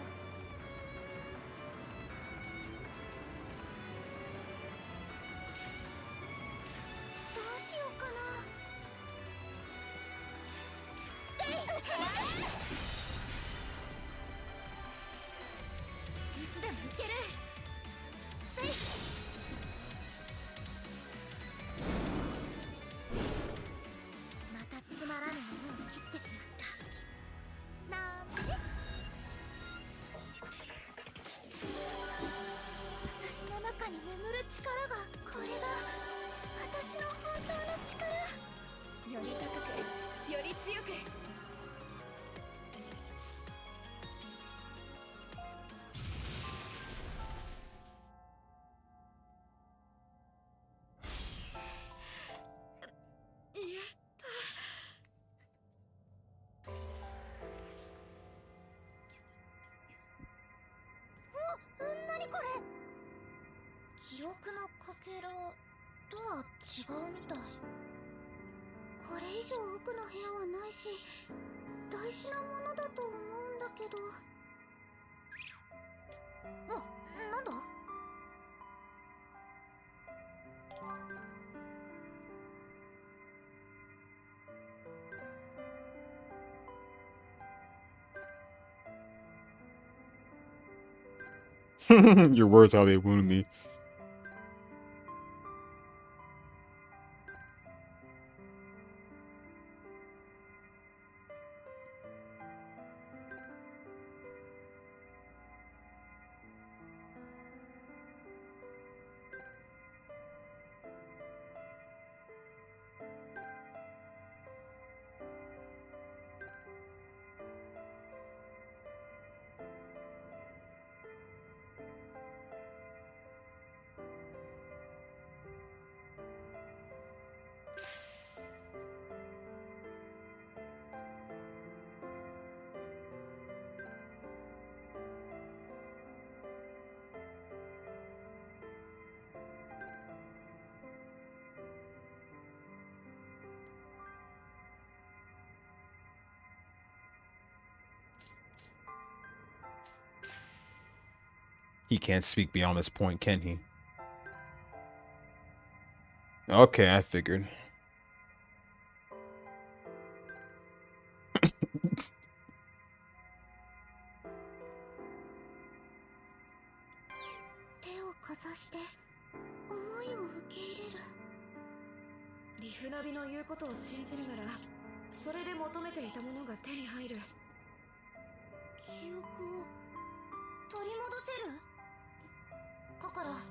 どうしようかな。いつでもいける。せい。またつまらぬものを切ってしまった。なんで？私の中に眠る力が、これが私の本当の力。より高く、より強く。何これ。記憶のかけらとは違うみたい。これ以上奥の部屋はないし、大事なものだと思うんだけど。なんだ。Your words how they wounded me. He can't speak beyond this point, can he? Okay, I figured. 手をかざして思いを受け入れる。リフナビの言うことを信じるなら、それで求めていたものが手に入る。記憶を取り戻せる。だからやって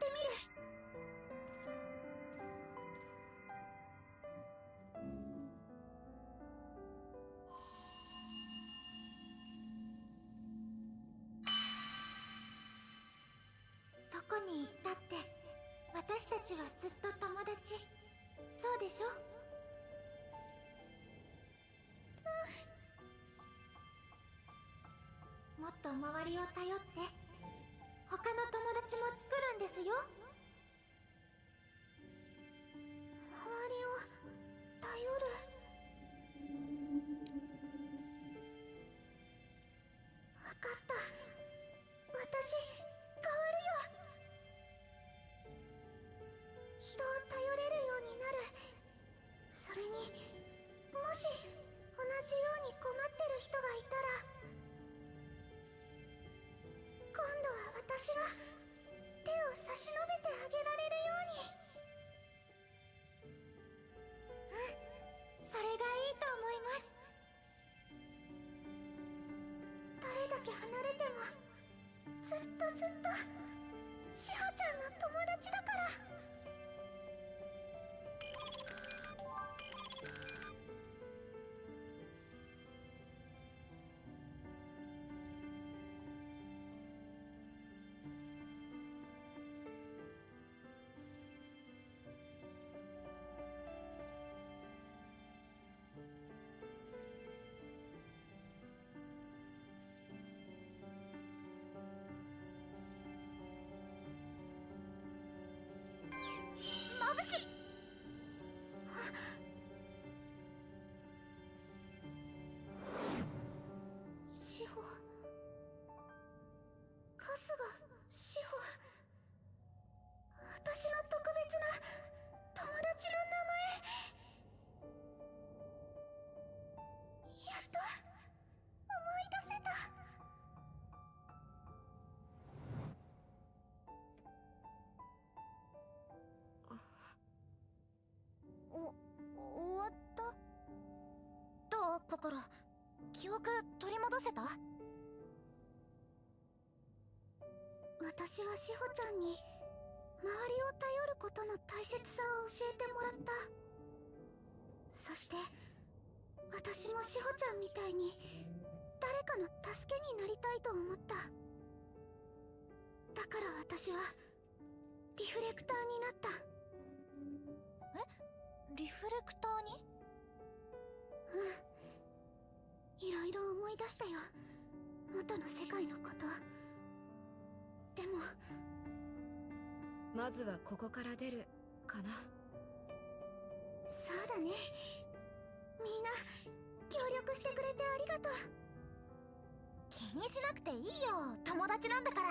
みる。どこに行ったって私たちはずっと友達。そうでしょ。もっと周りを頼って他の友達も作るんですよ。周りを頼る。わかった。私変わるよ。人を頼れるようになる。それにもし同じように困ってる人がいたら、今度は私が手を差し伸べてずっとずっとしほちゃんの友達だから。眩しい。志保、春日志保、私の特別な友達の名前。やっと思い出せた。終わった？どう、心。記憶取り戻せた？私は志保ちゃんに周りを頼ることの大切さを教えてもらった。そして私も志保ちゃんみたいに誰かの助けになりたいと思った。だから私はリフレクターになった。リフレクターに？いろいろ思い出したよ、元の世界のこと。でもまずはここから出るかな。そうだね。みんな協力してくれてありがとう。気にしなくていいよ、友達なんだから。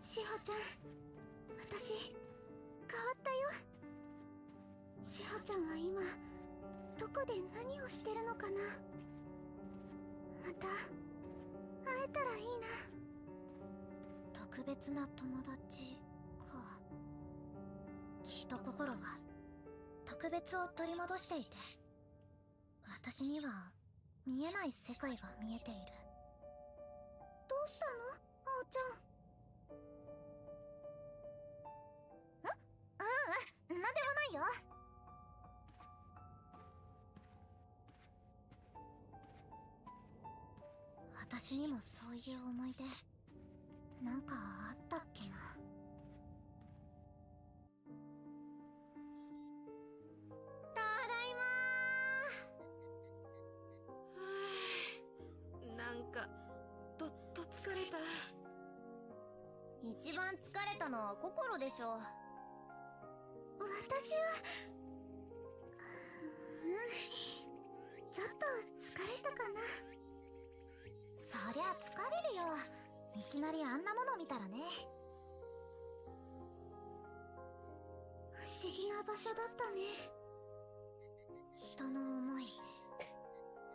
志保ちゃん、私変わったよ。志保ちゃんは今どこで何をしてるのかな。また会えたらいいな。特別な友達か。きっと心は特別を取り戻していて、私には見えない世界が見えている。どうしたの、あおちゃん。なんでもないよ。私にもそういう思い出なんかあったっけな。ただいまなんかどっと疲れた。一番疲れたのは心でしょ。私はちょっと疲れたかな。そりゃ疲れるよ、いきなりあんなもの見たらね。不思議な場所だったね。人の思い、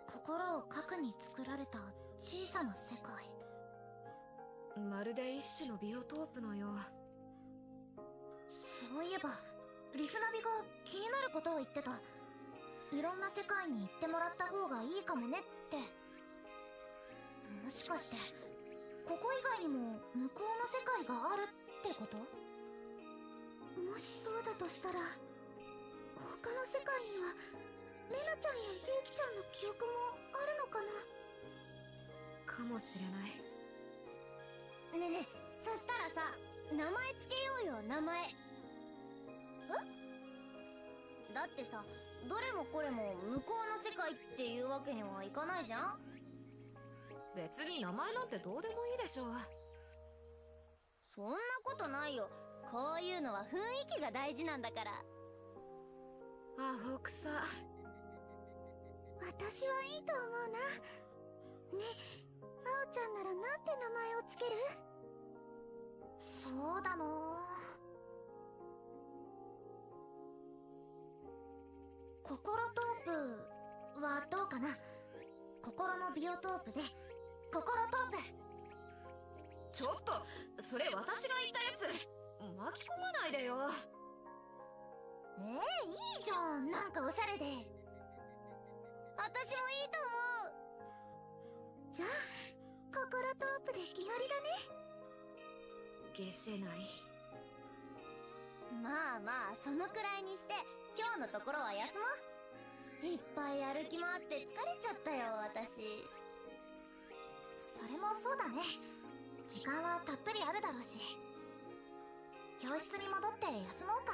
心を核に作られた小さな世界。まるで一種のビオトープのよう。そういえばリフナビが気になることを言ってた。いろんな世界に行ってもらった方がいいかもねって。もしかしてここ以外にも向こうの世界があるってこと？もしそうだとしたら他の世界にはレナちゃんやユウキちゃんの記憶もあるのかな。かもしれない。ねえねえ、そしたらさ、名前つけようよ、名前。だってさ、どれもこれも向こうの世界っていうわけにはいかないじゃん。別に名前なんてどうでもいいでしょ。そんなことないよ。こういうのは雰囲気が大事なんだから。アホくさ。私はいいと思うな。ねえ、あおちゃんならなんて名前をつける？そうだな。心トープはどうかな。心のビオトープで心トープ。ちょっとそれ私が言ったやつ巻き込まないでよ。いいじゃん、なんかおしゃれで。私もいいと思う。じゃあ心トープで決まりだね。消せない。まあまあ、そのくらいにして今日のところは休もう。いっぱい歩き回って疲れちゃったよ、私。それもそうだね。時間はたっぷりあるだろうし、教室に戻って休もうか。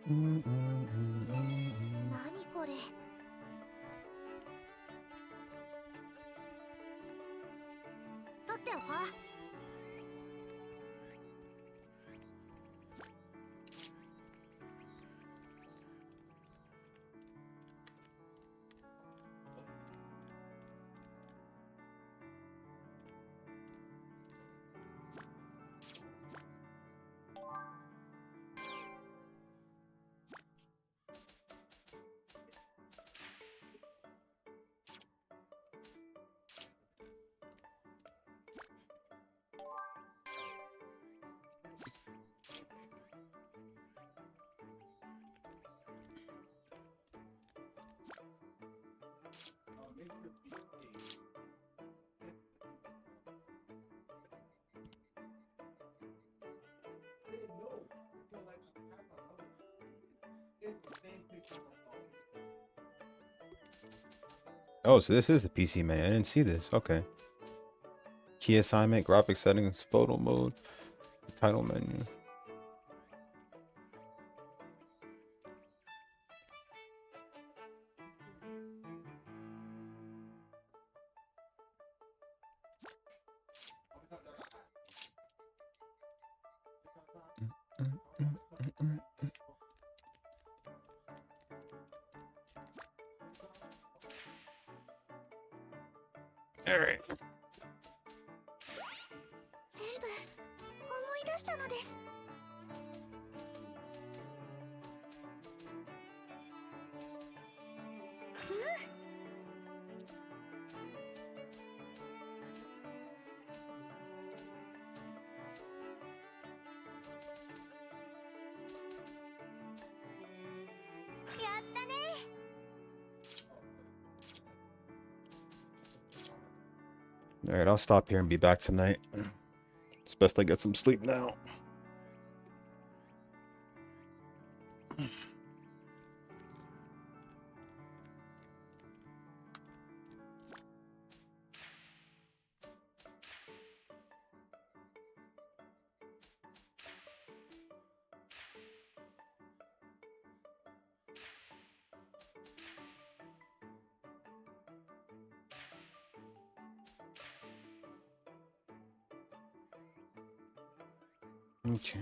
何これ。取っておこう。Oh, so this is the PC man. I didn't see this. Okay. Key assignment, graphic settings, photo mode, title menu. All right. セーブ、思い出したのです。やったね。All right, I'll stop here and be back tonight. It's best I get some sleep now. Okay.